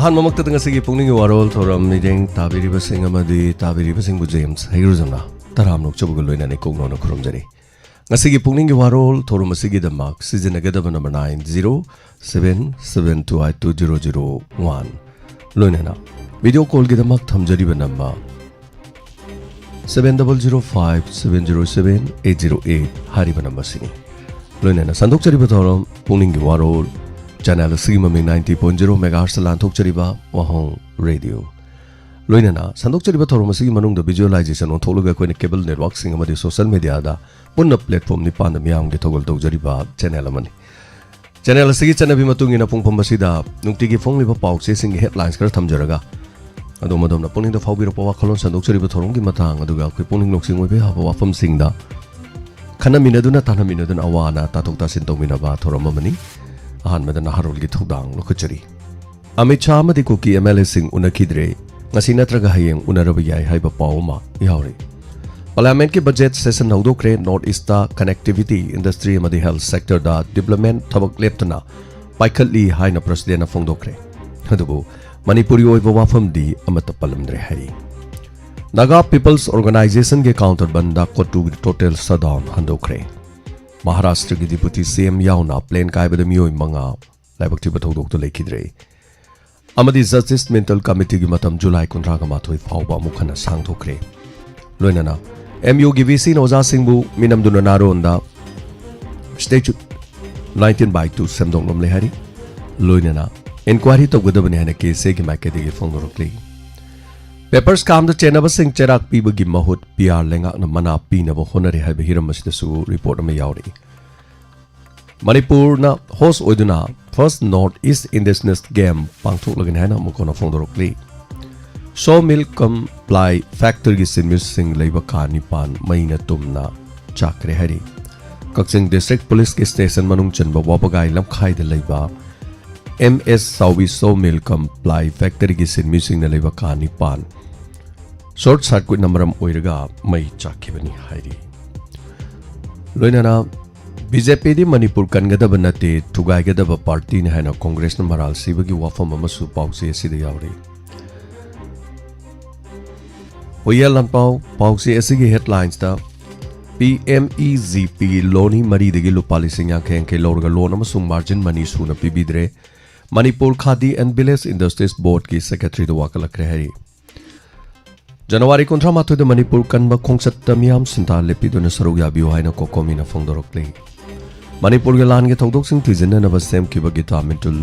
Han mamakta tanga sige pungning warol thoram nideng tabiri basing amadi tabiri basing bu James hayruzamna taram nok chobugul loina ne kongno no khurumjari ngasigi pungning warol thoram asigi damak season agada number 9077722001 loina na video call gi damak thamjari ba number 7005707808 hari ba number sini loina na sandok chari ba thoram pungning warol channel Sigmami 90.0 MHz lanthok chariba wahong radio loinana sandok chariba thorom asigi manung da visualization on tholuga koine cable network sing amadi social media da punna platform ni pan miyam ge thogol tog jariba channel amani channel asigi chanabi matung ina pungpham basida nungti gi phongli ba pause sing headlines kar thamjaraga ado madom na puning da phawbiro pawa khalon sandok chariba thorom gi matang aduga koi puning noksing oibe ha wa pham sing da khana minaduna tana minaduna awana tatok ta sin tawmina ba thorom amani ahan madan harul gi thodang lokhachari Amit Shah amadi kuki MLA sing unakidre ngasi natraga hayeng unaraba yai haiba pawma yauri Parliament ki budget session hawdokre North East connectivity industry amadi health sector da development thabak leptana paikhatli haina president fongdokre adubu Manipuri oiba wafam di amata palamdre hai Naga People's Organization ge counter banda kotu total shutdown handokre Maharashtra ki deputy CM yauna plane kaibada miyoi manga laibakti bathodok to lekidre amadi justice mental committee gi matam July 18 fawba mukhana sangthokre loinana MU gi VC noza singbu minam duna naronda statute 19/2 semdong lom lehari loinana inquiry to godabani hana case gi makedi gi fongorokli Papers kam da chenaba sing cherak piba gi mahut PR lenga na mana pina bo honari haiba hiramasi su report ama yauri Manipur na host oiduna first North East Indigenous Game pangthok lagin haina mukona fongdorokli Sawmill Comply Factory gi sinmis sing leiba ka nipan maina tumna chakre hari Kakching District Police ki station manung chanba wabagai lamkhai da leiba MS Sawi Sawmill Comply Factory gi sinmis sing na leiba ka nipan Short circuit namaram oiraga mai chakhibani hairi loinana BJP di Manipur kangadaba nate thugaigadaba party ni haina Congress na maral sibagi wafam amasu pause asida yauri Oyal lampau pause asigi headlines da PMEZP loni mari degi lupali singya khenke lorga loan amasung margin money suna pibidre Manipur Khadi and Village Industries Board ki secretary do wakalakre hari January 18 da Manipur kanba khongsat tamiyam sinta lepidona sarugya biu haina kokomina fongdorokle Manipur ge lan ge thodok sing thijena na basem ki bagita mental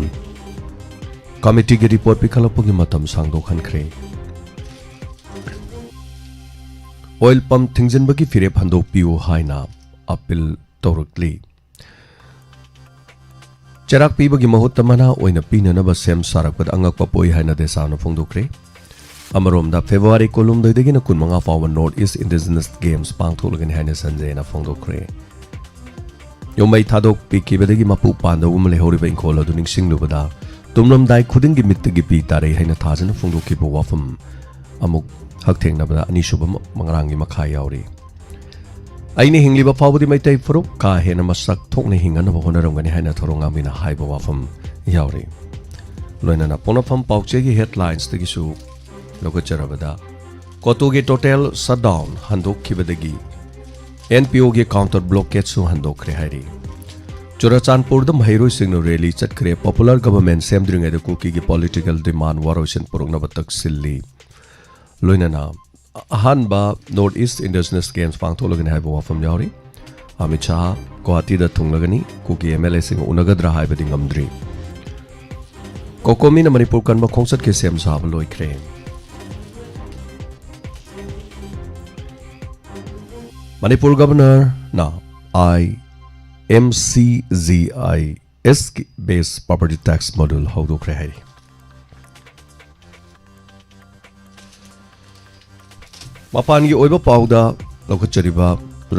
committee ge report pi khalapagi matam sangdo khankhre oil pump thingjen bagi fire phando piu haina appeal torokli Cherak pi bagi mahuttamana oina pina na basem sarakpad angak papoi haina desana fongdokre Amaromda February kolum dagi na kun mga fawa North East Indigenous Games pangthulagin haina sanjay na fongdokre Yung may thadok pikibadagi mapu panda umale horiba inkola duning singlubada tumlam dai khuding gi mittagi pi tare haina thajana fongdoki bo wafam amuk haktheng na bada ani shubam mangrang gi makha yauri aini hingliba fawbudi mai tai furuk ka hena masak thokne hingana bo honaramgani haina thoronga mina haiba wafam yauri loinana ponafam pauche gi headlines tagi su Lokajarabada Kotoge total shutdown handok kibadagi NPO ge counter blockade su handok rehari Churachandpur da Mahairoi singno rally chatkre popular government semdring eda kuki ge political demand warosion purungna batak silli loinana ahanba North East Indigenous Games pangthologin haiba wafam yauri Amit Shah Guwahati da thunglagani kuki MLA sing unagadra haibadi ngamdri Kokomi na Manipur kanba khongsat ke sem sab loikre Manipur Governor na MCZIS based property tax model hawdokre hai Mapan gi oiba pauda lokachariba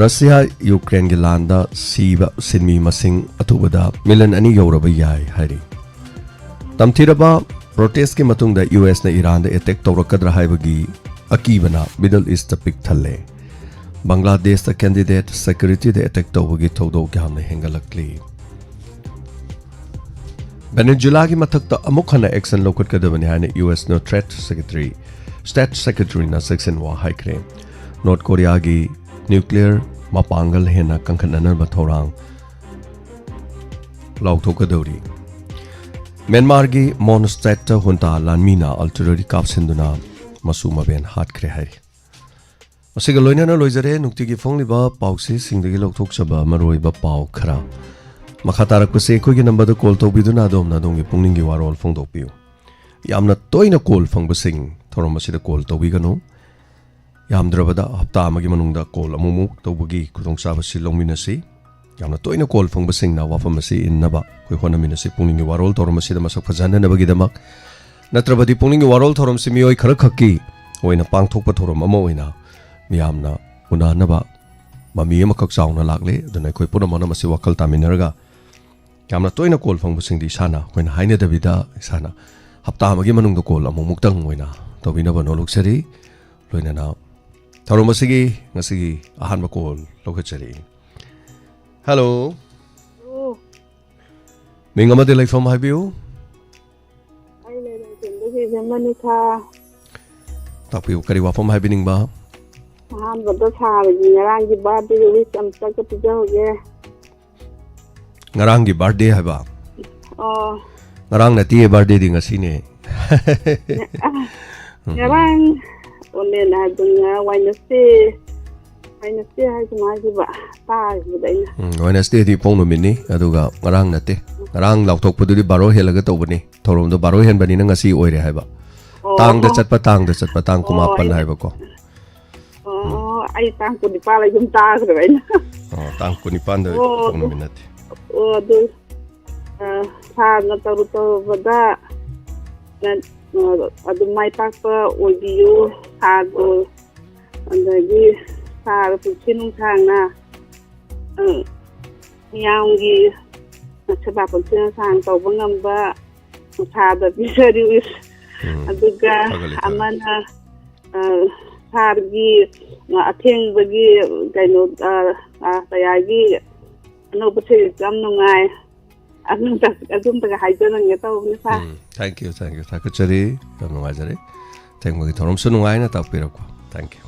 Russia Ukraine gi landa siba sinmi masing atubada million ani yoraba yai hari Tamthiraba protest ki matungda US na Iran da attack tawrakadra haibagi akibana Middle East pik thalle Bangladesh the candidate security the attack tawagi thodo gyamna hengalakli Venezuela की मथक्ता अमुक हना action लौकट कदबनी हाने US no state secretary ना section वा हाइक्रे north Korea की nuclear मपांगल हेना कंखननर बथौरांग लौथोकदौरी Myanmar की मोनस्टेट हुंता लानमीना अल्टररी कापसिंदुना मसु मबेन हाटख्रे high असिगा लोइनाना लोइजरे नुक्तिगी फोंगलिबा पाउसी सिंगदगी लौथोकसबा मरोइबा पाउ खरा मखा तारकपसे अखोइगी number call तौबिदुना अदोमना अदोमगी पुंगनिंगी वारोल फोंदोकपियु यामना तोइना call फंगबसिंग theorem असिदा call तौबिगनु यामद्रबदा हप्ता अमगी मनुंगदा कॉल अमुमुक तौबगी खुदोंगसाबसि लोंमिनसि यामना तोइना कॉल फंगबसिंगना वाफमसि इन्नबा कोइ होनमिनसि पुंगनिंगी वारोल थोरमसिदा मसक फजाननबगिदमक नत्रबदि पुंगनिंगी वारोल थोरमसि मियोइ खरा खक्की ओइना पांगथोकपा थोरम अमा ओइना मियामना उनानबा ममी अमखक चाउना लागले अदुना कोइ पुनमना मसि वखल तामिनरगा यामना तोइना कॉल फंगबसिंगदि इसाना कोइना हाइनदबिदा इसाना हप्ता अमगी मनुंगदा कॉल अमुमुक्तंग ओइना तौबिनबा नोलुक्सरी लोइनाना थोरमसिगी ngasiगी अहानबा कॉल लोखचरी हेलो मिंग अमदे लाइफम हाइबियो ai le le जिंदगी जमनी था तापियो करी वाफम हाइबिनिंगबा हम बदो था ngaraang की बात भी विश अमता के पूजा हो गया ngarang gi birthday haiba oh ngarang na ti birthday di ngasine ngaraang onne na dunya Wednesday hai kuma ji ba ta budaina Wednesday di pong nomini aduga ngarang nate ngarang lautok pududi baro helaga tawbani thorom do baro hen bani na ngasi oire haiba tang da chatpa tang kuma pan haiba ko oh ai tang ku di pala jum ta ko baina oh tang ku ni pan da pong nominati oh du sa na taru to bada na adu mai tak pa obiu sa do andagi sa pu chinung thang na yang gi chaba pu chinung thang to bangam ba sa da bisari is aduga amana sargi atheng bagi kaino tayagi no puthe jam nungai adum ta haijanan ya taw ni sa thank you takachari jam nungai jare thank you thorom su nungai na tapirako thank you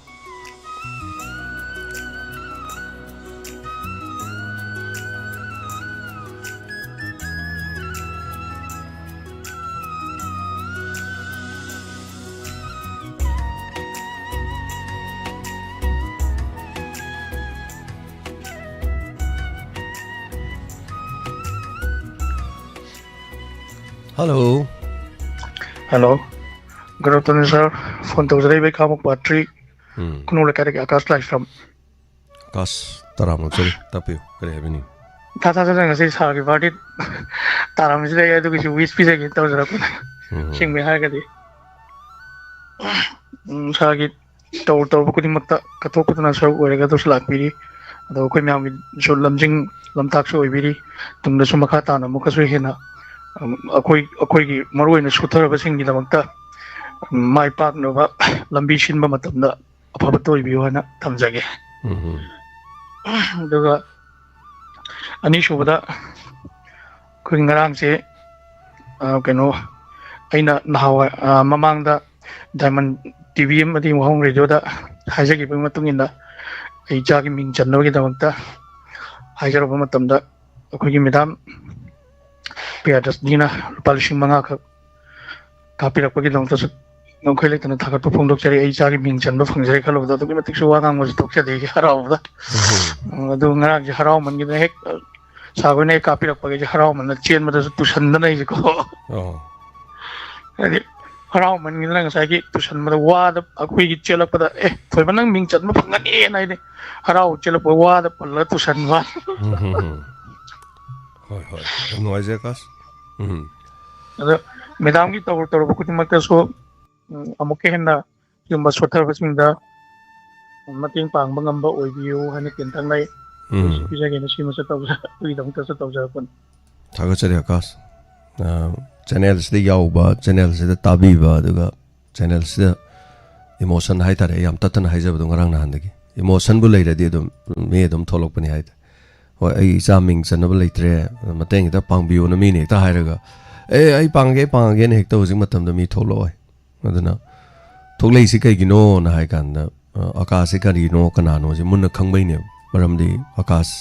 Hello. Good afternoon, sir. Phone to the Rebecca Mokpatri. Kunula Karik Akas Life from Kas Taram sorry tapio kare habini Tata says how about it. Taram is there to wish piece again. Sing me Hagadi Sagi told Kutimata Katokutana show where I got to slack piri. The Okumam with Joe Lamjing Lamtaksho Ibiri, Tum the Sumakata and Mukasrihina. अखोई मरुइन सुथर बसिंग दमक्ता माय पाकनबा लंबी सिनबा मतमदा अफब तोइबियो हना थमजगे दुगा अनिसुबदा खुई ngaraang से कनो अइना नहावा ममांगदा डायमंड टीवी अमदि मोहंग रेडियोदा हाइजगी मतुंगिना अइ जागी मिंग चन्नबगी दमक्ता हाइजरबा मतमदा अखोई madam Piadas Dina, Polishing Mangaka, Kapirapagi don't collect and attack a Pondok Cherry Ming and Buffing Zekel of the Documentic One was Doctor de Harov. Doing a Haram and give a heck Savane Kapirapagi Haram and the chain matters to Shandana. Haram and Gilang to Shan the Wad, a quick chill up the for Manang Ming and Muffin, Harao chill up a wad upon Latu Shanwa. No idea, Kas. Madam की तौर तौर पर कुछ मत सो अमुके हन्ना yum बस water बस मिंदा मतीं पांग बंगम बा ओइबियो हने केंतंग नै पिजा गेन सिम से तौजा तुई दम तस तौजा पन थागा चले आकाश चैनल से याउबा चैनल से ताबीबा दुगा चैनल से इमोशन हाइ तारे याम ततन हाइजब दो ngरang nahandagi इमोशन बु लेरदि दम मे दम थोलक पनि हाइ हो ai चामिंग चनब लेत्रे मतेंग ता पांगबियो न मिने ता हाइरगा ꯑꯩ ꯄꯥꯡꯉꯒꯦꯅ ꯍꯦꯛꯇ ꯍꯧꯖꯤꯛ ꯃꯇꯝꯗ ꯃꯤ ꯊꯣꯛꯂꯛꯑꯣꯏ ꯑꯗꯨꯅ ꯊꯣꯛꯂꯛꯏꯁꯤ ꯀꯩꯒꯤꯅꯣꯅ ꯍꯥꯏ ꯀꯥꯟꯗ ꯑꯀꯥꯁꯁꯤ ꯀꯔꯤꯅꯣ ꯀꯅꯥꯅꯣꯁꯤ ꯃꯨꯟꯅ ꯈꯪꯕꯩꯅꯦꯕ ꯃꯔꯝꯗꯤ ꯑꯀꯥꯁ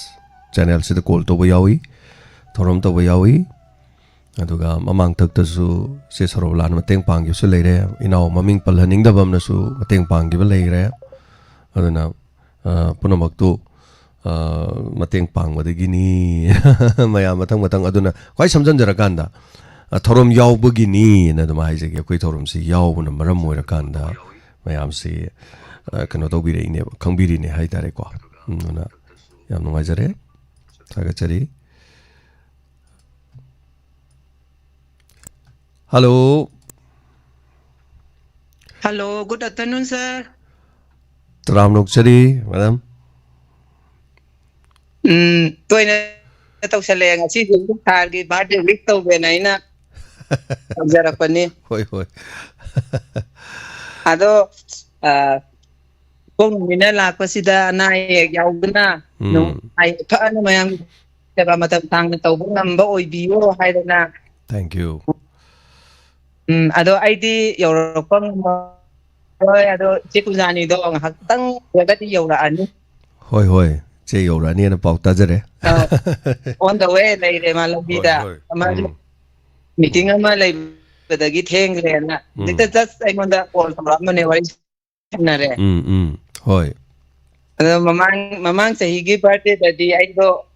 ꯆꯦꯅꯦꯜꯁꯤꯗ ꯀꯣꯜ ꯇꯧꯕ ꯌꯥꯎꯏ ꯊꯧꯔꯝ ꯇꯧꯕ ꯌꯥꯎꯏ ꯑꯗꯨꯒ ꯃꯃꯥꯡꯊꯛꯇꯁꯨ ꯆꯦ ꯁꯔꯣꯕꯂꯥꯅ ꯃꯇꯦꯡ ꯄꯥꯡꯈꯤꯕꯁꯨ ꯂꯩꯔꯦ ꯏꯅꯥꯎ ꯃꯃꯤꯡ ꯄꯜꯍꯟꯅꯤꯡꯗꯕ ꯑꯃꯅꯁꯨ ꯃꯇꯦꯡ ꯄꯥꯡꯈꯤꯕ ꯂꯩꯔꯦ ꯑꯗꯨꯅ ꯄꯨꯝꯅꯃꯛꯇꯨ ꯃꯇꯦꯡ ꯄꯥꯡꯕꯗꯒꯤꯅꯤ ꯃꯌꯥꯝ ꯃꯊꯪ ꯑꯗꯨꯅ ꯈ꯭ꯋꯥꯏ ꯁꯝꯖꯟꯖꯔꯀꯥꯟꯗ ꯊꯧꯔꯝ ꯌꯥꯎꯕꯒꯤꯅꯤꯅ ꯑꯗꯨꯝ ꯍꯥꯏꯖꯒꯦ ꯑꯩꯈꯣꯏ ꯊꯧꯔꯝꯁꯤ ꯌꯥꯎꯕꯅ ꯃꯔꯝ ꯑꯣꯏꯔꯀꯥꯟꯗ ꯃꯌꯥꯝꯁꯤ ꯀꯩꯅꯣ ꯇꯧꯕꯤꯔꯛꯏꯅꯦꯕ ꯈꯪꯕꯤꯔꯤꯅꯦ ꯍꯥꯏꯇꯥꯔꯦꯀꯣ ꯑꯗꯨꯅ ꯌꯥꯝ ꯅꯨꯡꯉꯥꯏꯖꯔꯦ ꯊꯥꯒꯠꯆꯔꯤ Hello. Hello, good afternoon, sir. Taram Nokchari, madam. Toina tawsale ngasi targi birthday week tawbe na ina jarapani. Hoi. Ado kung mina lakpasida na yaugna no ay paano mayang teba matatang na tawbo ngamba oibiyo haydana. Thank you. Ado ID Europang ado Chikuzani do ang haktang wagati Yorani. Hoi. Che Yorani na pauta jare. On the way later malabida. Meeting ama like badagi theng le na. Dito just ay manda call from ne wai na re. Hoi. Ado mamang sa higi birthday dadi ay do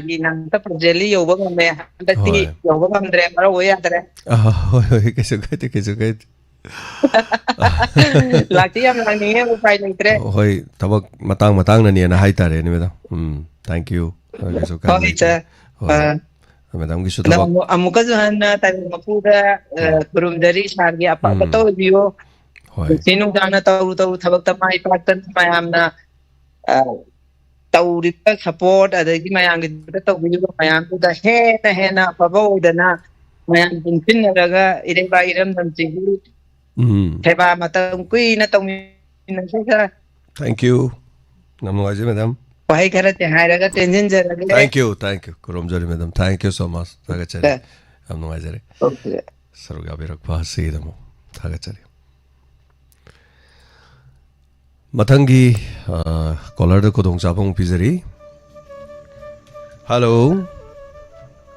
ginang ta projeli yobang me dati yobang andre maro way andre. Hoi keso kait. Lati am lang niya upay nitre. Hoi tabak matang na niya na hai tare ni madam. Thank you. Keso kait. Hoi cha. Madam gisu tabak. Amuka zuhan na tayo mapuda kurum dari sargi apa betul bio. Hoi. Sinong dana tahu tabak tamay patan mayam na tahu ripa support ada di mayang kita tahu bio mayam tu dah hena apa udah na mayang mungkin ada iram dan cigu. Theba matang kui na tong min sa. Thank you. Namaste madam. Pahay karate hairaga tension jara. Thank you. Kurumjari madam. Thank you so much. Thagachari. Namaste. Okay. Saruga birakpa sidamo. Thagachari. Matangi caller da kodong sabong pizari. Hello.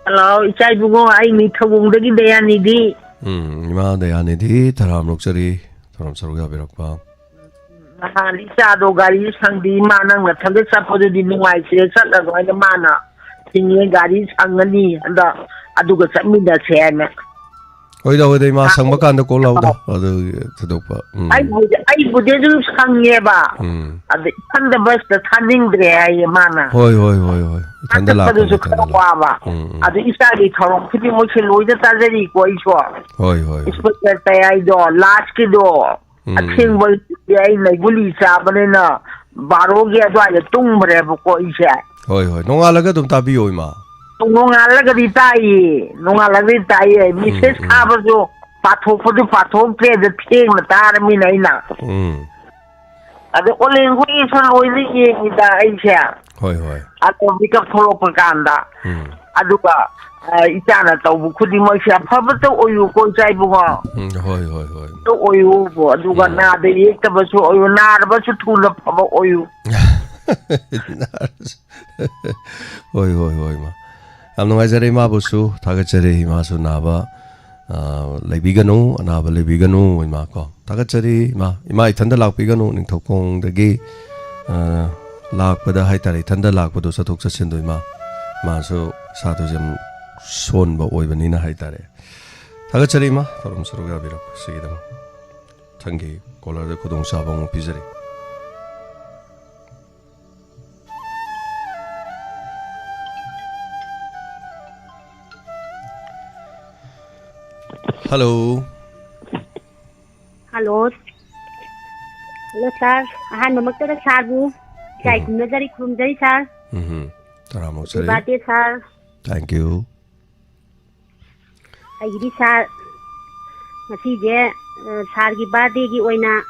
Hello, ichai bungo ai mi thawung dagi dayani di. Ima Dayanidhi Taram Nokchari Taram Saruga Birakpa. Mahali sa do gari sangdi manang na thage sapodo di nungai se satla goi na mana. Tinge gari sangani anda aduga chamida se na. Hoida ma sangba kanda ko lauda adu thadokpa. Ai bude du sangye ba. Ade thanda bus da thaning dre ai mana. Hoi. Thanda la. Adu isa di thorong khiti mo se loida ta jari ko iso. Hoi. Ispa ta ai do last ki do. Athing bol ai nai guli cha bane na baro ge adwa ya tung bre ko ise. Hoi. Nongalaga dum tabi oi ma. Nongalaga di tai Mrs. Abajo pathok pe de theng na tar mi nai na. Adu olen hui so loi ni ni da ai se. Hoi. Adu bika pholo pakanda. Adu ka itana tau khudi mo se phaba to oyu ko chai bu ko. Hoi. To oyu bo adu ka na de ek ta ba so oyu na ba so thula phaba oyu. Hoi ma. Am nungajare ma busu thagachare ma su naba leibiganu anaba leibiganu ima ko thagachare ima ithanda lakpiganu ningthokong dagi lakpada haitare ithanda lakpadu sathok chasindu ima ma su sadu jam sonba oibanina haitare thagachare ma thorum suruga birak sigidam thangi kolar de kudong sabang pizari. Hello. Hello, sir. Ahan mamakta na sabu. Chai kumna jari khum jari sir. Taram Nokchari. Birthday sir. Thank you. Aigidi sir. Masi je sir gi birthday gi oina.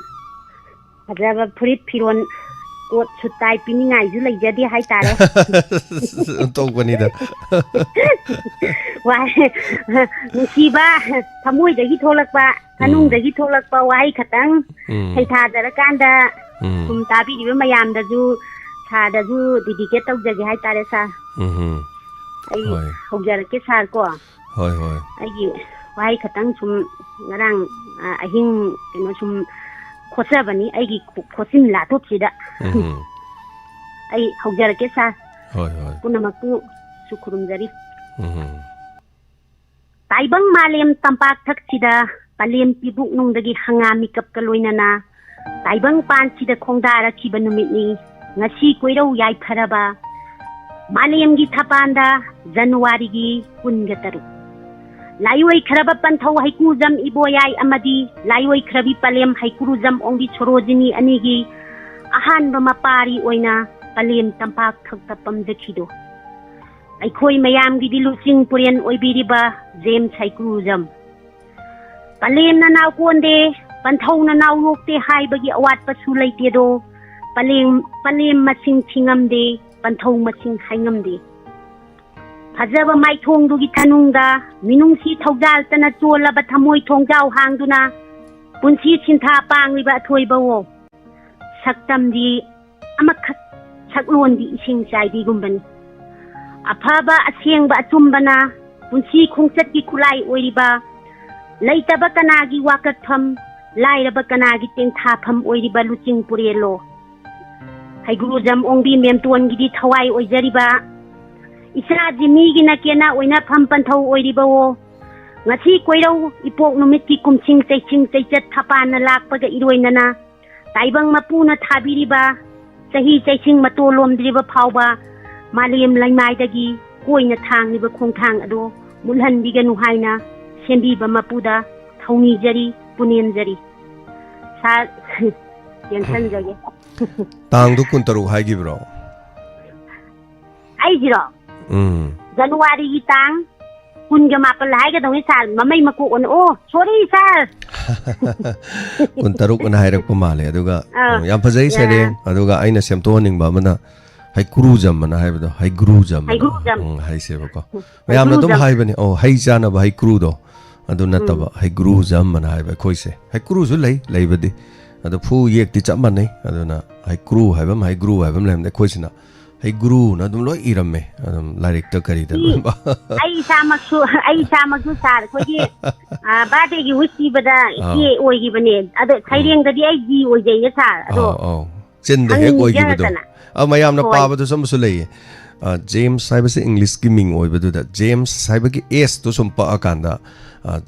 Ajaba furit firon coat suit ꯇꯥꯏ ꯄꯤꯅꯤꯡꯉꯥꯏꯁꯨ ꯂꯩꯖꯗꯦ ꯍꯥꯏꯇꯥꯔꯦ ꯇꯧꯕꯅꯤꯗ ꯅꯨꯡꯁꯤꯕ ꯊꯃꯣꯏꯗꯒꯤ ꯊꯣꯛꯂꯛꯄ ꯊꯅꯨꯡꯗꯒꯤ ꯊꯣꯛꯂꯛꯄ ꯋꯥꯍꯩ ꯈꯇꯪ ꯁꯩꯊꯥꯖꯔꯀꯥꯟꯗ ꯁꯨꯝ ꯇꯥꯕꯤꯔꯤꯕ ꯃꯌꯥꯝꯗꯁꯨ ꯁꯥꯔꯗꯁꯨ ꯗꯤꯗꯤꯀꯦꯠ ꯇꯧꯖꯒꯦ ꯍꯥꯏꯇꯥꯔꯦ ꯁꯥꯔ ꯑꯩ ꯍꯧꯖꯔꯛꯀꯦ ꯁꯥꯔ ꯀꯣ ꯍꯣꯏ ꯍꯣꯏ ꯑꯩꯒꯤ ꯋꯥꯍꯩ ꯈꯇꯪ ꯁꯨꯝ ꯉꯔꯥꯡ ꯑꯍꯤꯡ ꯀꯩꯅꯣ ꯁꯨꯝ ꯈꯣꯠꯆꯕꯅꯤ ꯑꯩꯒꯤ ꯈꯣꯠꯆꯤꯟ ꯂꯥꯊꯣꯛꯁꯤꯗ ꯑꯩ ꯍꯧꯖꯔꯛꯀꯦ ꯁꯥꯔ ꯍꯣꯏ ꯍꯣꯏ ꯄꯨꯝꯅꯃꯛꯄꯨ ꯁꯨ ꯈꯨꯔꯨꯝꯖꯔꯤ ꯇꯥꯏꯕꯪ ꯃꯥꯂꯦꯝ ꯇꯝꯄꯥꯛ ꯊꯛꯁꯤꯗ ꯄꯂꯦꯝ ꯄꯤꯕꯨꯛꯅꯨꯡꯗꯒꯤ ꯍꯪꯒꯥꯝ ꯃꯤꯀꯞꯀ ꯂꯣꯏꯅꯅ ꯇꯥꯏꯕꯪ ꯄꯥꯟꯁꯤꯗ ꯈꯣꯡꯗꯥꯔꯛꯈꯤꯕ ꯅꯨꯃꯤꯠꯅꯤ ꯉꯁꯤ ꯀꯣꯏꯔꯧ ꯌꯥꯏꯐꯔꯕ ꯃꯥꯂꯦꯝꯒꯤ ꯊꯄꯥꯟꯗ ꯖꯅꯋꯥꯔꯤꯒꯤ 23 ꯂꯥꯏꯑꯣꯏꯈ꯭ꯔꯕ ꯄꯟꯊꯧ ꯍꯩꯀꯨꯖꯝ ꯏꯕꯣꯌꯥꯏ ꯑꯃꯗꯤ ꯂꯥꯏꯑꯣꯏꯈ꯭ꯔꯕꯤ ꯄꯂꯦꯝ ꯍꯩꯀꯨꯔꯨꯖꯝ ꯑꯣꯡꯕꯤ ꯁꯣꯔꯣꯖꯤꯅꯤ ꯑꯅꯤꯒꯤ ꯑꯍꯥꯟꯕ ꯃꯄꯥꯔꯤ ꯑꯣꯏꯅ ꯄꯂꯦꯝ ꯇꯝꯄꯥꯛ ꯊꯛꯇ ꯄꯝꯖꯈꯤꯗꯣ ꯑꯩꯈꯣꯏ ꯃꯌꯥꯝꯒꯤꯗꯤ ꯂꯨꯆꯤꯡ ꯄꯨꯔꯦꯟ ꯑꯣꯏꯕꯤꯔꯤꯕ ꯖꯦꯝꯁ ꯍꯩꯀꯨꯔꯨꯖꯝ ꯄꯂꯦꯝꯅ ꯅꯥꯎ ꯀꯣꯟꯗꯦ ꯄꯟꯊꯧꯅ ꯅꯥꯎ ꯌꯣꯛꯇꯦ ꯍꯥꯏꯕꯒꯤ ꯑꯋꯥꯠꯄꯁꯨ ꯂꯩꯇꯦꯗꯣ ꯄꯂꯦꯝ ꯃꯁꯤꯡ ꯊꯤꯉꯝꯗꯦ ꯄꯟꯊꯧ ꯃꯁꯤꯡ ꯍꯥꯏꯉꯝꯗꯦ ꯐꯖꯕ ꯃꯥꯏꯊꯣꯡꯗꯨꯒꯤ ꯊꯅꯨꯡꯗ ꯃꯤꯅꯨꯡꯁꯤ ꯊꯧꯖꯥꯜꯇꯅ ꯆꯣꯜꯂꯕ ꯊꯃꯣꯏ ꯊꯣꯡꯖꯥꯎ ꯍꯥꯡꯗꯨꯅ ꯄꯨꯟꯁꯤ ꯁꯤꯟꯊꯥ ꯄꯥꯡꯂꯤꯕ ꯑꯊꯣꯏꯕꯋꯣ ꯁꯛꯇꯝꯗꯤ ꯑꯃꯈꯛ ꯁꯛꯂꯣꯟꯗꯤ ꯏꯁꯤꯡ ꯆꯥꯏꯕꯤꯒꯨꯝꯕꯅꯤ ꯑꯐꯕ ꯑꯁꯦꯡꯕ ꯑꯆꯨꯝꯕꯅ ꯄꯨꯟꯁꯤ ꯈꯣꯡꯆꯠꯀꯤ ꯈꯨꯠꯂꯥꯏ ꯑꯣꯏꯔꯤꯕ ꯂꯩꯇꯕ ꯀꯅꯥꯒꯤ ꯋꯥꯀꯠꯐꯝ ꯂꯥꯏꯔꯕ ꯀꯅꯥꯒꯤ ꯇꯦꯡꯊꯥꯐꯝ ꯑꯣꯏꯔꯤꯕ ꯂꯨꯆꯤꯡ ꯄꯨꯔꯦꯜꯂꯣ ꯍꯩꯒꯨꯔꯨꯖꯝ ꯑꯣꯡꯕꯤ ꯃꯦꯝꯇꯣꯟꯒꯤꯗꯤ ꯊꯋꯥꯏ ꯑꯣꯏꯖꯔꯤꯕ ꯏꯆꯥꯖꯤ ꯃꯤꯒꯤꯅ ꯀꯦꯅ ꯑꯣꯏꯅꯐꯝ ꯄꯟꯊꯧ ꯑꯣꯏꯔꯤꯕꯋꯣ ꯉꯁꯤ ꯀꯣꯏꯔꯧ ꯏꯄꯣꯛ ꯅꯨꯃꯤꯠꯀꯤ ꯀꯨꯝꯁꯤꯡ ꯆꯩꯁꯤꯡ ꯆꯩꯆꯠ ꯊꯄꯥꯟꯅ ꯂꯥꯛꯄꯒ ꯏꯔꯣꯏꯅꯅ ꯇꯥꯏꯕꯪ ꯃꯄꯨꯅ ꯊꯥꯕꯤꯔꯤꯕ ꯆꯍꯤ ꯆꯩꯁꯤꯡ ꯃꯇꯣ ꯂꯣꯝꯗ꯭ꯔꯤꯕ ꯐꯥꯎꯕ ꯃꯥꯂꯦꯝ ꯂꯩꯃꯥꯏꯗꯒꯤ ꯀꯣꯏꯅ ꯊꯥꯡꯂꯤꯕ ꯈꯣꯡꯊꯥꯡ ꯑꯗꯣ ꯃꯨꯠꯍꯟꯕꯤꯒꯅꯨ ꯍꯥꯏꯅ ꯁꯦꯝꯕꯤꯕ ꯃꯄꯨꯗ ꯊꯧꯅꯤꯖꯔꯤ ꯄꯨꯅꯦꯝꯖꯔꯤ ꯁꯥꯔ ꯌꯦꯡꯁꯟꯖꯒꯦ ꯇꯥꯡꯗꯨ 23 ꯍꯥꯏꯒꯤꯕ꯭ꯔꯣ ꯑꯩꯖꯤꯔꯣ ꯖꯅꯋꯥꯔꯤꯒꯤ ꯇꯥꯡ 19 ꯍꯥꯏꯒꯗꯧꯅꯤ ꯁꯥꯔ ꯃꯃꯩ ꯃꯀꯣꯛ ꯑꯣꯏꯅ ꯑꯣ ꯁꯣꯔꯤ ꯁꯥꯔ 23 ꯑꯅ ꯍꯥꯏꯔꯛꯄ ꯃꯥꯜꯂꯦ ꯑꯗꯨꯒ ꯌꯥꯝ ꯐꯖꯩ ꯁꯩꯔꯦꯡ ꯑꯗꯨꯒ ꯑꯩꯅ ꯁꯦꯝꯗꯣꯛꯍꯟꯅꯤꯡꯕ ꯑꯃꯅ ꯍꯩꯀꯨꯔꯨꯖꯝ ꯑꯅ ꯍꯥꯏꯕꯗꯣ ꯍꯩꯒꯨꯔꯨꯖꯝ ꯍꯥꯏꯁꯦꯕꯀꯣ ꯃꯌꯥꯝꯅ ꯑꯗꯨꯝ ꯍꯥꯏꯕꯅꯤ ꯍꯩ ꯆꯥꯅꯕ ꯍꯩꯀꯨꯔꯨꯗꯣ ꯑꯗꯨ ꯅꯠꯇꯕ ꯍꯩꯒꯨꯔꯨꯖꯝ ꯑꯅ ꯍꯥꯏꯕ ꯑꯩꯈꯣꯏꯁꯦ ꯍꯩꯀꯨꯔꯨꯁꯨ ꯂꯩꯕꯗꯤ ꯑꯗꯣ ꯐꯨ ꯌꯦꯛꯇꯤ ꯆꯞ ꯃꯥꯟꯅꯩ ꯑꯗꯨꯅ ꯍꯩꯀꯨꯔꯨ ꯍꯥꯏꯕ ꯑꯃ ꯍꯩꯒꯨꯔꯨ ꯍꯥꯏꯕ ꯑꯃ ꯂꯩꯔꯝꯗꯦ ꯑꯩꯈꯣꯏꯁꯤꯅ ꯍꯩꯒꯨꯔꯨꯅ ꯑꯗꯨꯝ ꯂꯣꯏ ꯏꯔꯝꯃꯦ ꯑꯗꯨꯝ ꯂꯥꯏꯔꯤꯛꯇ ꯀꯔꯤꯗ ꯂꯣꯏꯅ ꯑꯩ ꯏꯁꯥꯃꯛꯁꯨ ꯁꯥꯔ ꯑꯩꯈꯣꯏꯒꯤ ꯕꯥꯔꯗꯦꯒꯤ ꯋꯤꯁ ꯄꯤꯕꯗ ꯏꯆꯦ ꯑꯣꯏꯈꯤꯕꯅꯦ ꯑꯗꯣ ꯁꯩꯔꯦꯡꯗꯗꯤ ꯑꯩ ꯖꯤ ꯑꯣꯏꯖꯩꯌꯦ ꯁꯥꯔ ꯑꯗꯣ ꯆꯤꯟꯗ ꯍꯦꯛ ꯑꯣꯏꯈꯤꯕꯗꯣ ꯃꯌꯥꯝꯅ ꯄꯥꯕꯗꯁꯨ ꯑꯃꯁꯨ ꯂꯩꯌꯦ ꯖꯦꯝꯁ ꯍꯥꯏꯕꯁꯦ ꯏꯪꯂꯤꯁꯀꯤ ꯃꯤꯡ ꯑꯣꯏꯕꯗꯨꯗ ꯖꯦꯝꯁ ꯍꯥꯏꯕꯒꯤ ꯑꯦꯁꯇꯣ ꯁꯨꯝ ꯄꯛꯑꯀꯥꯟꯗ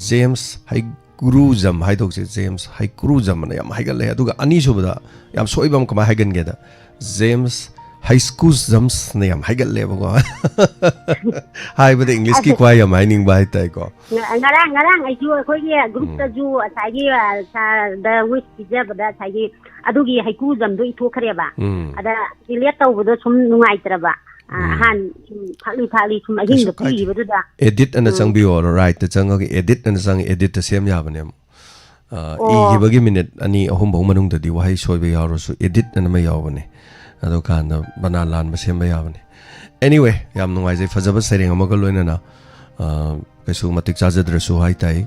ꯖꯦꯝꯁ ꯍꯩꯒꯨꯔꯨꯖꯝ ꯍꯥꯏꯗꯣꯛꯁꯦ ꯖꯦꯝꯁ ꯍꯩꯀꯨꯔꯨꯖꯝ ꯑꯅ ꯌꯥꯝ ꯍꯥꯏꯒꯠꯂꯦ ꯑꯗꯨꯒ ꯑꯅꯤꯁꯨꯕꯗ ꯌꯥꯝ ꯁꯣꯏꯕ ꯑꯃ ꯀꯃꯥꯏꯅ ꯍꯥꯏꯒꯟꯒꯦꯗ ꯖꯦꯝꯁ ꯍꯩꯁꯀꯨꯖꯝꯁꯅ ꯌꯥꯝ ꯍꯥꯏꯒꯠꯂꯦꯕꯀꯣ ꯍꯥꯏꯕꯗ ꯏꯪꯂꯤꯁꯀꯤ ꯈ꯭ꯋꯥꯏ ꯌꯥꯝ ꯍꯥꯏꯅꯤꯡꯕ ꯍꯥꯏꯇꯥꯔꯦꯀꯣ ꯉꯔꯥꯡ ꯑꯩꯁꯨ ꯑꯩꯈꯣꯏꯒꯤ ꯒ꯭ꯔꯨꯞꯇꯁꯨ ꯉꯁꯥꯏꯒꯤ ꯁꯥꯔꯗ ꯋꯤꯁ ꯄꯤꯖꯕꯗ ꯉꯁꯥꯏꯒꯤ ꯑꯗꯨꯒꯤ ꯍꯩꯀꯨꯖꯝꯗꯣ ꯏꯊꯣꯛꯈ꯭ꯔꯦꯕ ꯑꯗ ꯔꯤꯂꯦꯠ ꯇꯧꯕꯗꯣ ꯁꯨꯝ ꯅꯨꯡꯉꯥꯏꯇ꯭ꯔꯕ ꯑꯍꯥꯟ ꯁꯨꯝ ꯐꯥꯛꯂꯤ ꯁꯨꯝ ꯑꯍꯤꯡꯗ ꯄꯤꯈꯤꯕꯗꯨꯗ ꯑꯦꯗꯤꯠ ꯑꯅ ꯆꯪꯕꯤꯌꯣ ꯔꯥꯏꯠꯇ ꯆꯪꯉꯒ ꯑꯦꯗꯤꯠ ꯑꯅ ꯆꯪꯉ ꯑꯦꯗꯤꯠꯇ ꯁꯦꯝ ꯌꯥꯕꯅꯦ ꯏꯈꯤꯕꯒꯤ ꯃꯤꯅꯤꯠ 2-3 ꯐꯥꯎ ꯃꯅꯨꯡꯗꯗꯤ ꯋꯥꯍꯩ ꯁꯣꯏꯕ ꯌꯥꯎꯔꯁꯨ ꯑꯦꯗꯤꯠ ꯑꯅ ꯑꯃ ꯌꯥꯎꯕꯅꯦ ꯑꯗꯨ ꯀꯥꯟꯗ ꯕꯅꯥ ꯂꯥꯟꯕ ꯁꯦꯝꯕ ꯌꯥꯕꯅꯦ ꯑꯦꯅꯤꯋꯦ ꯌꯥꯝ ꯅꯨꯡꯉꯥꯏꯖꯩ ꯐꯖꯕ ꯁꯩꯔꯦꯡ ꯑꯃꯒ ꯂꯣꯏꯅꯅ ꯀꯩꯁꯨ ꯃꯇꯤꯛ ꯆꯥꯖꯗ꯭ꯔꯁꯨ ꯍꯥꯏꯇꯥꯏ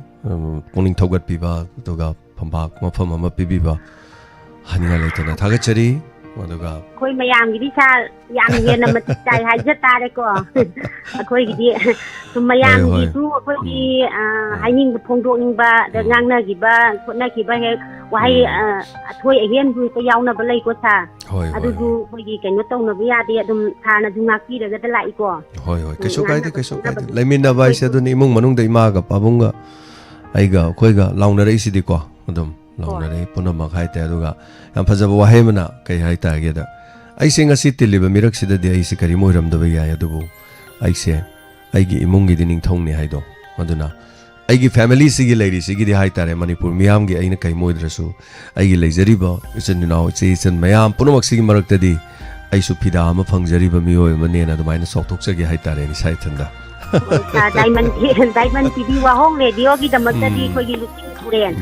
ꯄꯨꯛꯅꯤꯡ ꯊꯧꯒꯠꯄꯤꯕ ꯑꯗꯨꯒ ꯐꯝꯕꯥꯛ ꯃꯐꯝ ꯑꯃ ꯄꯤꯕꯤꯕ ꯍꯥꯏꯅꯤꯡꯉꯥꯏ ꯂꯩꯇꯅ ꯊꯥꯒꯠꯆꯔꯤ ꯑꯗꯨꯒ ꯑꯩꯈꯣꯏ ꯃꯌꯥꯝꯒꯤꯗꯤ ꯁꯥꯔ ꯌꯥꯝ ꯍꯦꯟꯅ ꯃꯇꯤꯛ ꯆꯥꯏ ꯍꯥꯏꯖ ꯇꯥꯔꯦꯀꯣ ꯑꯩꯈꯣꯏꯒꯤꯗꯤ ꯁꯨꯝ ꯃꯌꯥꯝꯒꯤꯁꯨ ꯑꯩꯈꯣꯏꯒꯤ ꯍꯥꯏꯅꯤꯡꯕ ꯐꯣꯡꯗꯣꯛꯅꯤꯡꯕ ꯑꯗ ꯉꯥꯡꯅꯈꯤꯕ ꯈꯣꯠꯅꯈꯤꯕ ꯍꯦꯛ ꯋꯥꯍꯩ ꯑꯊꯣꯏ ꯑꯍꯦꯟꯕꯨ ꯍꯦꯛꯇ ꯌꯥꯎꯅꯕ ꯂꯩꯀꯣ ꯁꯥꯔ ꯑꯗꯨꯁꯨ ꯑꯩꯈꯣꯏꯒꯤ ꯀꯩꯅꯣ ꯇꯧꯅꯕ ꯌꯥꯗꯦ ꯑꯗꯨꯝ ꯁꯥꯔꯅꯁꯨ ꯉꯥꯛꯄꯤꯔꯒꯗ ꯂꯥꯛꯏꯀꯣ ꯍꯣꯏ ꯀꯩꯁꯨ ꯀꯥꯏꯗꯦ ꯂꯩꯃꯤꯟꯅꯕ ꯍꯥꯏꯁꯦ ꯑꯗꯨꯅꯤ ꯏꯃꯨꯡ ꯃꯅꯨꯡꯗ ꯏꯃꯥꯒ ꯄꯥꯕꯨꯡꯒ ꯑꯩꯒ ꯑꯩꯈꯣꯏꯒ ꯂꯥꯎꯅꯔꯛꯏꯁꯤꯗꯤꯀꯣ ꯑꯗꯨꯝ ꯂꯥꯎꯅꯔꯛꯏ ꯄꯨꯝꯅꯃꯛ ꯍꯥꯏꯇꯥꯔꯦ ꯑꯗꯨꯒ ꯌꯥꯝ ꯐꯖꯕ ꯋꯥꯍꯩ ꯑꯃꯅ ꯀꯩ ꯍꯥꯏꯇꯥꯔꯒꯦꯗ ꯑꯩꯁꯦ ꯉꯁꯤ ꯇꯤꯜꯂꯤꯕ ꯃꯤꯔꯛꯁꯤꯗꯗꯤ ꯑꯩꯁꯦ ꯀꯔꯤꯝ ꯑꯣꯏꯔꯝꯗꯕ ꯌꯥꯏ ꯑꯗꯨꯕꯨ ꯑꯩꯁꯦ ꯑꯩꯒꯤ ꯏꯃꯨꯡꯒꯤꯗꯤ ꯅꯤꯡꯊꯧꯅꯤ ꯍꯥꯏꯗꯣ ꯑꯗꯨꯅ ꯑꯩꯒꯤ ꯐꯦꯃꯤꯂꯤꯁꯤꯒꯤ ꯂꯩꯔꯤꯁꯤꯒꯤꯗꯤ ꯍꯥꯏꯇꯥꯔꯦ ꯃꯅꯤꯄꯨꯔ ꯃꯤꯌꯥꯝꯒꯤ ꯑꯩꯅ ꯀꯔꯤꯝ ꯑꯣꯏꯗ꯭ꯔꯁꯨ ꯑꯩꯒꯤ ꯂꯩꯖꯔꯤꯕ ꯏꯆꯤꯟ ꯏꯅꯥꯎ ꯏꯆꯦ ꯏꯆꯟ ꯃꯌꯥꯝ ꯄꯨꯝꯅꯃꯛꯁꯤꯒꯤ ꯃꯔꯛꯇꯗꯤ ꯑꯩꯁꯨ ꯐꯤꯗꯥ ꯑꯃ ꯐꯪꯖꯔꯤꯕ ꯃꯤꯑꯣꯏ ꯑꯃꯅꯦꯅ ꯑꯗꯨꯃꯥꯏꯅ ꯆꯥꯎꯊꯣꯛꯆꯒꯦ ꯍꯥꯏꯇꯥꯔꯦ ꯏꯁꯥ ꯏꯊꯟꯗ ꯗꯥꯏꯃꯟ ꯇꯤꯚꯤ ꯋꯥꯍꯣꯡ ꯔꯦꯗꯤꯑꯣꯒꯤꯗꯃꯛꯇꯗꯤ ꯑꯩꯈꯣꯏꯒꯤ ꯂꯨꯆꯤꯡ ꯄꯨꯔꯦꯟ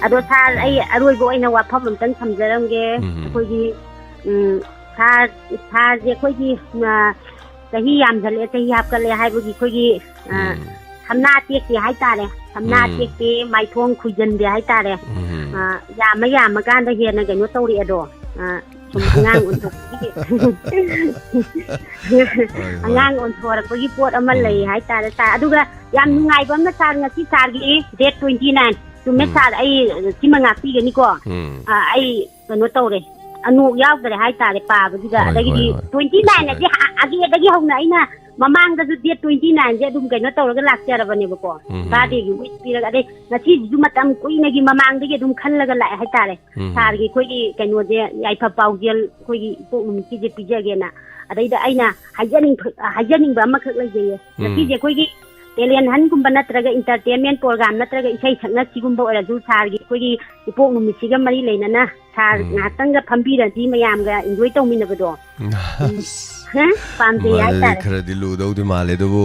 ꯑꯗꯣ ꯁꯥꯔ ꯑꯩ ꯑꯔꯣꯏꯕ ꯑꯣꯏꯅ ꯋꯥꯐꯝ ꯑꯝꯇꯪ ꯊꯝꯖꯔꯝꯒꯦ ꯑꯩꯈꯣꯏꯒꯤ ꯊꯥꯁꯦ ꯑꯩꯈꯣꯏꯒꯤ ꯆꯍꯤ ꯌꯥꯝꯖꯜꯂꯦ ꯆꯍꯤ ꯍꯥꯞꯀꯠꯂꯦ ꯍꯥꯏꯕꯒꯤ ꯑꯩꯈꯣꯏꯒꯤ ꯊꯝꯅꯥ ꯇꯦꯛꯇꯦ ꯍꯥꯏꯇꯥꯔꯦ ꯊꯝꯅꯥ ꯇꯦꯛꯇꯦ ꯃꯥꯏꯊꯣꯡ ꯈꯨꯏꯖꯟꯗꯦ ꯍꯥꯏꯇꯥꯔꯦ ꯌꯥꯝꯃꯀꯥꯟꯗ ꯍꯦꯟꯅ ꯀꯩꯅꯣ ꯇꯧꯔꯛꯑꯦꯗꯣ ꯁꯨꯝ ꯑꯉꯥꯡ ꯑꯣꯟꯊꯣꯛꯄꯒꯤ ꯑꯉꯥꯡ ꯑꯣꯟꯊꯣꯔꯛꯄꯒꯤ ꯄꯣꯠ ꯑꯃ ꯂꯩ ꯍꯥꯏꯇꯥꯔꯦ ꯁꯥꯔ ꯑꯗꯨꯒ ꯌꯥꯝ ꯅꯨꯡꯉꯥꯏꯕ ꯑꯃꯅ ꯁꯥꯔ ꯉꯁꯤ ꯁꯥꯔꯒꯤ ꯗꯦꯠ 29 ꯆꯨꯝꯃꯦ ꯁꯥꯔ ꯑꯩ ꯁꯤꯃ ꯉꯥꯛꯄꯤꯒꯅꯤꯀோ ꯑꯩ ꯀꯩꯅꯣ ꯇꯧꯔꯦ ꯑꯅꯣꯛ ꯌꯥꯎꯗ꯭ꯔꯦ ꯍꯥꯏꯇꯥꯔꯦ ꯄꯥꯕꯁꯤꯗ ꯑꯗꯒꯤꯗꯤ 29 ꯑꯁꯤ ꯑꯒꯦꯗꯒꯤ ꯍꯧꯅ ꯑꯩꯅ ꯃꯃꯥꯡꯗꯁꯨ ꯗꯦꯠ 29ꯁꯦ ꯑꯗꯨꯝ ꯀꯩꯅꯣ ꯇꯧꯔꯒ ꯂꯥꯛꯆꯔꯕꯅꯦꯕꯀꯣ ꯕꯥꯔꯗꯦꯒꯤ ꯋꯤꯁ ꯄꯤꯔꯒ ꯑꯗꯩ ꯉꯁꯤꯁꯤꯁꯨ ꯃꯇꯝ ꯀꯨꯏꯅꯒꯤ ꯃꯃꯥꯡꯗꯒꯤ ꯑꯗꯨꯝ ꯈꯜꯂꯒ ꯂꯥꯛꯑꯦ ꯍꯥꯏꯇꯥꯔꯦ ꯁꯥꯔꯒꯤ ꯑꯩꯈꯣꯏꯒꯤ ꯀꯩꯅꯣꯁꯦ ꯌꯥꯏꯐ ꯄꯥꯎꯖꯦꯜ ꯑꯩꯈꯣꯏꯒꯤ ꯏꯄꯣꯛ ꯅꯨꯃꯤꯠꯀꯤꯁꯦ ꯄꯤꯖꯒꯦꯅ ꯑꯗꯩꯗ ꯑꯩꯅ ꯍꯥꯏꯖꯅꯤꯡꯕ ꯑꯃꯈꯛ ꯂꯩꯖꯩꯌꯦ ꯉꯁꯤꯁꯦ ꯑꯩꯈꯣꯏꯒꯤ ꯇꯦꯂꯦꯟ ꯍꯟꯒꯨꯝꯕ ꯅꯠꯇ꯭ꯔꯒ ꯏꯟꯇꯔꯇꯦꯟꯃꯦꯟ ꯄ꯭ꯔꯣꯒ꯭ꯔꯥꯝ ꯅꯠꯇ꯭ꯔꯒ ꯏꯁꯩ ꯁꯛꯅ ꯁꯤꯒꯨꯝꯕ ꯑꯣꯏꯔꯁꯨ ꯁꯥꯔꯒꯤ ꯑꯩꯈꯣꯏꯒꯤ ꯏꯄꯣꯛ ꯅꯨꯃꯤꯠꯁꯤꯒ ꯃꯔꯤ ꯂꯩꯅꯅ ꯁꯥꯔ ꯉꯥꯏꯍꯥꯛꯇꯪꯒ ꯐꯝꯕꯤꯔꯗꯤ ꯃꯌꯥꯝꯒ ꯏꯟꯖꯣꯏ ꯇꯧꯃꯤꯟꯅꯕꯗꯣ ꯄꯥꯝꯖꯩ ꯍꯥꯏꯇꯥꯔꯦ ꯈꯔꯗꯤ ꯂꯨꯗꯧꯗꯤ ꯃꯥꯜꯂꯦ ꯑꯗꯨꯕꯨ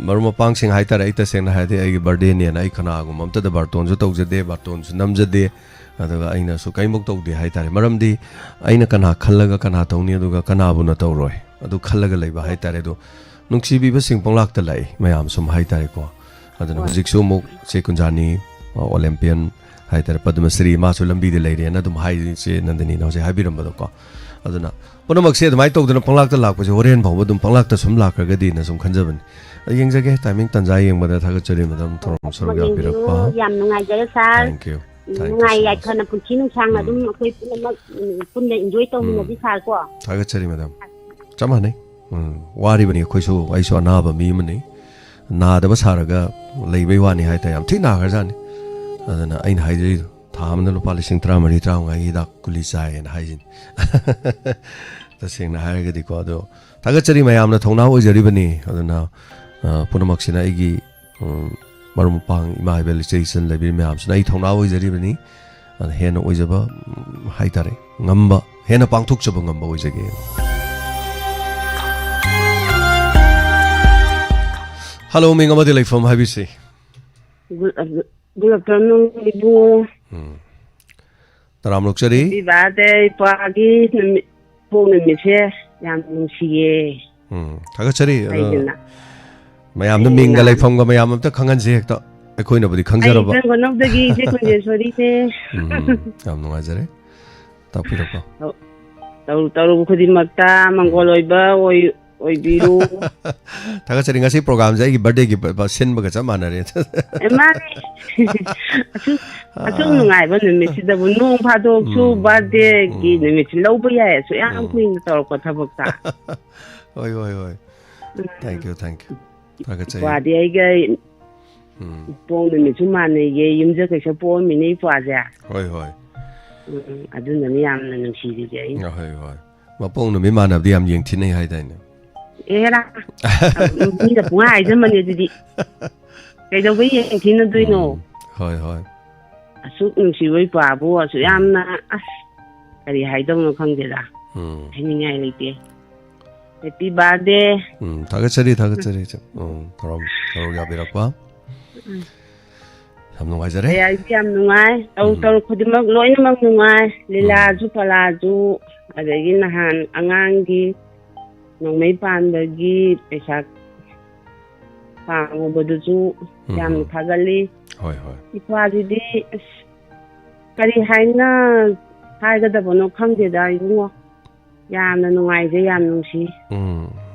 ꯃꯔꯨꯞ ꯃꯄꯥꯡꯁꯤꯡ ꯍꯥꯏꯇꯥꯔꯦ ꯑꯩ ꯇꯁꯦꯡꯅ ꯍꯥꯏꯔꯗꯤ ꯑꯩꯒꯤ ꯕꯥꯔꯗꯦꯅꯦꯅ ꯑꯩ ꯀꯅꯥꯒꯨꯝꯕ ꯑꯝꯇꯗ ꯕꯥꯔꯇꯣꯟꯁꯨ ꯇꯧꯖꯗꯦ ꯕꯥꯔꯇꯣꯟꯁꯨ ꯅꯝꯖꯗꯦ ꯑꯗꯨꯒ ꯑꯩꯅꯁꯨ ꯀꯩꯃꯨꯛ ꯇꯧꯗꯦ ꯍꯥꯏꯇꯥꯔꯦ ꯃꯔꯝꯗꯤ ꯑꯩꯅ ꯀꯅꯥ ꯈꯜꯂꯒ ꯀꯅꯥ ꯇꯧꯅꯤ ꯑꯗꯨꯒ ꯀꯅꯥꯕꯨꯅ ꯇꯧꯔꯣꯏ ꯑꯗꯨ ꯈꯜꯂꯒ ꯂꯩꯕ ꯍꯥꯏꯇꯥꯔꯦ ꯑꯗꯣ ꯅꯨꯡꯁꯤꯕꯤꯕꯁꯤꯡ ꯄꯪꯂꯥꯛꯇ ꯂꯥꯛꯏ ꯃꯌꯥꯝ ꯁꯨꯝ ꯍꯥꯏꯇꯥꯔꯦꯀꯣ ꯑꯗꯨꯅ ꯍꯧꯖꯤꯛꯁꯨ ꯑꯃꯨꯛ ꯆꯦ ꯀꯨꯟꯖꯥꯅꯤ ꯑꯣꯂꯦꯝꯄꯤꯌꯟ ꯍꯥꯏꯇꯥꯔꯦ ꯄꯗꯃꯁ꯭ꯔꯤ ꯃꯥꯁꯨ ꯂꯝꯕꯤꯗ ꯂꯩꯔꯦꯅ ꯑꯗꯨꯝ ꯍꯥꯏꯔꯤꯁꯦ ꯅꯟꯗꯅꯤꯅ ꯍꯧꯖꯤꯛ ꯍꯥꯏꯕꯤꯔꯝꯕꯗꯣꯀꯣ ꯑꯗꯨꯅ ꯄꯨꯝꯅꯃꯛꯁꯦ ꯑꯗꯨꯃꯥꯏꯅ ꯇꯧꯗꯅ ꯄꯪꯂꯥꯛꯇ ꯂꯥꯛꯄꯁꯦ ꯍꯣꯔꯦꯟ ꯐꯥꯎꯕ ꯑꯗꯨꯝ ꯄꯪꯂꯥꯛꯇ ꯁꯨꯝ ꯂꯥꯛꯈ꯭ꯔꯒꯗꯤꯅ ꯁꯨꯝ ꯈꯟꯖꯕꯅꯤ ꯌꯦꯡꯖꯒꯦ ꯇꯥꯏꯃꯤꯡ ꯇꯟꯖꯥ ꯌꯦꯡꯕꯗ ꯊꯥꯒꯠꯆꯔꯤ ꯃꯗam ꯊꯧꯔꯝ ꯁꯔꯨꯛ ꯌꯥꯕꯤꯔꯛꯄ ꯌꯥꯝ ꯅꯨꯡꯉꯥꯏꯖꯔꯦ ꯁꯥꯔ ꯊꯦꯡꯛ ꯌꯨ ꯅꯨꯡꯉꯥꯏ ꯌꯥꯏꯐꯅ ꯄꯨꯟꯁꯤ ꯅꯨꯡꯁꯥꯡꯅ ꯑꯗꯨꯝ ꯑꯩꯈꯣꯏ ꯄꯨꯝꯅꯃꯛ ꯄꯨꯟꯅ ꯏꯟꯖꯣꯏ ꯇꯧꯃꯤꯟꯅꯁꯤ ꯁꯥꯔ ꯀꯣ ꯊꯥꯒꯠꯆꯔꯤ ꯃꯗam ꯆꯞ ꯃꯥꯟꯅꯩ ꯋꯥꯔꯤꯕꯅꯤ ꯑꯩꯈꯣꯏꯁꯨ ꯑꯩꯁꯨ ꯑꯅꯥꯕ ꯃꯤ ꯑꯃꯅꯤ ꯅꯥꯗꯕ ꯁꯥꯔꯒ ꯂꯩꯕꯩ ꯋꯥꯅꯤ ꯍꯥꯏꯇꯥꯔꯦ ꯌꯥꯝ ꯊꯤ ꯅꯥꯈ꯭ꯔꯖꯥꯠꯅꯤ ꯑꯗꯨꯅ ꯑꯩꯅ ꯍꯥꯏꯖꯔꯤꯗꯣ ꯊꯥ ꯑꯃꯗ ꯂꯨꯄꯥ 13,000-13,500 ꯍꯤꯗꯥꯛ ꯒꯨꯂꯤ ꯆꯥꯏꯌꯦꯅ ꯍꯥꯏꯁꯤꯅꯤ ꯇꯁꯦꯡꯅ ꯍꯥꯏꯔꯒꯗꯤꯀꯣ ꯑꯗꯣ ꯊꯥꯒꯠꯆꯔꯤ ꯃꯌꯥꯝꯅ ꯊꯧꯅꯥ ꯑꯣꯏꯖꯔꯤꯕꯅꯤ ꯑꯗꯨꯅ ꯄꯨꯝꯅꯃꯛꯁꯤꯅ ꯑꯩꯒꯤ ꯃꯔꯨꯞ ꯃꯄꯥꯡ ꯏꯃꯥ ꯏꯕꯦꯜ ꯏꯆꯦ ꯏꯆꯟ ꯂꯩꯕꯤꯔꯤ ꯃꯌꯥꯝꯁꯤꯅ ꯑꯩ ꯊꯧꯅꯥ ꯑꯣꯏꯖꯔꯤꯕꯅꯤ ꯍꯦꯟꯅ ꯑꯣꯏꯖꯕ ꯍꯥꯏꯇꯥꯔꯦ ꯉꯝꯕ ꯍꯦꯟꯅ ꯄꯥꯡꯊꯣꯛꯆꯕ ꯉꯝꯕ ꯑꯣꯏꯖꯒꯦ Hello, ming amadi leifam habisi. Good afternoon, Ibu. Taram lokchari. Happy birthday, Pagi. Pong numitse yam nungsiye. Thagachari. Mayam na ming ga leifam ga mayam amta khangan je hekta. Ekoi na budi khangjaraba. Ai gonok dagi je kunje sori te. Yam nungajare. Tapirapa. Taru khudi makta mangoloiba oi biru. Thagachari ngasi program jai gi birthday gi sin baga cha manare. Emani. Asu nungai ba numitsi da bu nong phadok su birthday gi numitsi lauba yae su yam kuin tor ko thabakta. Oi. Thank you. Thagachari. Padi ai ga pong numitsu mane ye yumja ka sa po mini paja. Hoi. Aduna ni yam na nungsidi je. Hoi. Mapong no mi manab di am yeng thinai hai dai ne. Era. Ni da punga ai zama ne didi. Kai da wi yeng thin na dui no. Hoi. Asu nungsi wai pa bo asu yam na as. Kari hai dong no khang de da. Hani ngai leite. Happy birthday. Thagachari. Thorom ya birakwa. Yam nungaijare. Ai yam nungai. Tau khudimak loinamak nungai. Lila ju pala ju adagi nahan angangi nongmei panbagi pesa pangobadu yam thagali. Hoi. Ipadi kari haina haigadabano khangdeda ibungo yamna nungaije yam nungsi.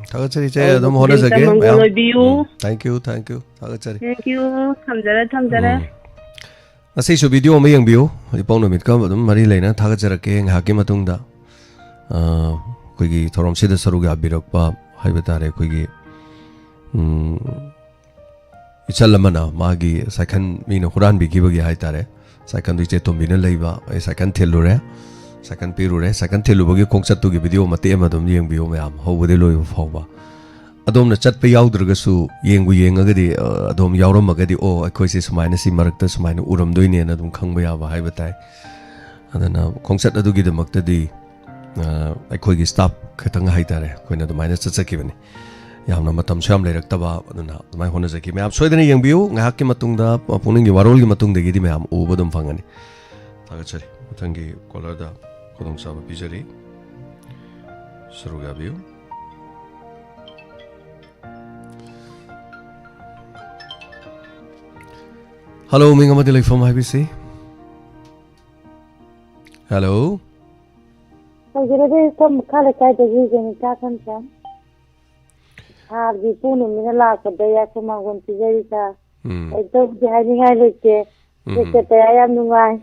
Thagachari che adum hona jage. Thank you. Thagachari. Thank you. Thamjare. Asi su video ma yengbiu ipong numit ka adum mari leina thagacharake ngahaki matungda koigi thorom sida sarug yabirakpa haiba tare koigi ichalamana magi second mina huran bigibagi haitare second che tombina leiba ai second thelure second pirure second thelubagi kongchattu gi video mate amadum yengbiu mayam hobode loi fawba adom na chatpa yaudragasu yengagadi adom yauramagadi o akhoi se sumaina si marakta sumaina uramdoine na adum khangba yaba haiba tai adana kongchat adugi damaktadi akhoi gi staff khatang haitare koina adumaina chachakibani yamna matam syam leiraktaba aduna adumai hona jaki mayam soidana yengbiu ngahakki matungda puningi warolgi matungdagi di mayam ubadum fangani thagachari mathangi kolarda kodong saba bijari Suru Gabiu. Hello, Minga Madilay from IBC. Hello. Jadi kalau saya jadi jenis macam hari pun mina lah kedai aku makan tiga kita. Itu jadi lagi kita ayam nungai.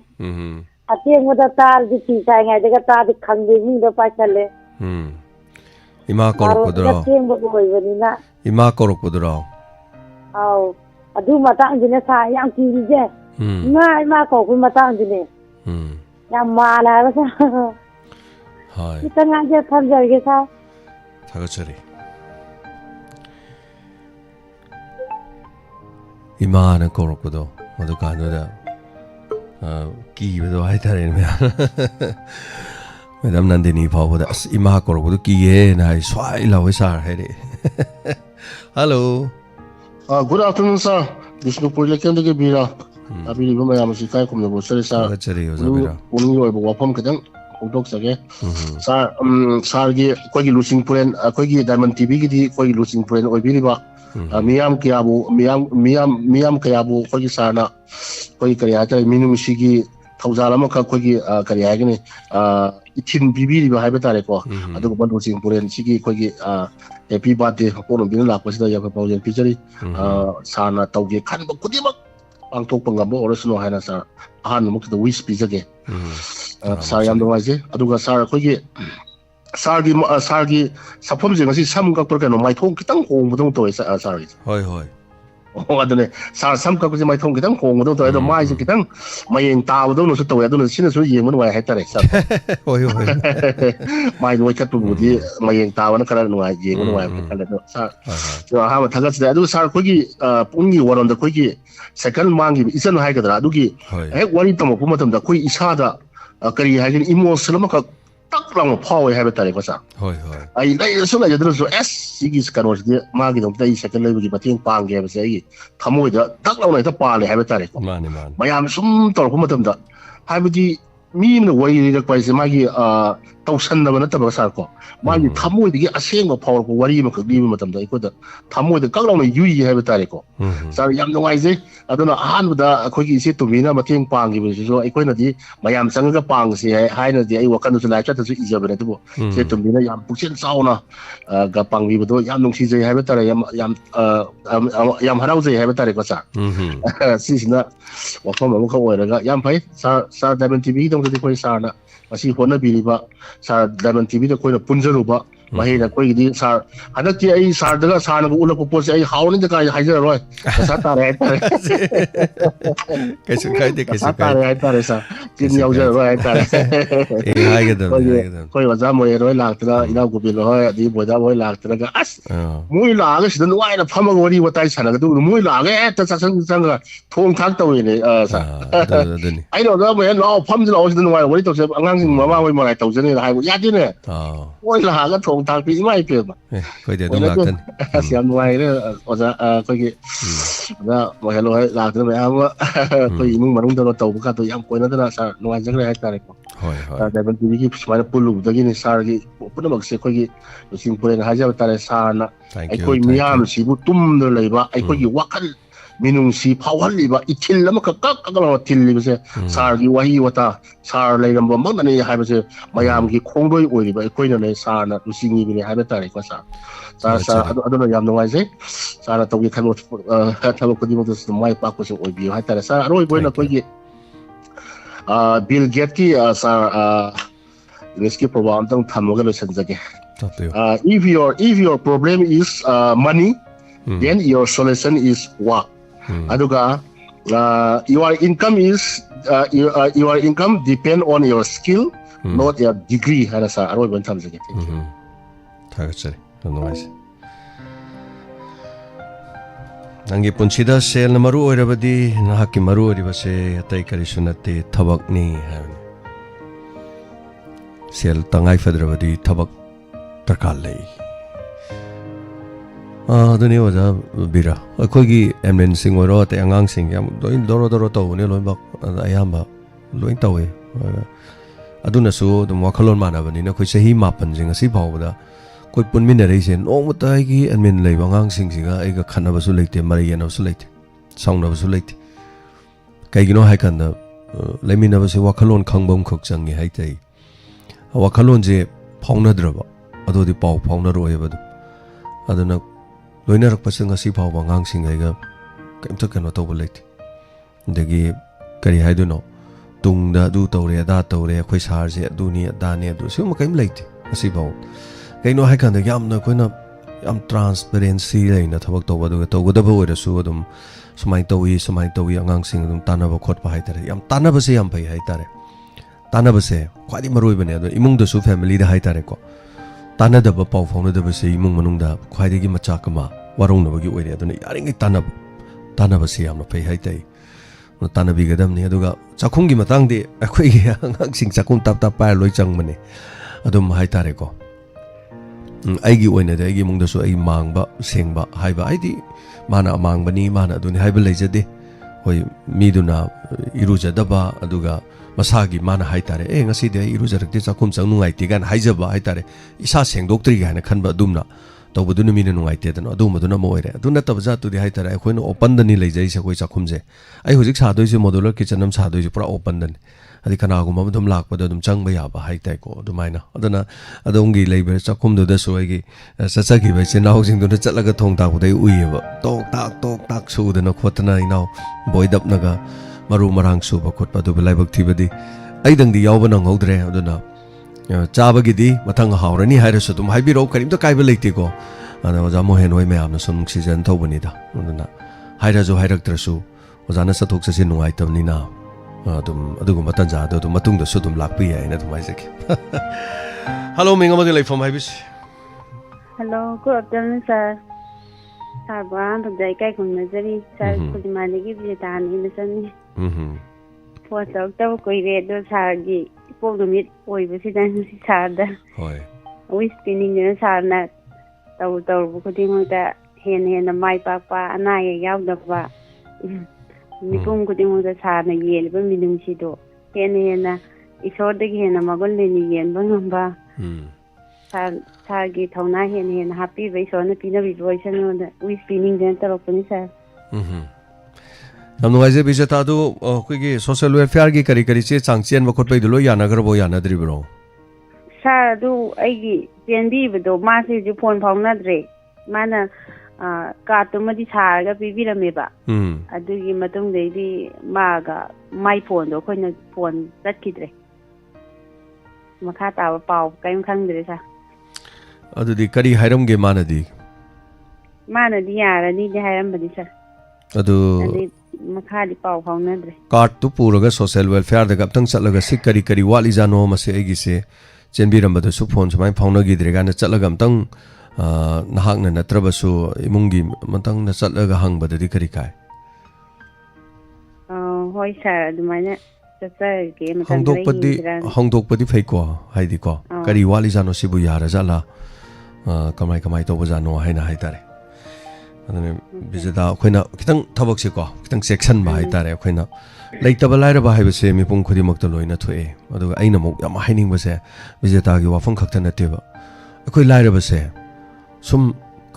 Tapi yang muda tar di pisah ngai jaga tar di kandung ni dapat cale. Ima korok podro. Ima korok podro. Oh, aduh matang jenis sayang kiri je. Ima korok matang jenis. Yang mana macam. Hai. Kita ngajar kerja kita. Thagachari. Imana korokdo madu kanada ki bedo haitare me. Madam Nandini phawda ima korokdo ki ye nai swai lawe sar haire. Hello. Good afternoon, sir. Bishnupur lekende ke bira. Abi libo mayam sikai kumna bosare sir. Thagachari ozabira. Uni oi wafam kadang Untuk saja, sargi koi losing plan, koi Diamond TV kiti koi losing plan oi bili ba, miam kiabu koi sana, koi karya aja minum sigi tauzalama koi karya aja ni, itin bili ba hai betare ko, adu ko losing plan sigi koi happy birthday ko no bini lakwas da ya ko paujen picture sana tauge kan ba kudi ba, ang tok pangabo oras no hai na sa, ahan mo kita wish pizza ke. Sar yam dong aje aduga sar kogi sargi sapom je ngasi sam ka por kano mai thong kitang hong budong to sar gi hoi oh adune sar sam ka ko je mai thong kitang hong budong to mai je kitang mai eng ta budong no su to adune sin su yeng mun wai hai tare sar hoi mai no ka tu budi mai eng ta wan kara no ai yeng mun wai kala no sar so ha ma thaga se adu sar kogi pungi waron da kogi second mangi isan hai ka da adugi ek wari tamo pu matam da koi isa da kari hai ni emotional ma ka tak lang phaw hai ba tare ko sa hoi ai dai so la jadro so s sigi skanos de ma gi dom dai second level gi bating pang ge ba se gi thamoi da tak lang na ta pa le hai ba tare ko mani mayam sum tor ko matam da hai ba di mi na wai ni da pai se ma gi tausan na na ta ba sa ko ma gi thamoi de gi aseng ba phaw ko wari ma ka gi matam da ko da thamoi da kak lang na yui hai ba tare ko sa yam ngai je aduna ahan da khoi gi se tu mi na bating pang gi ba so ai koi na di mayam sang ga pang se hai na di ai wakan su lai cha ta su ija ba ne tu se tu mi na yam pu chen sao na ga pang gi ba do yam nong si je hai ba tare yam harau je hai ba tare ko sa si sina wa ko ma ko wa ga yam pai sa Diamond TV dong de koi sa na asi hona bi ba sa Diamond TV de koi na punjaru ba mahi na koi di sa hanak ti ai sa da sa na ula ko po se ai hauni da kai haija roi sa ta re kaise kai de sa ta re sa tin yau ja roi ta e hai ga da koi wa za mo roi lak tra ina ko bi roi di bo da moi lak tra ga as moi la ga sidan wai na phama wari wa tai sana ga du moi la ga ta sa sang ga thong thak tawi ne sa ai no ga mo no pham lo sidan wai wari to se angang sing mama wai ma lai to se ne hai ya di ne moi la ga thong thak pi mai pe ma koi de dong lak tan siam wai ne oza koi ki na mo hello lak tra ma wa koi imung manung da to ka to yam koi na da sa no ai jang re hai ta re ko hoi Diamond TV ki smile pulu da gi ni sar gi puna mak se koi gi sing pure na haja ta re sa na ai koi miyam si bu tum da lai ba ai koi gi wakal minung si phawal li ba itil lama ka la til li ba se sar gi wahi wata sar lai ram ba mang na ni hai ba se mayam gi khongdoi oi li ba koi na ne sa na tu singi bi ni hai ba ta re ko sa adu na yam no ai se sa na to gi khamo ko di mo to mai pa ko se oi bi hai ta re sa roi boy na koi gi Bill Gates ki sa riski program tang thamoga lo sanjage if your problem is money then your solution is work aduga your income is your income depend on your skill not your degree hana sa aroi ban thamjage thagachari noise nangi punchida sel na maru oirabadi nahaki maru oribase atai karisu natte thabak ni sel tangai fadrabadi thabak tarkal lei aduni waja bira akoi gi emen sing oro te angang sing yam doin doro to ne loi bak ayamba loin tawe ꯑꯗꯨꯅꯁꯨ ꯑꯗꯨꯝ ꯋꯥꯈꯜꯂꯣꯟ ꯃꯥꯟꯅꯕꯅꯤꯅ ꯑꯩꯈꯣꯏ ꯆꯍꯤ 9ꯁꯦ ꯉꯁꯤ ꯐꯥꯎꯕꯗ ꯑꯩꯈꯣꯏ ꯄꯨꯟꯃꯤꯟꯅꯔꯛꯏꯁꯦ ꯅꯣꯡꯃꯇ ꯑꯩꯒꯤ ꯑꯦꯗꯃꯤꯟ ꯂꯩꯕ ꯑꯉꯥꯡꯁꯤꯡꯁꯤꯒ ꯑꯩꯒ ꯈꯠꯅꯕꯁꯨ ꯂꯩꯇꯦ ꯃꯔꯩ ꯌꯦꯠꯅꯕꯁꯨ ꯂꯩꯇꯦ ꯁꯥꯎꯅꯕꯁꯨ ꯂꯩꯇꯦ ꯀꯩꯒꯤꯅꯣ ꯍꯥꯏꯀꯥꯟꯗ ꯂꯩꯃꯤꯟꯅꯕꯁꯦ ꯋꯥꯈꯜꯂꯣꯟ ꯈꯪꯕ ꯑꯃꯈꯛ ꯆꯪꯉꯦ ꯍꯥꯏꯇꯥꯏ ꯋꯥꯈꯜꯂꯣꯟꯁꯦ ꯐꯥꯎꯅꯗ꯭ꯔꯕ ꯑꯗꯨꯗꯤ ꯄꯥꯎ ꯐꯥꯎꯅꯔꯣꯏꯕ ꯑꯗꯨꯅ ꯂꯣꯏꯅꯔꯛꯄꯁꯦ ꯉꯁꯤ ꯐꯥꯎꯕ ꯑꯉꯥꯡꯁꯤꯡꯒꯩꯒ ꯀꯩꯝꯇ ꯀꯩꯅꯣ ꯇꯧꯕ ꯂꯩꯇꯦ ꯑꯗꯒꯤ ꯀꯔꯤ ꯍꯥꯏꯗꯣꯏꯅꯣ ꯇꯨꯡꯗ ꯑꯗꯨ ꯇꯧꯔꯦ ꯑꯗꯥ ꯇꯧꯔꯦ ꯑꯩꯈꯣꯏ ꯁꯥꯔꯁꯦ ꯑꯗꯨꯅꯤ ꯑꯗꯥꯅꯤ ꯑꯗꯨ ꯁꯤꯒꯨꯝꯕ ꯀꯩꯝ ꯂꯩꯇꯦ ꯉꯁꯤ ꯐꯥꯎꯕ ꯀꯩꯅꯣ ꯍꯥꯏꯀꯥꯟꯗ ꯌꯥꯝꯅ ꯑꯩꯈꯣꯏꯅ ꯌꯥꯝ ꯇ꯭ꯔꯥꯟꯁꯄꯦꯔꯦꯟꯁꯤ ꯂꯩꯅ ꯊꯕꯛ ꯇꯧꯕ ꯑꯗꯨꯒ ꯇꯧꯒꯗꯕ ꯑꯣꯏꯔꯁꯨ ꯑꯗꯨꯝ ꯁꯨꯃꯥꯏꯅ ꯇꯧꯏ ꯑꯉꯥꯡꯁꯤꯡ ꯑꯗꯨꯝ ꯇꯥꯟꯅꯕ ꯈꯣꯠꯄ ꯍꯥꯏꯇꯥꯔꯦ ꯌꯥꯝ ꯇꯥꯟꯅꯕꯁꯦ ꯌꯥꯝ ꯐꯩ ꯍꯥꯏꯇꯥꯔꯦ ꯇꯥꯟꯅꯕꯁꯦ ꯈ꯭ꯋꯥꯏꯗꯒꯤ ꯃꯔꯨꯑꯣꯏꯕꯅꯦ ꯑꯗꯣ ꯏꯃꯨꯡꯗꯁꯨ ꯐꯦꯃꯤꯂꯤꯗ ꯍꯥꯏꯇꯥꯔꯦꯀꯣ ꯇꯥꯟꯅꯗꯕ ꯄꯥꯎ ꯐꯥꯎꯅꯗꯕꯁꯦ ꯏꯃꯨꯡ ꯃꯅꯨꯡꯗ ꯈ꯭ꯋꯥꯏꯗꯒꯤ ꯃꯆꯥꯛ ꯑꯃ ꯋꯥꯔꯧꯅꯕꯒꯤ ꯑꯣꯏꯔꯦ ꯑꯗꯨꯅ ꯌꯥꯔꯤꯉꯩ ꯇꯥꯟꯅꯕꯁꯦ ꯌꯥꯝꯅ ꯐꯩ ꯍꯥꯏꯇꯥꯏ ꯇꯥꯟꯅꯕꯤꯒꯗꯕꯅꯤ ꯑꯗꯨꯒ ꯆꯥꯛꯈꯨꯝꯒꯤ ꯃꯇꯥꯡꯗꯤ ꯑꯩꯈꯣꯏꯒꯤ ꯑꯉꯥꯡꯁꯤꯡ ꯆꯥꯛꯈꯨꯝ ꯇꯞ ꯄꯥꯏꯔ ꯂꯣꯏ ꯆꯪꯕꯅꯦ ꯑꯗꯨꯝ ꯍꯥꯏꯇꯥꯔꯦꯀꯣ ꯑꯩꯒꯤ ꯑꯣꯏꯅꯗꯤ ꯑꯩꯒꯤ ꯏꯃꯨꯡꯗꯁꯨ ꯑꯩ ꯃꯥꯡꯕ ꯁꯦꯡꯕ ꯍꯥꯏꯕ ꯍꯥꯏꯗꯤ ꯃꯥꯅ ꯑꯃꯥꯡꯕꯅꯤ ꯃꯥꯅ ꯑꯗꯨꯅꯤ ꯍꯥꯏꯕ ꯂꯩꯖꯗꯦ ꯍꯣꯏ ꯃꯤꯗꯨꯅ ꯏꯔꯨꯖꯗꯕ ꯑꯗꯨꯒ ꯃꯁꯥꯒꯤ ꯃꯥꯅ ꯍꯥꯏꯇꯥꯔꯦ ꯉꯁꯤꯗꯤ ꯑꯩ ꯏꯔꯨꯖꯔꯛꯇꯦ ꯆꯥꯛꯈꯨꯝ ꯆꯪ ꯅꯨꯡꯉꯥꯏꯇꯦ ꯀꯥꯏꯅ ꯍꯥꯏꯖꯕ ꯍꯥꯏꯇꯥꯔꯦ ꯏꯁꯥ ꯁꯦꯡꯗꯣꯛꯇ꯭ꯔꯤ ꯀꯥꯏꯅ ꯈꯟꯕ ꯑꯗꯨꯝꯅ ꯇꯧꯕꯗꯨꯅ ꯃꯤꯅ ꯅꯨꯡꯉꯥꯏꯇꯦꯗꯅ ꯑꯗꯨꯝꯕꯗꯨꯅ ꯑꯃ ꯑꯣꯏꯔꯦ ꯑꯗꯨ ꯅꯠꯇꯕ ꯖꯥꯠꯇꯨꯗꯤ ꯍꯥꯏꯇꯥꯔꯦ ꯑꯩꯈꯣꯏꯅ ꯑꯣꯄꯟꯗꯅꯤ ꯂꯩꯖꯩꯁꯦ ꯑꯩꯈꯣꯏ ꯆꯥꯛꯈꯨꯝꯁꯦ ꯑꯩ ꯍꯧꯖꯤꯛ ꯁꯥꯗꯣꯏꯁꯦ ꯃꯣꯗꯨꯂꯔ ꯀꯤꯆꯟ ꯑꯃ ꯁꯥꯗꯣꯏꯁꯦ ꯄꯨꯔꯥ ꯑꯣꯄꯟꯗꯅꯤ ꯍꯥꯏꯗꯤ ꯀꯅꯥꯒꯨꯝꯕ ꯑꯃ ꯑꯗꯨꯝ ꯂꯥꯛꯄꯗ ꯑꯗꯨꯝ ꯆꯪꯕ ꯌꯥꯕ ꯍꯥꯏꯇꯥꯏꯀꯣ ꯑꯗꯨꯃꯥꯏꯅ ꯑꯗꯨꯅ ꯑꯗꯣꯝꯒꯤ ꯂꯩꯕ ꯆꯥꯛꯈꯨꯝꯗꯨꯗꯁꯨ ꯑꯩꯒꯤ ꯆꯠꯆꯈꯤꯕ ꯏꯆꯤꯜ ꯏꯅꯥꯎꯁꯤꯡꯗꯨꯅ ꯆꯠꯂꯒ ꯊꯣꯡ ꯇꯥꯛꯄꯗ ꯑꯩ ꯎꯏꯌꯦꯕ ꯇꯣꯛ ꯇꯥꯛ ꯁꯨꯗꯅ ꯈꯣꯠꯇꯅ ꯏꯅꯥꯎ ꯕꯣꯏꯗꯞꯅꯒ ꯃꯔꯨ ꯃꯔꯥꯡ ꯁꯨꯕ ꯈꯣꯠꯄ ꯑꯗꯨꯕꯨ ꯂꯥꯏꯕꯛ ꯊꯤꯕꯗꯤ ꯑꯩꯗꯪꯗꯤ ꯌꯥꯎꯕ ꯅꯪꯍꯧꯗ꯭ꯔꯦ ꯑꯗꯨꯅ ꯆꯥꯕꯒꯤꯗꯤ ꯃꯊꯪ ꯍꯥꯎꯔꯅꯤ ꯍꯥꯏꯔꯁꯨ ꯑꯗꯨꯝ ꯍꯥꯏꯕꯤꯔꯛꯎ ꯀꯔꯤꯝꯇ ꯀꯥꯏꯕ ꯂꯩꯇꯦꯀோ ꯑꯗ ꯑꯣꯖꯥ ꯃꯣꯍꯦꯟ ꯍꯣꯏ ꯃꯌꯥꯝꯅ ꯁꯨꯝ ꯅꯨꯡꯁꯤꯖꯅ ꯇꯧꯕꯅꯤꯗ ꯑꯗꯨꯅ ꯍꯥꯏꯔꯁꯨ ꯍꯥꯏꯔꯛꯇ꯭ꯔꯁꯨ ꯑꯣꯖꯥꯅ ꯆꯠꯊꯣꯛ ꯆꯠꯁꯤꯟ ꯅꯨꯡꯉꯥꯏꯇꯕꯅꯤ나 ꯑꯗꯨꯝ ꯑꯗꯨꯒꯨꯝꯕ ꯇꯟꯖꯥꯗꯣ ꯑꯗꯨꯝ ꯃꯇꯨꯡꯗꯁꯨ ꯑꯗꯨꯝ ꯂꯥꯛꯄ ꯌꯥꯏꯅ ꯑꯗꯨꯝ ꯍꯥꯏꯖꯒꯦ ꯍꯜꯂꯣ ꯃꯤꯡ ꯑꯃꯗꯤ ꯂꯩꯐꯝ ꯍꯥꯏꯕꯤꯁꯤ ꯍꯜꯂꯣ ꯒꯨꯗ ꯑꯐꯇꯔꯅꯨꯟ ꯁꯥꯔ ꯁꯥꯔꯕꯨ ꯑꯍꯥꯟꯕꯗ ꯏꯀꯥꯏ ꯈꯨꯝꯅꯖꯔꯤ ꯁꯥꯔ ꯈꯨꯗꯤꯃꯥꯟꯗꯒꯤ ꯕꯤꯖꯦꯇꯥꯅꯤꯅ ꯆꯪꯉꯤ ꯐꯣꯟ ꯇꯧꯔꯛꯇꯕ ꯀꯨꯏꯔꯦ ꯑꯗꯣ ꯁꯥꯔꯒꯤ ꯏꯄꯣꯛ ꯅꯨꯃꯤꯠ ꯑꯣꯏꯕꯁꯤꯗ ꯉꯁꯤ ꯁꯥꯔꯗ ꯋꯤꯁ ꯄꯤꯅꯤꯡꯗꯅ ꯁꯥꯔꯅ ꯇꯧꯔꯨꯕ ꯈꯨꯗꯤꯡꯃꯛꯇ ꯍꯦꯟꯅ ꯃꯥꯏ ꯄꯥꯛꯄ ꯑꯅꯥ ꯑꯌꯦꯛ ꯌꯥꯎꯗꯕ ꯃꯤꯄꯨꯝ ꯈꯨꯗꯤꯡꯃꯛꯇ ꯁꯥꯔꯅ ꯌꯦꯜꯂꯤꯕ ꯃꯤꯅꯨꯡꯁꯤꯗꯣ ꯍꯦꯟꯅ ꯏꯁꯣꯔꯗꯒꯤ ꯍꯦꯟꯅ ꯃꯒꯨꯟ ꯂꯩꯅ ꯌꯦꯟꯕ ꯉꯝꯕ ꯁꯥꯔꯒꯤ ꯊꯧꯅꯥ ꯍꯦꯟꯅ ꯍꯥꯞꯄꯤꯕ ꯏꯁꯣꯔꯅ ꯄꯤꯅꯕꯤꯕ ꯑꯣꯏꯁꯅꯣꯅ ꯋꯤꯁ ꯄꯤꯅꯤꯡꯗꯅ ꯇꯧꯔꯛꯄꯅꯤ ꯁꯥꯔ ꯌꯥꯝ ꯅꯨꯡꯉꯥꯏꯖꯩ ꯕꯤꯖꯦꯇꯥ ꯑꯗꯨ ꯑꯩꯈꯣꯏꯒꯤ ꯁꯣꯁꯤꯌꯦꯜ ꯋꯦꯜꯐꯤꯌꯔꯒꯤ ꯀꯔꯤ ꯆꯦ ꯆꯥꯡ ꯆꯦꯟꯕ ꯈꯣꯠꯄꯩꯗꯣ ꯂꯣꯏ ꯌꯥꯅꯈ꯭ꯔꯕꯣ ꯌꯥꯅꯗ꯭ꯔꯤꯕ꯭ꯔꯣ ꯁꯥꯔ ꯑꯗꯨ ꯑꯩꯒꯤ ꯆꯦꯟꯕꯤꯕꯗꯣ ꯃꯥꯁꯦꯍꯧꯖꯤꯛ ꯐꯣꯟ ꯐꯥꯎꯅꯗ꯭ꯔꯦ ꯃꯥꯅ ꯀꯥꯔꯠꯇꯨꯃꯗꯤ ꯁꯥꯔꯒ ꯄꯤꯕꯤꯔꯝꯃꯦꯕ ꯑꯗꯨꯒꯤ ꯃꯇꯨꯡꯗꯩꯗꯤ ꯃꯥꯒ ꯃꯥꯏ ꯐꯣꯟꯗꯣ ꯑꯩꯈꯣꯏꯅ ꯐꯣꯟ ꯆꯠꯈꯤꯗ꯭ꯔꯦ ꯃꯈꯥ ꯇꯥꯕ ꯄꯥꯎ ꯀꯔꯤꯝ ꯈꯪꯗ꯭ꯔꯦ ꯁꯥꯔ ꯑꯗꯨꯗꯤ ꯀꯔꯤ ꯍꯥꯏꯔꯝꯒꯦ ꯃꯥꯅꯗꯤ ꯌꯥꯔꯅꯤꯗꯤ ꯍꯥꯏꯔꯝꯕꯅꯤ ꯁꯥꯔ ꯑꯗꯨ ꯃꯈꯥꯗꯤ ꯄꯥꯎ ꯐꯥꯎꯅꯗ꯭ꯔꯦ ꯀꯥꯔꯠꯇꯨ ꯄꯨꯔꯒ ꯁꯣꯁꯤꯌꯦꯜ ꯋꯦꯜꯐꯤꯌꯔꯗꯒ ꯑꯝꯇꯪ ꯆꯠꯂꯒ ꯁꯤ ꯀꯔꯤ ꯋꯥꯠꯂꯤꯖꯥꯅꯣ ꯃꯁꯤ ꯑꯩꯒꯤꯁꯦ ꯆꯦꯟꯕꯤꯔꯝꯕꯗꯁꯨ ꯐꯣꯟ ꯁꯨꯃꯥꯏꯅ ꯐꯥꯎꯅꯈꯤꯗ꯭ꯔꯦ ꯀꯥꯏꯅ ꯆꯠꯂꯒ ꯑꯝꯇꯪ ꯅꯍꯥꯛꯅ ꯅꯠꯇ꯭ꯔꯕꯁꯨ ꯏꯃꯨꯡꯒꯤ ꯑꯃꯇꯪꯅ ꯆꯠꯂꯒ ꯍꯪꯕꯗꯗꯤ ꯀꯔꯤ ꯀꯥꯏ ꯍꯣꯏ ꯁꯥꯔ ꯑꯗꯨꯃꯥꯏꯅ ꯆꯠꯆꯔꯒꯦ ꯍꯪꯗꯣꯛꯄꯗꯤ ꯐꯩꯀꯣ ꯍꯥꯏꯗꯤꯀꯣ ꯀꯔꯤ ꯋꯥꯠꯂꯤꯖꯥꯅꯣ ꯁꯤꯕꯨ ꯌꯥꯔꯖꯥꯠꯂꯥ ꯀꯃꯥꯏ ꯇꯧꯕꯖꯥꯠꯅꯣ ꯍꯥꯏꯅ ꯍꯥꯏꯇꯥꯔꯦ ꯑꯗꯨꯅ ꯕꯤꯖꯦꯇꯥ ꯑꯩꯈꯣꯏꯅ ꯈꯤꯇꯪ ꯊꯕꯛꯁꯦꯀꯣ ꯈꯤꯇꯪ ꯆꯦꯛꯁꯤꯟꯕ ꯍꯥꯏꯇꯥꯔꯦ ꯑꯩꯈꯣꯏꯅ ꯂꯩꯇꯕ ꯂꯥꯏꯔꯕ ꯍꯥꯏꯕꯁꯦ ꯃꯤꯄꯨꯝ ꯈꯨꯗꯤꯡꯃꯛꯇ ꯂꯣꯏꯅ ꯊꯣꯛꯑꯦ ꯑꯗꯨꯒ ꯑꯩꯅ ꯑꯃꯨꯛ ꯌꯥꯝ ꯍꯥꯏꯅꯤꯡꯕꯁꯦ ꯕꯤꯖꯦꯇꯥꯒꯤ ꯋꯥꯐꯝ ꯈꯛꯇ ꯅꯠꯇꯦꯕ ꯑꯩꯈꯣꯏ ꯂꯥꯏꯔꯕꯁꯦ ꯁꯨꯝ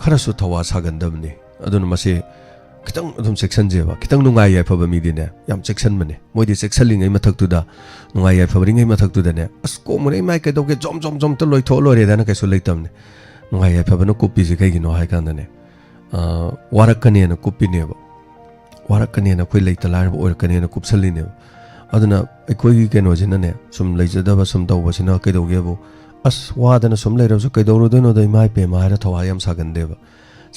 ꯈꯔꯁꯨ ꯊꯋꯥ ꯁꯥꯒꯟꯗꯕꯅꯤ ꯑꯗꯨꯅ ꯃꯁꯤ khitang adum section jeba khitang nungai yai phaba mi dine yam section mane moi di section ngai mathak tu da nungai yai phaba ngai mathak tu da ne as ko mone mai ka doge jom to loi tho lore da na ka su leitam ne nungai yai phaba no kupi ji kai gi no hai kan da ne warak kane na kupi ne ba warak kane na khoi leita lar ba or kane na kupsali ne aduna ekoi gi keno jina ne sum leijada ba sum daw ba sina kai doge bo as wa da na sum leira su kai do ro do no dai mai pe ma ra thawa yam sa gan de ba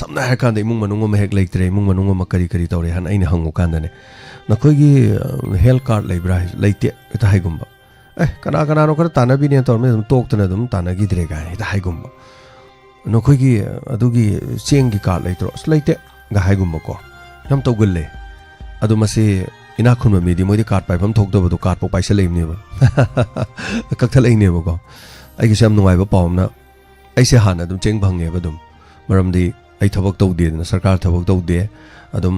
samna ha kan de imung manung ma hek leitre imung manung ma kari kari tawre han aina hangu kan ne na khoi gi health card leibra leite ta hai gumba kana kana no kar tana bi ne tor me tok tana dum tana gi dire ga ta hai gumba no khoi gi adu gi cheng gi card leitro leite ga hai gumba ko yam to gulle adu masi ina khun mi di moi di card pai pham thok do card po paisa leim ne ba kak thal ai ne ba ko ai gi sam nuai ba pawm na ai se han adum cheng bhang ne ba dum maram di ai thabak tau de na sarkar thabak tau de adum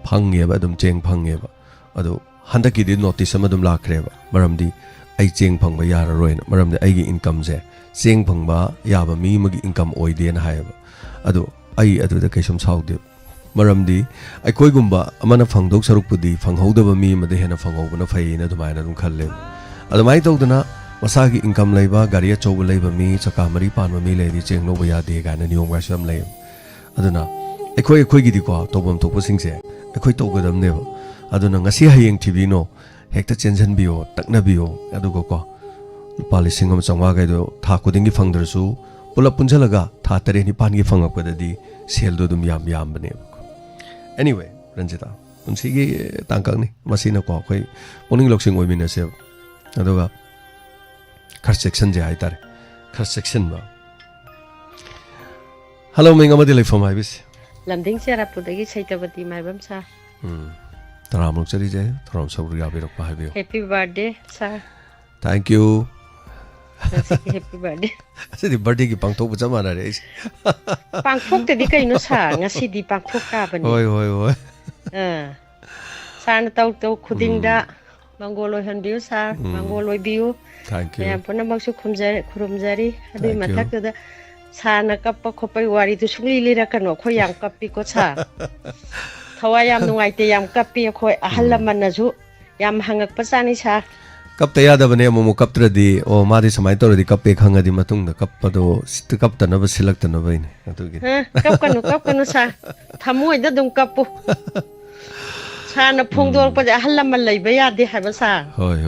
phang nge ba adum cheng phang nge ba adu handa ki di notice am adum lakhre ba maram di ai cheng phangba yararoi na maramde ai gi income je cheng phangba yaba mi magi income oide na hayaba adu ai adu da kaisum saudi maramdi ai koi gumba amana phangdok saruk pudi phanghodaba mi made hena phanghobana phai na dumai na dum khalle adu mai tawdana masagi income leiba gari achoba leiba mi chaka mari panba mi leidi cheng no ba yade ga na niyom ga sam lei aduna ai gi di ko tobam tokpa singse ai tawgadam ne aduna ngasi hayeng tv no hekta chenjan bio takna bio adu ko lupa lising am changwa ga do tha kuding gi phangdrasu pula punjalaga tha tare ni pan gi phangak di sel do dum yam bane anyway Ranjita punsi gi tangkang ni masina ko khoi morning loksing oi mina se aduga khar section je ai tare khar section ba hello minga madi lai from ibis lamding sera pudagi saitabati maibam sa taramuk chari je taram sabri ga birok pa habi happy birthday sir thank you happy birthday Asi birthday ki pangthok bu chama na re pangthok te di kaino sa ngasi di pangthok ka bani hoi san tau khuding da mangoloi han biu sa mangoloi biu thank you ya puna baksu khurumjari adu mathak da sa na kappa khopai wari tu sungli lira kano kho yang kappi ko sa thawai yam nungai te yam kappi khoi ahal laman na ju yam hangak pa chani sa kap te yada bane mo kap tradi o mari samai to di kap pe khanga di matung da kap pa do sit kap ta na ba silak ta na ba ni atu gi kap kanu sa thamoi da dum kapu sa na phongdor pa ahal laman lai ba ya de ha ba sa hoi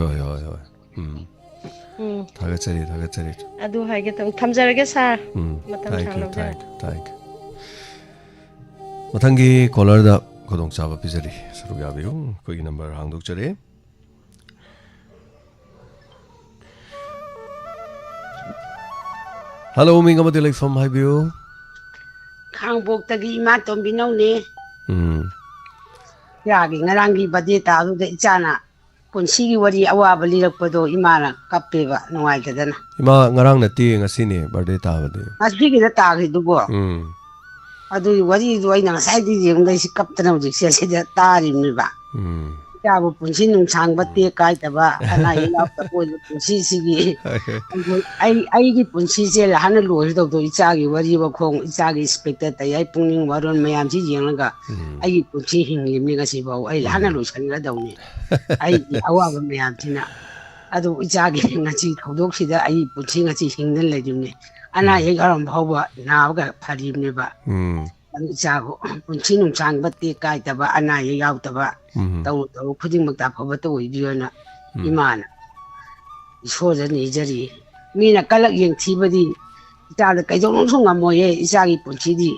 thaga chari adu hai ge tong thamjarage sa matam thank mathangi caller da kodong chaba pizari suru ya biu koi number hangdok chare hello minga madi lai from hai biu Khangbok tagi ima tombinau ne yagi ngarangi bade ta du de chana punsi gi wari awaba lirakpado imana kappeba nuai tadana ima ngarang na ti ngasi ne birthday ta bade asi gi da ta gi dugo adu wari du ai na sai di jeng dai si kaptana ujik se se da tari ni ba ya bu punsi nung sang batte kai ta ba ana ila ta ko punsi si gi ai gi punsi se la hana lo ri do icha gi wari ba khong icha gi spectator ta ai pungning waron mayam ji jeng ga ai gi punsi hing lim ni ga si ba ai hana lo san la daw ni ai awa ba mayam tina adu icha gi ngachi thodok si da ai punsi ngachi hing den lai dim ni ana ye garam bhawa na ga phari ni ba icha go punsi nung sang batte kai ta ba ana ye yaw ta ba tau khuding mak ta phaba to wi biona imana isoja ni jari mina kalak yeng thibadi ita da kai jong song amoye isa gi punchi di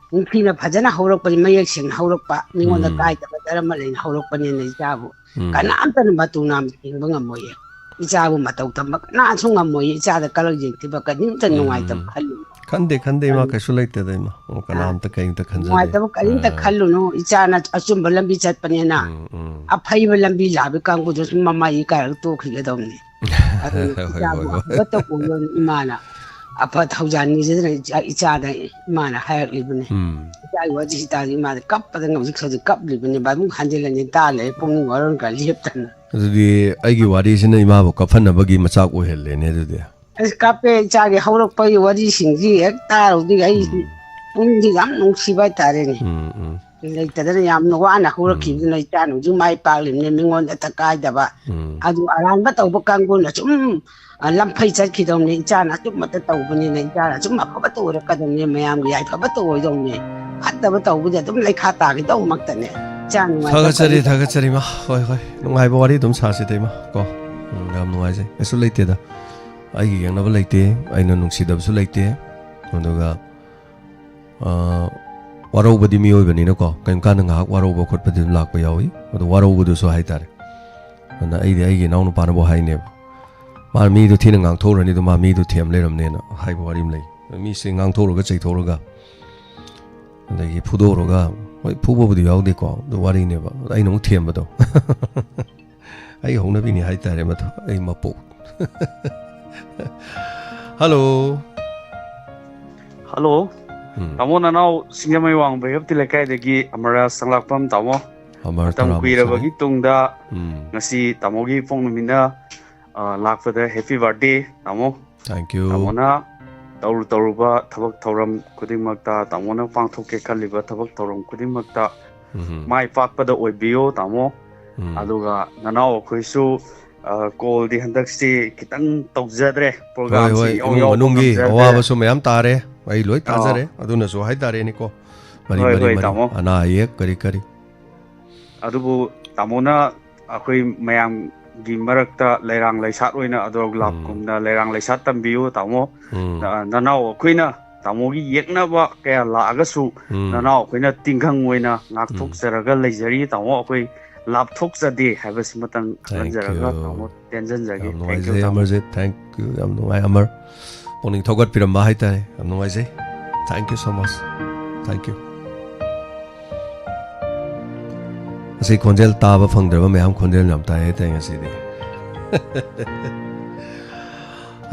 nungphina phajana haurak pani mayek sing haurak pa ningon da kai ta dara malin haurak pani ne jabu kana amtan matu nam hingbang amoye isa bu matau tambak na song amoye isa da kalak yeng thiba ka nim tan nungai ta khalu khande ma ka sulai te dai ma o kana am ta kai ta khanja ngai ta ka in ta khalu no isa na asum balambi chat pani na aphai balambi labi kang bu dus mama yi ka to khi ga dom ni to ko yon imana apa thaujan ni je icha da imana hayak libne icha wa ji ta imana kap pa da ngam ji kap libne ba mu khanjel ni ta le pung waron ka liep tan adi ai gi wari sina ima bo kafan na bagi machak o hel le ne adi as kape cha ge haurak pa yi wari sing ji ek ta ro di ai pung ji gam nung si ba ta re ni le ta da yam no wa na haurak ki ni ta nu ju mai pa lim ne mingon ta kai da ba adu aran ba taw ba kang gon na chum lam phai chat ki dom ni cha na chum ma ta taw ba ni cha na chum ma ba to ra ka dom ni mayam gi ai ba to oi dom ni khat da ba taw bu ja dum lai kha ta gi dom mak ta ne cha nu ma thaga chari ma hoi nungai ba wari dum sa si dai ma ko ngam nungai je esu leite da ai gi yang na ba leite ai na nung si da su leite onoga waro ba di mi oi ba ni na ko kan kan nga waro ba khot pa di lak pa yawi odo waro bu du so hai tar na ai gi naw nu pa na bo hai ne ma mi du thin ngang tho ra ni du ma mi du them le ram ne na hai ba wari mlei mi se ngang tho ro ga chei tho ro ga andagi phudo ro ga hoi phubo bu di yaw de ko du wari ne ba ai nong them ba do ai hong na bi ni hai tar ma to ai ma po hello tamo nanau singamai wang bayap tilakai dagi amara sanglakpam tamo tam kuira bagi tungda ngasi tamogi phongmina lakpada happy birthday tamo. Thank you. Tamona taruba thabak thoram kudingmakta tamona pangthokke khaliba thabak thoram kudingmakta mai pakpada oibiyo tamo. Aduga nanao khoisu call di handak si kitang tawjadre program si manungi awa so mayam tare ai loi tajare aduna so hai tare ni ko mari ana ye kari adubu tamona akoi mayam gi marakta leirang leisat oina adog lap kumna leirang leisat tambiu tamo nanao khoina tamo gi yekna ba kaya la agasu nanao khoina tingkhang oina ngakthok saraga leijari tamo akoi laptop jadi habis matang lanjaraga tamo tension jagi thank you Amarjit thank you amnungai Amar poning thogat piramba hai tare amnungai je thank you so much thank you asi konjel taba phangdraba mayam konjel nam ta he tang asi de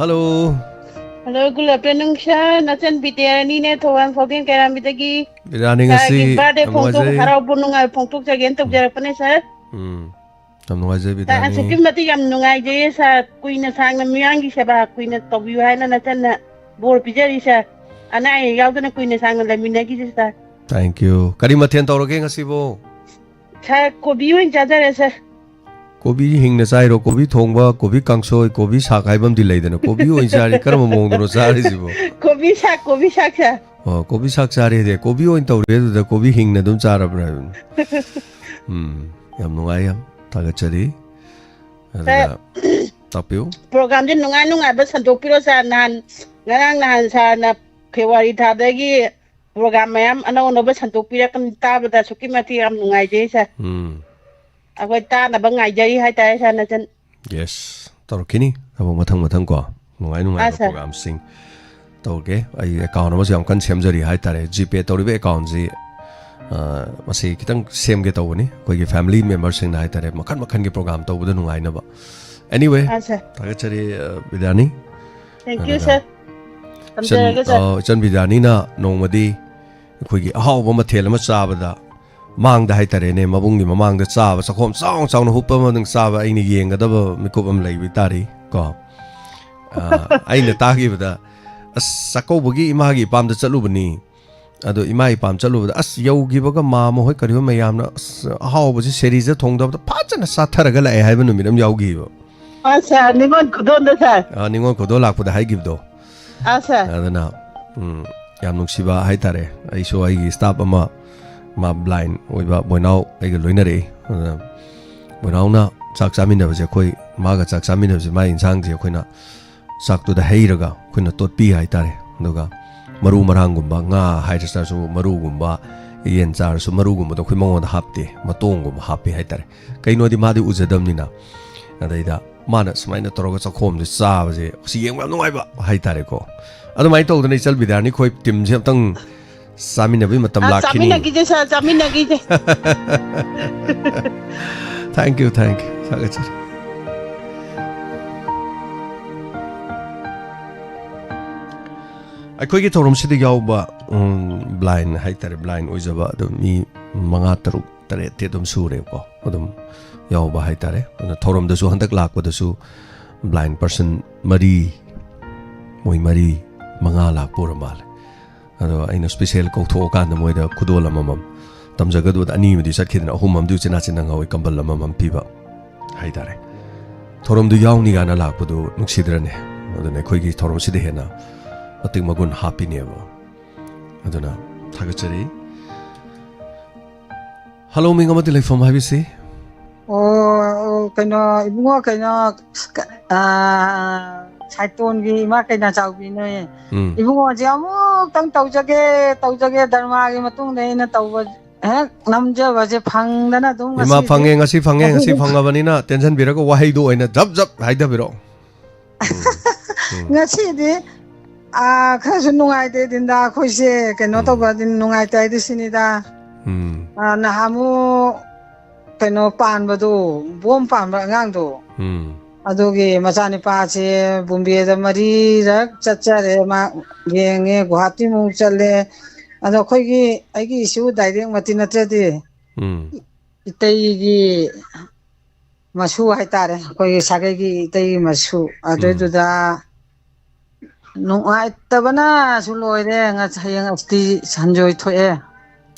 hello good afternoon sir nachen bidyani ne thowan phobin keramidagi birani ngasi birthday phongtok harau bunungai phongtok jagen tok jarakpane sir amnungai je ta bidani asikim mati yam nungai je sa kuina sangna miyangi seba kuina tobiu haina nachen na bor pijari sa anai yaudana kuina sangna laminagi je sir thank you kari mathen tawroge ngasi bo sa kobi oin jajare sir kobi hingna chairo kobi thongba kobi kangsoi kobi sak haibam di leidana kobi oin chari karma mongdro chari jibo kobi sak sa kobi sak chari de kobi oin tawre da kobi hingna dum chara bra yam nungai yam tagachari tapiu program din nungai ba sandok piro sa nan ngarang nahan sa na February thadagi program mayam ano ba sandok pira kan tabada sukimati am nungai je sa akwai ta na bangai jari hai ta sa na chen yes tarokini abo mathang ko nungai program sing tawge ai account ma jam kan semjari hai tare gpay tawribe account ji masi kitang sem ge tawni koi ge family members sing hai tare makhan gi program tawbuda nungai na ba anyway tagachari bidani thank you sir chan bidani na nongmadi koi gi ahawba mathel ma chabada mang da hai tare ne mabung gi mamang da chaba sakhom chang na huppa ma ding chaba ai ni yenga da mikop am lei bi tari ko ai na ta gi bada sakau bugi ima gi pam da chalu bani ado ima i pam chalu bada as yau gi baga ma mo hoi kari ma yam na haw bu ji seri ja thong da phachana sa tharaga la ai hai banu miram yau gi ba asa ningon kudon da sa ningon kodo lak pu da hai gi do asa adana yam nung siba hai tare ai so ai gi staff ama ma blind oiba boinau ai ga loinare boinau na chak chamin da je khoi ma ga chak chamin da je ma insang je khoi na sak tu da heiraga khoi na tot pi hai tare doga maru marang gumba nga hai sa su maru gumba yen char su maru gumba da khoi mong da hapte matong gumba happy hai tare kai no di ma di ujadam ni na adaida mana smaina toroga chakhom de cha ba je si yeng ma ngai ba hai tare ko adu mai to da nei chal bidar ni khoi tim je tang Samina bi matam lakhini Samina gije thank you sagachari akhoi gi thorom sidi yauba blind haitare blind oijaba do mi manga taruk tare te dum sure ko adum yauba haitare thorom da su handak lakwa da su blind person mari manga lak puramal ado aina special ko tho kan na moida khudol amam tamjaga do ani medi sakhidna ahumam du china china ngawai kambal amam piba haidare thorom du yaw ni gana lakpudu nuksidrane adone khoi gi thorom side hena ating magun happy ne ba adona thagachari hello minga mati like from habisi kaino ibungo kaino Saiton gi ma kaina chawbi noi ibungo jamu tang taujage dharma gi matung nei na tawba namja baje phangdana dum ima phange ngasi phangabani na tension biraga wahai do oina jab haida biro ngasi de khasu nungai de dinda khoise kaino tawba din nungai tai de sinida na hamu kaino panbadu bom panba ngang do adugi machani pa che Bombay da mari rak chachare ma yenge Guwahati mu challe ado khoi gi ai gi issue direct mati na trade itai gi masu haitare koi sagegi tei masu aduda nungai tabana suloire nga hayang asti sanjoi thoe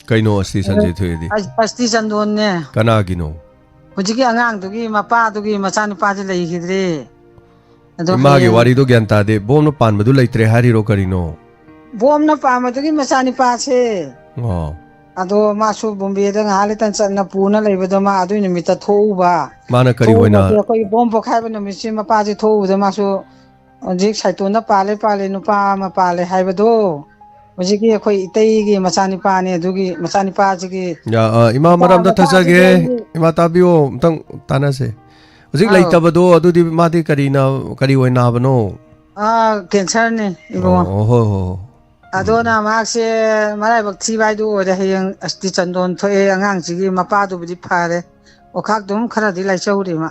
kaino asti sanjoi thoe di asti sandon ne kana gino hujiki angang dugi mapa dugi machan pa je lei hidre ima ge wari do gyanta de bom no pan madu leitre hari ro karino bom na pa madugi machan pa che ado masu bombe da ngale tan channa puna leibedo ma adu ni mita thouba mana kari hoina koi bom pokhai ba no misi ma pa je thou da masu jik saitona pale nupa ma pale haibedo hojiki khoi itei gi machani pa ne dugi machani pa ji ya ima maram da thajage ima tabio tang tanase hojik leitabado adudi madi kari hoina bano cancer ne ibo ho adona makse marai bakthi bai du ore hayang asti chandon thoe angang ji mapa du bi phare okhak dum khara di lai chauri ma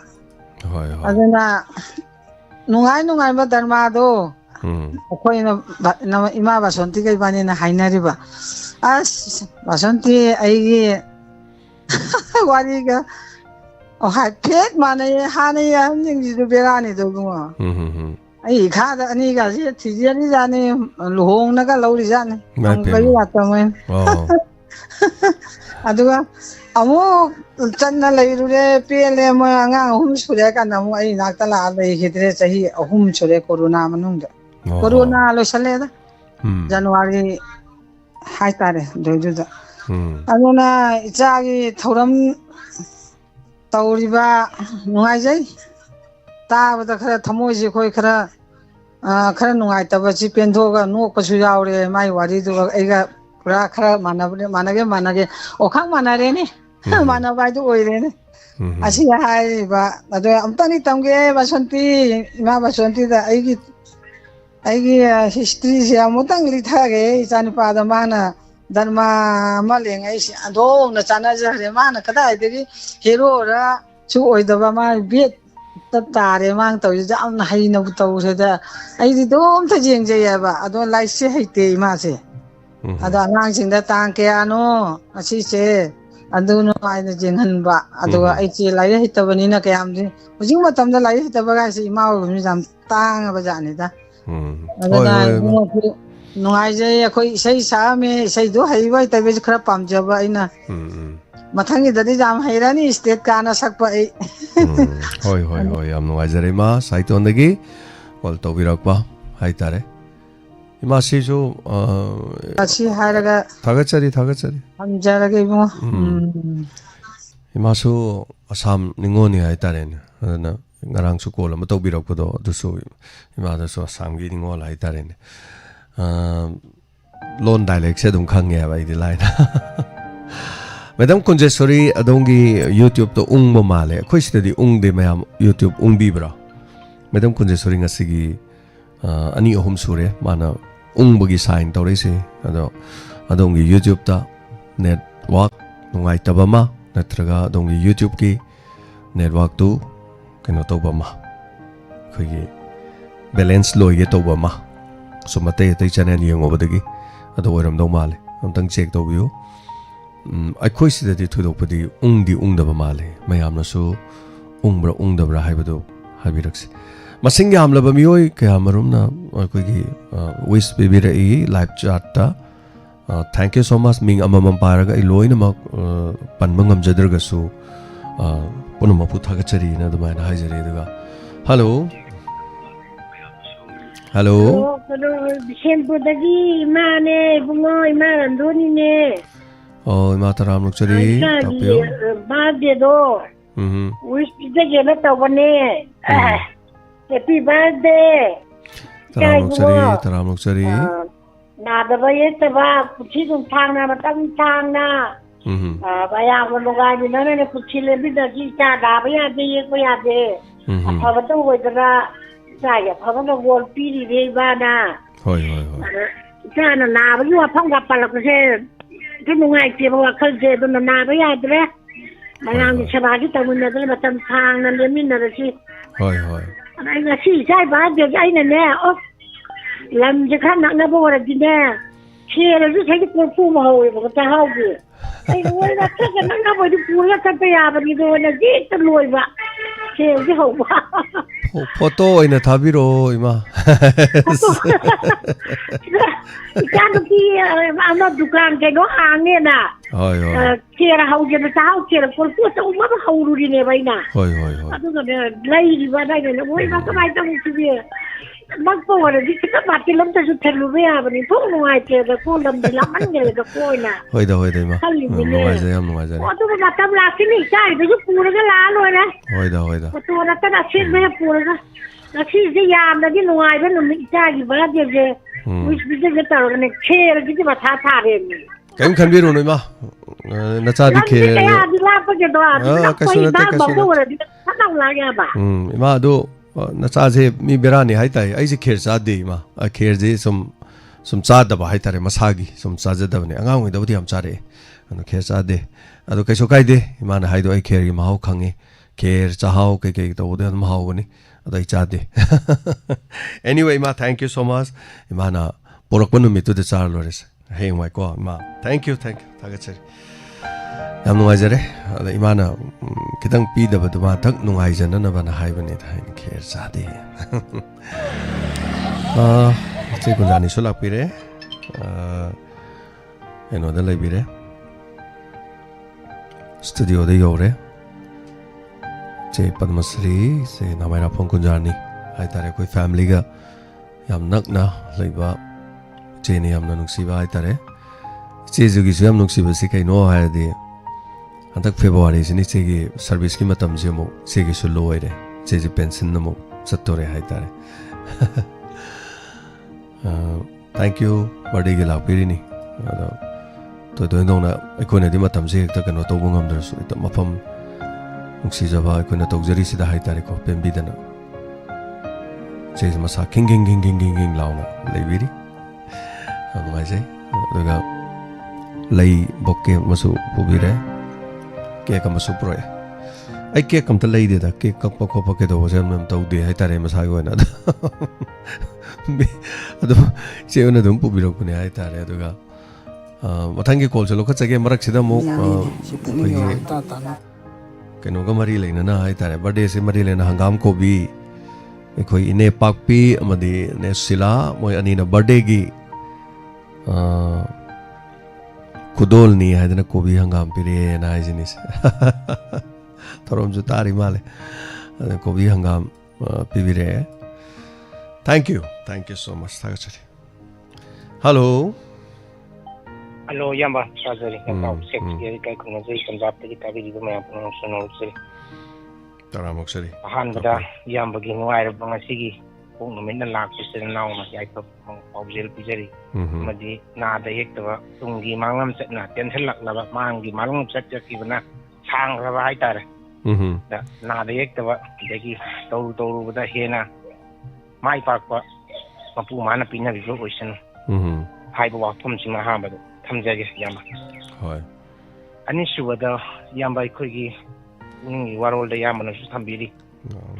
hoi adona nungai ba dharma do khoi na ima basanti kai bani na hainari ba as basanti ai gi wari ga o ha phet mane hane ya ning ji du berani do go ai kha da ani ga ji thi ji ni ja ni luhong na ga lauri ja ni ba yu ta men aduga amu channa leiru re pele mo anga hum sure ka na mo ai nak ta la lei hidre chahi hum sure corona manung da corona lo sale da january hai tare do da aduna icha gi thoram tauriba nungai jai ta ba da khara thamoi ji khoi khara nungai ta ba ji pendho ga nok pa su yaw re mai wari du ai ga pura khara manage okhang manare ni mana bai du oi re ne asi hai ba ado amtani tamge basanti ima basanti da ai gi history se amotang li thage chani pa da mana dharma ma lengai si ado na chana ja re mana kada ai de hero ra chu oi da ba ma bet ta tare mang tau ja am hai na tau se da ai di dom ta jeng je ya ba ado lai se hai te ma se ada nang sing da tang ke ano asi se adu no ai na jeng han ba ado ai che lai hai ta bani na kayam ji hujing ma tam da lai hai ta ba ga si ma mi jam tang ba ja ni da ada no ai je khoi sei sa me sei do hai bai ta be khara pam ja ba ina mathang da ni jam hai ra ni state ka na sak pa ai hoi am no ai jare ma saiton dagi call to birak ba hai tare ima si jo asi haraga thagachari am jara ge mo ima su asam ningoni hai tare na ngarang su call ma to birak do du su ima da su asam gi ningol hai tare ne lon dialect se dum khang ya bai di lai na Madam Kunjesori adongi YouTube to ung mo male khoi sida di ung de mayam YouTube ung bi bra Madam Kunjesori ngasigi ani ohum sure mana ung bogi sign tawre se adongi YouTube ta network nungai tabama natraga adongi YouTube ki network tu keno tawbama khoi gi balance loi ge tawbama so mate te channel yengo badagi ado oram do male amtang check tawbiu akhoi sida di thudopadi ungdaba male mayamna su ungdabra haibado habirakse masing yamlaba mioi kaya marumna akhoi gi wish bibira I live chat ta thank you so much ming amamam paraga I loina mak panmangam jadraga su punama puthaga chari na dumaina haijari daga hello Bishenpur dagi imane bungo imaran doni ne ima taram lukchari tapyo birthday do wish jage na tawne happy birthday taram lukchari na da ba ye ta ba kuchi dum thang na matang thang na ba ya ko loga ni na ne kuchi le bi da ji ta da ba ya de ye ko ya de pa ba to wo da sa ya pa ba no wol pi ri re ba na hoi sa na na ba yu phang ga pa la ko se cái nungai che ba khal je do na ba ya dre mayang ni chaba gi ta mun na dre matam thang na le min na chi hoi ai nga chi sai ba de ai na ne o lam je khan na bo ra di ne che ra ju sai ko fu ma ho ba ta ha gi ai wo na ta na bo di pu ya ta pe ya ba ni do na ji ta loi ba ꯁꯦꯜꯁꯦ ꯍꯧꯕ photo ꯑꯣꯏꯅ ꯊꯥꯕꯤꯔꯣ ꯏꯃꯥ ꯏꯆꯥꯅꯨꯄꯤ ꯑꯃ ꯗꯨꯀꯥꯟ ꯀꯩꯅꯣ ꯍꯥꯡꯉꯦꯅ ꯍꯣꯏ ꯍꯣꯏ ꯆꯦꯔ ꯍꯧꯒꯦꯅ ꯆꯥꯍꯥꯎ ꯆꯦꯔ ꯄꯣꯠ ꯑꯆꯧꯕ ꯑꯃ ꯍꯧꯔꯨꯔꯤꯅꯦꯕ ꯑꯩꯅ ꯍꯣꯏ ꯍꯣꯏ ꯍꯣꯏ ꯑꯗꯨꯒꯅꯦ ꯂꯩꯔꯤꯕ ꯂꯩꯔꯦ ꯃꯣꯏꯅ ꯀꯃꯥꯏꯅ ꯇꯧꯁꯤꯒꯦ ꯅꯛꯄ ꯑꯣꯏꯔꯗꯤ ꯈꯤꯇꯪ ꯃꯥꯔꯀꯦꯠ ꯑꯝꯇꯁꯨ ꯊꯤꯜꯂꯨꯕ ꯌꯥꯕꯅꯤ ꯊꯣꯛ ꯅꯨꯡꯉꯥꯏꯇ꯭ꯔꯦꯗ ꯀꯣ ꯂꯝꯗꯤ ꯂꯥꯞꯃꯟꯈ꯭ꯔꯦꯗ ꯀꯣꯏꯅ ꯍꯣꯏꯗ ꯏꯃꯥ ꯈꯜꯂꯤꯅꯤꯅꯦ ꯅꯨꯡꯉꯥꯏꯖꯔꯦ ꯌꯥꯝ ꯅꯨꯡꯉꯥꯏꯖꯔꯦ ꯑꯗꯨꯒ ꯃꯇꯝ ꯂꯥꯛꯈꯤꯅꯤ ꯏꯆꯥꯒꯤꯗꯁꯨ ꯄꯨꯔꯒ ꯂꯥꯛꯑ ꯂꯣꯏꯔꯦ ꯍꯣꯏꯗ ꯐꯣꯇꯣ ꯅꯠꯇꯅ ꯑꯁꯦꯡꯕ ꯍꯦꯛ ꯄꯨꯔꯒ ꯉꯁꯤꯁꯦ ꯌꯥꯝꯅꯗꯤ ꯅꯨꯡꯉꯥꯏꯕ ꯅꯨꯃꯤꯠ ꯏꯆꯥꯒꯤ ꯕꯥꯔꯗꯦꯁꯦ ꯋꯤꯁ ꯕꯤꯖꯤꯅꯦꯁ ꯇꯧꯔꯒꯅꯦ ꯈꯦꯔꯒꯤꯗꯤ ꯃꯊꯥ ꯊꯥꯔꯦꯅꯦ ꯀꯩꯝ ꯈꯟꯕꯤꯔꯨꯅꯨ ꯏꯃꯥ ꯅꯆꯥꯗꯤ ꯈꯦꯔ ꯀꯌꯥꯗꯤ ꯂꯥꯞꯄꯒꯦꯗꯣ ꯀꯩꯁꯨ ꯅꯠꯇꯦ ꯑꯣꯏꯔꯗꯤ ꯐꯠ ꯂꯥꯛ ꯌꯥꯕ ꯏꯃꯥ ꯑꯗꯣ ꯅꯆꯥꯁꯦ ꯃꯤ ꯕꯦꯔꯥꯅꯤ ꯍꯥꯏꯇꯥꯔꯦ ꯑꯩꯁꯦ ꯈꯦꯔ ꯆꯥꯗꯦ ꯏꯃꯥ ꯈꯦꯔꯁꯦ ꯁꯨꯝ ꯆꯥꯗꯕ ꯍꯥꯏꯇꯥꯔꯦ ꯃꯁꯥꯒꯤ ꯁꯨꯝ ꯆꯥꯖꯗꯕꯅꯦ ꯑꯉꯥꯡ ꯑꯣꯏꯗꯕꯨꯗꯤ ꯌꯥꯝ ꯆꯥꯔꯛꯑꯦ ꯑꯗꯣ ꯈꯦꯔ ꯆꯥꯗꯦ ꯑꯗꯣ ꯀꯩꯁꯨ ꯀꯥꯏꯗꯦ ꯏꯃꯥꯅ ꯍꯥꯏꯗꯣ ꯑꯩ ꯈꯦꯔꯒꯤ ꯃꯍꯥꯎ ꯈꯪꯉꯦ ꯈꯦꯔ ꯆꯥꯛꯍꯥꯎ ꯀꯩꯀꯩ ꯇꯧꯕꯗ ꯑꯗꯨꯝ ꯍꯥꯎꯕꯅꯤ ꯑꯗꯣ ꯑꯩ ꯆꯥꯗꯦ ꯑꯦꯅꯤꯋꯦ ꯏꯃꯥ ꯊꯦꯡꯛ ꯌꯨ ꯁꯣ ꯃꯆ ꯏꯃꯥꯅ ꯄꯣꯔꯛꯄ ꯅꯨꯃꯤꯠꯇꯨꯗ ꯆꯥꯔ ꯂꯣꯏꯔꯦꯁꯦ ꯍꯌꯦꯡꯋꯥꯏꯀꯣ ꯏꯃꯥ ꯊꯦꯡꯛ ꯌꯨ ꯊꯥꯒꯠꯆꯔꯤ ꯌꯥꯝ ꯅꯨꯡꯉꯥꯏꯖꯔꯦ ꯑꯗ ꯏꯃꯥꯅ ꯈꯤꯇꯪ ꯄꯤꯗꯕꯗꯨ ꯃꯥ ꯊꯛ ꯅꯨꯡꯉꯥꯏꯖꯅꯅꯕꯅ ꯍꯥꯏꯕꯅꯤꯗ ꯑꯩꯅ ꯈꯦꯔ ꯆꯥꯗꯦ ꯏꯆꯦ ꯒꯨꯟꯖꯥꯅꯤꯁꯨ ꯂꯥꯛꯄꯤꯔꯦ ꯀꯩꯅꯣꯗ ꯂꯩꯕꯤꯔꯦ ꯁ꯭ꯇꯨꯗꯤꯑꯣꯗ ꯌꯧꯔꯦ ꯏꯆꯦ ꯄꯗꯃꯁ꯭ꯔꯤ ꯏꯆꯦ ꯅꯥꯃꯥꯏꯔꯥꯐꯣꯡ ꯀꯨꯟꯖꯥꯅꯤ ꯍꯥꯏꯇꯥꯔꯦ ꯑꯩꯈꯣꯏ ꯐꯦꯃꯤꯂꯤꯒ ꯌꯥꯝ ꯅꯛꯅ ꯂꯩꯕ ꯏꯆꯦꯅ ꯌꯥꯝꯅ ꯅꯨꯡꯁꯤꯕ ꯍꯥꯏꯇꯥꯔꯦ ꯏꯆꯦꯖꯨꯒꯤꯁꯨ ꯌꯥꯝ ꯅꯨꯡꯁꯤꯕꯁꯤ ꯀꯩꯅꯣ ꯍꯥꯏꯔꯗꯤ ꯍꯟꯗꯛ ꯐꯦꯕꯋꯥꯔꯤꯁꯤꯅ ꯏꯆꯦꯒꯤ ꯁꯔꯚꯤꯁꯀꯤ ꯃꯇꯝꯁꯤ ꯑꯃꯨꯛ ꯏꯆꯦꯒꯤꯁꯨ ꯂꯣꯏꯔꯦ ꯏꯆꯦꯁꯤ ꯄꯦꯟꯁꯤꯟ ꯑꯃꯨꯛ ꯆꯠꯇꯣꯔꯦ ꯍꯥꯏꯇꯥꯔꯦ ꯊꯦꯡꯛ ꯌꯨ ꯕꯥꯔꯗꯦꯒꯤ ꯂꯥꯛꯄꯤꯔꯤꯅꯤ ꯑꯗꯣ ꯇꯣꯏꯅꯧꯅ ꯑꯩꯈꯣꯏꯅꯗꯤ ꯃꯇꯝꯁꯦ ꯍꯦꯛꯇ ꯀꯩꯅꯣ ꯇꯧꯕ ꯉꯝꯗ꯭ꯔꯁꯨ ꯍꯦꯛꯇ ꯃꯐꯝ ꯅꯨꯡꯁꯤꯖꯕ ꯑꯩꯈꯣꯏꯅ ꯇꯧꯖꯔꯤꯁꯤꯗ ꯍꯥꯏꯇꯥꯔꯦꯀꯣ ꯄꯦꯟꯕꯤꯗꯅ ꯏꯆꯦꯁꯤ ꯃꯁꯥ ꯈꯤꯡ ꯂꯥꯎꯅ ꯂꯩꯕꯤꯔꯤ ꯌꯥꯝ ꯅꯨꯡꯉꯥꯏꯖꯩ ꯑꯗꯨꯒ ꯂꯩ ꯕꯣꯀꯦ ꯑꯃꯁꯨ ꯄꯨꯕꯤꯔꯦ ꯀꯦꯛ ꯑꯃꯁꯨ ꯄꯨꯔꯛꯑꯦ ꯑꯩ ꯀꯦꯛ ꯑꯝꯇ ꯂꯩꯗꯦꯗ ꯀꯦꯛ ꯀꯛꯄ ꯈꯣꯠꯄ ꯀꯩꯗꯧꯕꯁꯦ ꯌꯥꯝ ꯇꯧꯗꯦ ꯍꯥꯏꯇꯥꯔꯦ ꯃꯁꯥꯒꯤ ꯑꯣꯏꯅ ꯑꯗꯨꯝ ꯏꯆꯦ ꯑꯣꯏꯅ ꯑꯗꯨꯝ ꯄꯨꯕꯤꯔꯛꯄꯅꯦ ꯍꯥꯏꯇꯥꯔꯦ ꯑꯗꯨꯒ ꯃꯊꯪꯒꯤ ꯀꯣꯜꯁꯨ ꯂꯧꯈꯠꯆꯒꯦ ꯃꯔꯛꯁꯤꯗ ꯑꯃꯨꯛ ꯑꯩꯈꯣꯏꯒꯤ ꯀꯩꯅꯣꯒ ꯃꯔꯤ ꯂꯩꯅꯅ ꯍꯥꯏꯇꯥꯔꯦ ꯕꯥꯔꯗꯦꯁꯦ ꯃꯔꯤ ꯂꯩꯅ ꯍꯪꯒꯥꯝ ꯀꯣꯕꯤ ꯑꯩꯈꯣꯏ ꯏꯅꯦ ꯄꯥꯛꯄꯤ ꯑꯃꯗꯤ ꯏꯅꯦ ꯁꯤꯂꯥ ꯃꯣꯏ ꯑꯅꯤꯅ ꯕꯥꯔꯗꯦꯒꯤ ꯈꯨꯗꯣꯜꯅꯤ ꯍꯥꯏꯗꯅ ꯀꯣꯕꯤ ꯍꯪꯒꯥꯝ ꯄꯤꯔꯛꯑꯦꯅ ꯍꯥꯏꯁꯤꯅꯤꯁꯦ ꯊꯧꯔꯝꯁꯨ ꯇꯥꯔꯤ ꯃꯥꯜꯂꯦ ꯑꯗ ꯀꯣꯕꯤ ꯍꯪꯒꯥꯝ ꯄꯤꯕꯤꯔꯛꯑꯦ ꯊꯦꯡꯛ ꯌꯨ ꯁꯣ ꯃꯆ ꯊꯥꯒꯠꯆꯔꯤ ꯍꯜꯂꯣ ꯍꯜꯂꯣ ꯏꯌꯥꯝꯕ ꯇꯥꯖꯔꯤ ꯅꯄꯥꯎ ꯁꯦꯛꯁꯤꯌꯔ ꯀꯩ ꯈꯨꯝꯅꯖꯩ ꯄꯟꯖꯥꯕꯇꯒꯤ ꯇꯥꯕꯤꯔꯤꯕ ꯃꯌꯥꯝ ꯄꯨꯝꯅꯃꯛꯁꯨ ꯅꯣꯛꯆꯔꯤ ꯇꯔꯥꯃꯨꯛꯆꯔꯤ ꯑꯍꯥꯟꯕꯗ ꯏꯌꯥꯝꯕꯒꯤ ꯅꯨꯡꯉꯥꯏꯔꯕ ꯉꯁꯤꯒꯤ ꯄꯣꯛ ꯅꯨꯃꯤꯠꯅ ꯂꯥꯛꯄꯁꯤꯗ ꯅꯥꯎꯅ ꯌꯥꯏꯐ ꯄꯥꯎꯖꯦꯜ ꯄꯤꯖꯔꯤ ꯑꯃꯗꯤ ꯅꯥꯗ ꯌꯦꯛꯇꯕ ꯇꯨꯡꯒꯤ ꯃꯥꯡꯂꯝ ꯆꯠꯅ ꯇꯦꯟꯁꯤꯜꯂꯛꯂꯕ ꯃꯥꯡꯒꯤ ꯃꯥꯡꯂꯝ ꯆꯠꯈꯤꯕꯅ ꯁꯥꯡꯈ꯭ꯔꯕ ꯍꯥꯏꯇꯥꯔꯦ ꯅꯥꯗ ꯌꯦꯛꯇꯕ ꯑꯗꯒꯤ ꯇꯧꯔꯨꯕꯗ ꯍꯦꯟꯅ ꯃꯥꯏ ꯄꯥꯛꯄ ꯃꯄꯨ ꯃꯥꯅ ꯄꯤꯅꯕꯤꯕ ꯑꯣꯏꯁꯅꯨ ꯍꯥꯏꯕ ꯋꯥꯐꯝꯁꯤꯃ ꯑꯍꯥꯟꯕꯗ ꯊꯝꯖꯒꯦ ꯏꯌꯥꯝꯕ ꯑꯅꯤꯁꯨꯕꯗ ꯏꯌꯥꯝꯕ ꯑꯩꯈꯣꯏꯒꯤ ꯄꯨꯛꯅꯤꯡꯒꯤ ꯋꯥꯔꯣꯜꯗ ꯏꯌꯥꯝꯕꯅꯁꯨ ꯊꯝꯕꯤꯔꯤ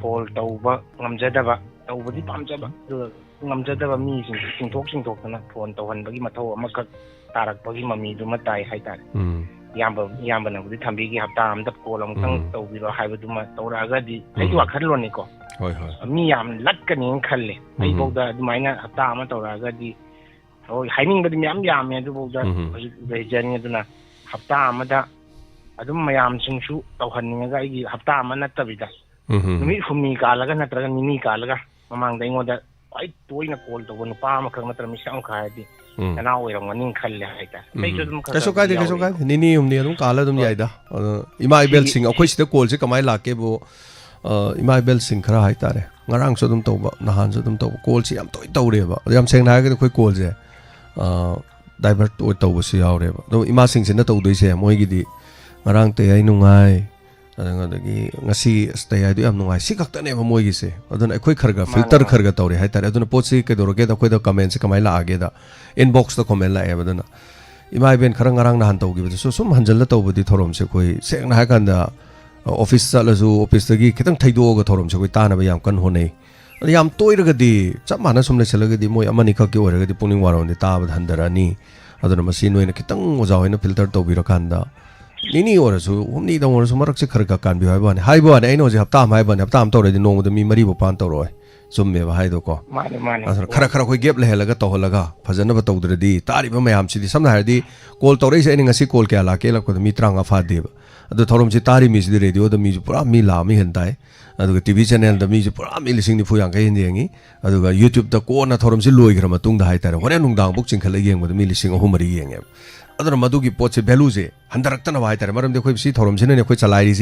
ꯐꯣꯜ ꯇꯧꯕ ꯉꯝꯖꯗꯕ ꯇꯧꯕꯗꯤ ꯄꯥꯝꯖꯕ ꯑꯗꯨꯒ ꯉꯝꯖꯗꯕ ꯃꯤꯁꯤꯡꯁꯦ ꯆꯤꯡꯊꯣꯛꯇꯅ ꯐꯣꯟ ꯇꯧꯍꯟꯕꯒꯤ ꯃꯊꯧ ꯑꯃꯈꯛ ꯇꯥꯔꯛꯄꯒꯤ ꯃꯃꯤꯗꯨꯃ ꯇꯥꯏ ꯍꯥꯏꯇꯥꯔꯦ ꯏꯌꯥꯝꯕꯅꯕꯨꯗꯤ ꯊꯝꯕꯤꯒꯤ ꯍꯞꯇꯥ ꯑꯃꯗ ꯀꯣꯜ ꯑꯃꯨꯛꯇꯪ ꯇꯧꯕꯤꯔꯣ ꯍꯥꯏꯕꯗꯨꯃ ꯇꯧꯔꯛꯑꯒꯗꯤ ꯑꯩꯒꯤ ꯋꯥꯈꯜꯂꯣꯟꯅꯤꯀꯣ ꯃꯤ ꯌꯥꯝ ꯂꯠꯀꯅꯤꯅ ꯈꯜꯂꯦ ꯑꯩꯐꯥꯎꯗ ꯑꯗꯨꯃꯥꯏꯅ ꯍꯞꯇꯥ ꯑꯃ ꯇꯧꯔꯛꯑꯒꯗꯤ ꯍꯣꯏ ꯍꯥꯏꯅꯤꯡꯕꯗꯤ ꯃꯌꯥꯝ ꯌꯥꯝꯃꯦ ꯑꯗꯨꯐꯥꯎꯗ ꯍꯧꯖꯤꯛ ꯂꯩꯖꯔꯤ ꯑꯗꯨꯅ ꯍꯞꯇꯥ ꯑꯃꯗ ꯑꯗꯨꯝ ꯃꯌꯥꯝꯁꯤꯡꯁꯨ ꯇꯧꯍꯟꯅꯤꯡꯉꯒ ꯑꯩꯒꯤ ꯍꯞꯇꯥ ꯑꯃ ꯅꯠꯇꯕꯤꯗ ꯅꯨꯃꯤꯠ ꯍꯨꯝꯅꯤ ꯀꯥꯜꯂꯒ ꯅꯠꯇ꯭ꯔꯒ ꯅꯤꯅꯤ ꯀꯥꯜꯂꯒ ꯃꯃꯥꯡꯗ ꯑꯩꯉꯣꯟꯗ ꯈ꯭ꯋꯥꯏ ꯇꯣꯏꯅ ꯀꯣꯜ ꯇꯧꯕ ꯅꯨꯄꯥ ꯑꯃꯈꯛ ꯅꯠꯇ꯭ꯔꯒ ꯃꯤꯁꯛ ꯑꯃꯈꯛ ꯍꯥꯏꯔꯗꯤ ꯅꯅꯥꯎ ꯑꯣꯏꯔꯝꯒꯅꯤ ꯈꯜꯂꯦ ꯍꯥꯏꯇꯥꯔꯦ ꯀꯩꯁꯨ ꯀꯥꯏꯗꯦ ꯅꯤꯅꯤ ꯍꯨꯝꯅꯤ ꯑꯗꯨꯝ ꯀꯥꯜꯂ ꯑꯗꯨꯝ ꯌꯥꯏꯗ ꯏꯃꯥ ꯏꯕꯦꯜꯁꯤꯡ ꯑꯩꯈꯣꯏ ꯁꯤꯗ ꯀꯣꯜꯁꯦ ꯀꯃꯥꯏꯅ ꯂꯥꯛꯀꯦꯕꯨ ꯏꯃꯥ ꯏꯕꯦꯜꯁꯤꯡ ꯈꯔ ꯍꯥꯏꯇꯥꯔꯦ ꯉꯔꯥꯡꯁꯨ ꯑꯗꯨꯝ ꯇꯧꯕ ꯅꯍꯥꯟꯁꯨ ꯑꯗꯨꯝ ꯇꯧꯕ ꯀꯣꯜꯁꯦ ꯌꯥꯝ ꯇꯣꯏꯅ ꯇꯧꯔꯦꯕ ꯑꯗꯣ ꯌꯥꯝ ꯁꯦꯡꯅ ꯍꯥꯏꯔꯒꯗꯤ ꯑꯩꯈꯣꯏ ꯀꯣꯜꯁꯦ ꯗꯥꯏꯚꯔꯠ ꯇꯧꯕꯁꯨ ꯌꯥꯎꯔꯦꯕ ꯑꯗꯣ ꯏꯃꯥꯁꯤꯡꯁꯤꯅ ꯇꯧꯗꯣꯏꯁꯦ ꯃꯣꯏꯒꯤꯗꯤ ꯉꯔꯥꯡ ꯇꯌꯥꯏ ꯅꯨꯡꯉꯥꯏ ꯑꯗꯒꯤ ꯉꯁꯤ ꯇꯌꯥꯏꯗꯣ ꯌꯥꯝ ꯅꯨꯡꯉꯥꯏ ꯁꯤ ꯈꯛꯇꯅꯦꯕ ꯃꯣꯏꯒꯤꯁꯦ ꯑꯗꯨꯅ ꯑꯩꯈꯣꯏ ꯈꯔ ꯐꯤꯜꯇꯔ ꯈꯔ ꯇꯧꯔꯦ ꯍꯥꯏꯇꯥꯔꯦ ꯑꯗꯨꯅ ꯄꯣꯠꯁꯤ ꯀꯩꯗꯧꯔꯒꯦꯗ ꯑꯩꯈꯣꯏꯗ ꯀꯃꯦꯟꯁꯦ ꯀꯃꯥꯏꯅ ꯂꯥꯛꯑꯒꯦꯗ ꯏꯟꯕꯣꯛꯁꯇ ꯀꯣꯃꯦꯟ ꯂꯥꯛꯑꯦꯕ ꯑꯗꯨꯅ ꯏꯃꯥ ꯏꯕꯦꯟ ꯈꯔ ꯉꯔꯥꯡ ꯅꯍꯥꯟ ꯇꯧꯈꯤꯕꯗꯨꯁꯨ ꯁꯨꯝ ꯍꯟꯖꯤꯜꯂ ꯇꯧꯕꯗꯤ ꯊꯧꯔꯝꯁꯦ ꯑꯩꯈꯣꯏ ꯁꯦꯡꯅ ꯍꯥꯏꯔꯀꯥꯟꯗ ꯑꯣꯐꯤꯁ ꯆꯠꯂꯁꯨ ꯑꯣꯐꯤꯁꯇꯒꯤ ꯈꯤꯇꯪ ꯊꯩꯗꯣꯛꯑꯒ ꯊꯧꯔꯝꯁꯦ ꯑꯩꯈꯣꯏ ꯇꯥꯅꯕ ꯌꯥꯝ ꯀꯟꯅ ꯍꯣꯠꯅꯩ ꯑꯗꯣ ꯌꯥꯝ ꯇꯣꯏꯔꯒꯗꯤ ꯆꯞ ꯃꯥꯟꯅ ꯁꯨꯝ ꯂꯩꯁꯜꯂꯒꯗꯤ ꯃꯣꯏ ꯑꯃꯅꯤ ꯈꯛꯀꯤ ꯑꯣꯏꯔꯒꯗꯤ ꯄꯨꯛꯅꯤꯡ ꯋꯥꯔꯣꯟꯗꯤ ꯇꯥꯕꯗ ꯍꯟꯊꯔꯛꯑꯅꯤ ꯑꯗꯨꯅ ꯃꯁꯤ ꯅꯣꯏꯅ ꯈꯤꯇꯪ ꯑꯣꯖꯥ ꯍꯣꯏꯅ filter ꯇꯧꯕꯤꯔꯀꯥꯟꯗ Nini orasu humni dang orasu marak se kharga kan bi haibane haibane aino je hapta haibane hapta am tawre no de mi mari bo pan tawroi summe ba haido ko mane mane asar khara khara khoi gap le helaga to holaga phajana ba tawdredi tari ba mayam sidi samna hardi call tawre se ni ngasi call kya la ke la ko mi tranga fa de adu thorom si tari mi si radio da mi pura mi la mi hentai adu TV channel da mi pura mi lising ni phuyang ka hin yengi adu ga YouTube da ko na thorom si loi gra ma tung da hai tar hore nung dang buk ching khala yeng ba mi lising ahum mari yeng adana madugi poche value je handarakta na vai tar maram de khoi si thorom jene ne khoi chalai ri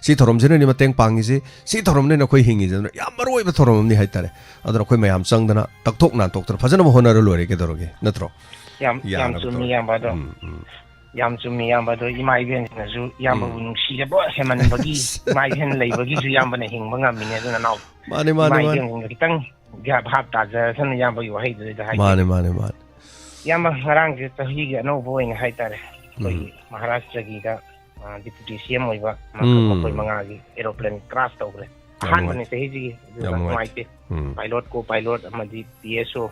si thorom jene ni mateng pangi si thorom ne na khoi hingi je ya maroi ba thorom ni hai tar adana khoi mayam chang dana takthok nan tok tar phajana mo honar lore ke doroge natro yam chumi yam ba do yam chumi yam ba do imai ben na ju yam ba nung si ba heman bagi mai hen lei bagi ju yam ba ne hing ba ngam ni ne na mane mane mane kitang ga bhap ta ja san yam ba yu hai de hai mane yam ngarang je tahi ge no boy ngai hai tare koi Maharashtra gi da deputy CM oi ba ma koi manga gi aeroplane crash to gre han bane tahi ji mai te pilot ko pilot amadi PSO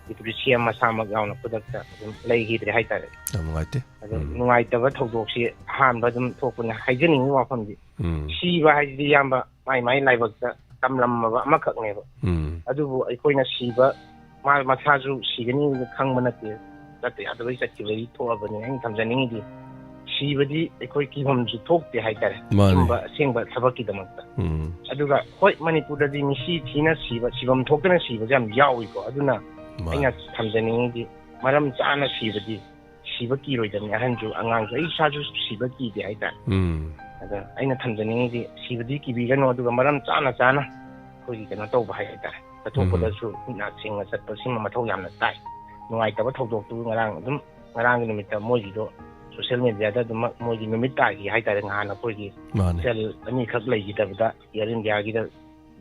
deputy CM ma sama ga na product lei gi de hai tare ngai te ngai ta ba thodok si han ba dum thokuna hai jeni wa pham ji si ba hai ji yam ba mai lai ba tamlam ba ma khak ne ba adu bu ai koi na si ba 마사주 시간이 강만한테 그때 아들이 같이 토하버니 행 담자닝이지 시버디 거의 기범주 톡대 하이다래 생바 사박기다만다 아두가 거의 마니푸르디 미시 티나 시바 시범 톡되는 시바 좀 야오이고 아두나 아니야 담자닝이지 마람 짜나 시버디 시버기로이다니 한주 안강주 이 사주 시버기대 하이다 아다 아이나 담자닝이지 시버디 기비가노 아두가 마람 짜나 거기 그나 또 하이다 ꯊꯣꯛꯄꯗꯁꯨ ꯅꯥꯁꯤꯡꯅ ꯆꯠꯄꯁꯤꯡ ꯃꯊꯧ ꯌꯥꯝꯅ ꯇꯥꯏ ꯅꯨꯡꯉꯥꯏꯇꯕ ꯊꯧꯗꯣꯛꯇꯨ ꯉꯔꯥꯡꯒꯤ ꯅꯨꯃꯤꯠꯇ ꯃꯣꯏꯒꯤꯗꯣ social ꯃꯦꯗꯤꯌꯥꯗ ꯑꯗꯨꯝ ꯃꯣꯏꯒꯤ ꯅꯨꯃꯤꯠ ꯇꯥꯒꯤ ꯍꯥꯏꯇꯥꯔꯦ ꯉꯍꯥꯟ ꯑꯩꯈꯣꯏꯒꯤ ꯁꯦꯜ ꯑꯅꯤꯈꯛ ꯂꯩꯈꯤꯗꯕꯗ ꯏꯌꯔ ꯏꯟꯗꯤꯌꯥꯒꯤꯗ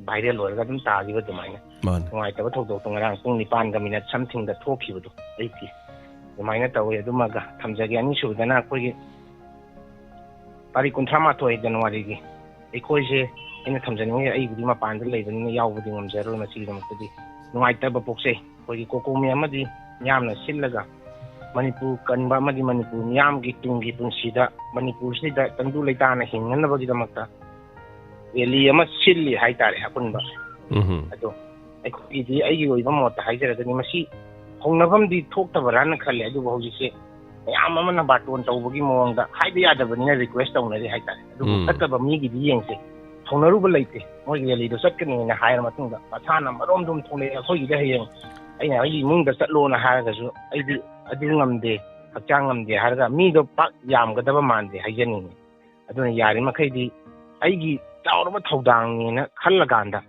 ꯚꯥꯏꯔꯦꯜ ꯑꯣꯏꯔꯒ ꯑꯗꯨꯝ ꯇꯥꯈꯤꯕ ꯑꯗꯨꯃꯥꯏꯅ ꯅꯨꯡꯉꯥꯏꯇꯕ ꯊꯧꯗꯣꯛꯇꯣ ꯉꯔꯥꯡ ꯄꯨꯡ 9ꯒ ꯃꯤꯅꯠ ꯁꯝꯊꯤꯡꯗ ꯊꯣꯛꯈꯤꯕꯗꯣ ꯑꯩꯒꯤ ꯑꯗꯨꯃꯥꯏꯅ ꯇꯧꯋꯤ ꯑꯗꯨꯃꯒ ꯊꯝꯖꯒꯦ ꯑꯅꯤꯁꯨꯕꯗꯅ ꯑꯩꯈꯣꯏꯒꯤ ꯇꯥꯔꯤꯛ 38 ꯖꯅꯋꯥꯔꯤꯒꯤ ꯑꯩꯈꯣꯏꯁꯦ ꯑꯩꯅ ꯊꯝꯖꯅꯤꯡꯉꯤ ꯑꯩꯕꯨꯗꯤ ꯃꯄꯥꯟꯗ ꯂꯩꯕꯅꯤꯅ ꯌꯥꯎꯕꯗꯤ ꯉꯝꯖꯔꯣꯏ ꯃꯁꯤꯒꯤꯗꯃꯛꯇꯗꯤ ꯅꯨꯡꯉꯥꯏꯇꯕ ꯄꯣꯛꯆꯩ ꯑꯩꯈꯣꯏꯒꯤ ꯀꯣꯀꯣꯃꯤ ꯑꯃꯗꯤ ꯃꯤꯌꯥꯝꯅ ꯁꯤꯜꯂꯒ ꯃꯅꯤꯄꯨꯔ ꯀꯟꯕ ꯑꯃꯗꯤ ꯃꯅꯤꯄꯨꯔ ꯃꯤꯌꯥꯝꯒꯤ ꯇꯨꯡꯒꯤ ꯄꯨꯟꯁꯤꯗ ꯃꯅꯤꯄꯨꯔꯁꯤꯗ ꯇꯪꯗꯨ ꯂꯩꯇꯥꯅ ꯍꯤꯡꯅꯅꯕꯒꯤꯗꯃꯛꯇ ꯔꯦꯂꯤ ꯑꯃ ꯁꯤꯜꯂꯤ ꯍꯥꯏꯇꯥꯔꯦ ꯑꯄꯨꯟꯕ ꯑꯗꯣ ꯑꯩꯈꯣꯏꯒꯤꯗꯤ ꯑꯩꯒꯤ ꯑꯣꯏꯕ ꯃꯣꯠꯇ ꯍꯥꯏꯖꯔꯒꯅꯤ ꯃꯁꯤ ꯍꯧꯅꯐꯝꯗꯤ ꯊꯣꯛꯇꯕ꯭ꯔꯥꯅ ꯈꯜꯂꯦ ꯑꯗꯨꯕꯨ ꯍꯧꯖꯤꯛꯁꯦ ꯃꯌꯥꯝ ꯑꯃꯅ ꯕꯥꯔꯇꯣꯟ ꯇꯧꯕꯒꯤ ꯃꯑꯣꯡꯗ ꯍꯥꯏꯕ ꯌꯥꯗꯕꯅꯤꯅ ꯔꯤꯀ꯭ꯋꯦꯁ ꯇꯧꯅꯔꯤ ꯍꯥꯏꯇꯥꯔꯦ ꯑꯗꯨꯕꯨ ꯐꯠꯇꯕ ꯃꯤꯒꯤꯗꯤ ꯌꯦꯡꯁꯦ ꯍꯧꯅꯔꯨꯕ ꯂꯩꯇꯦ ꯃꯣꯏꯒꯤ ꯔꯦꯂꯤꯗꯣ ꯆꯠꯀꯅꯤꯅ ꯍꯥꯏꯔ ꯃꯇꯨꯡꯗ ꯃꯁꯥꯅ ꯃꯔꯣꯝꯗꯣꯝ ꯊꯣꯛꯂꯛꯑꯦ ꯑꯩꯈꯣꯏꯒꯤꯗꯤ ꯍꯌꯦꯡ ꯑꯩꯅ ꯑꯩꯒꯤ ꯏꯃꯨꯡꯗ ꯆꯠꯂꯣꯅ ꯍꯥꯏꯔꯒꯁꯨ ꯑꯩꯗꯤ ꯑꯗꯨ ꯉꯝꯗꯦ ꯍꯛꯆꯥꯡ ꯉꯝꯗꯦ ꯍꯥꯏꯔꯒ ꯃꯤꯗꯣ ꯄꯥꯛ ꯌꯥꯝꯒꯗꯕ ꯃꯥꯟꯗꯦ ꯍꯥꯏꯖꯅꯤꯡꯉꯤ ꯑꯗꯨꯅ ꯌꯥꯔꯤꯃꯈꯩꯗꯤ ꯑꯩꯒꯤ ꯆꯥꯎꯔꯕ ꯊꯧꯗꯥꯡꯅꯦꯅ ꯈꯜꯂꯀꯥꯟꯗ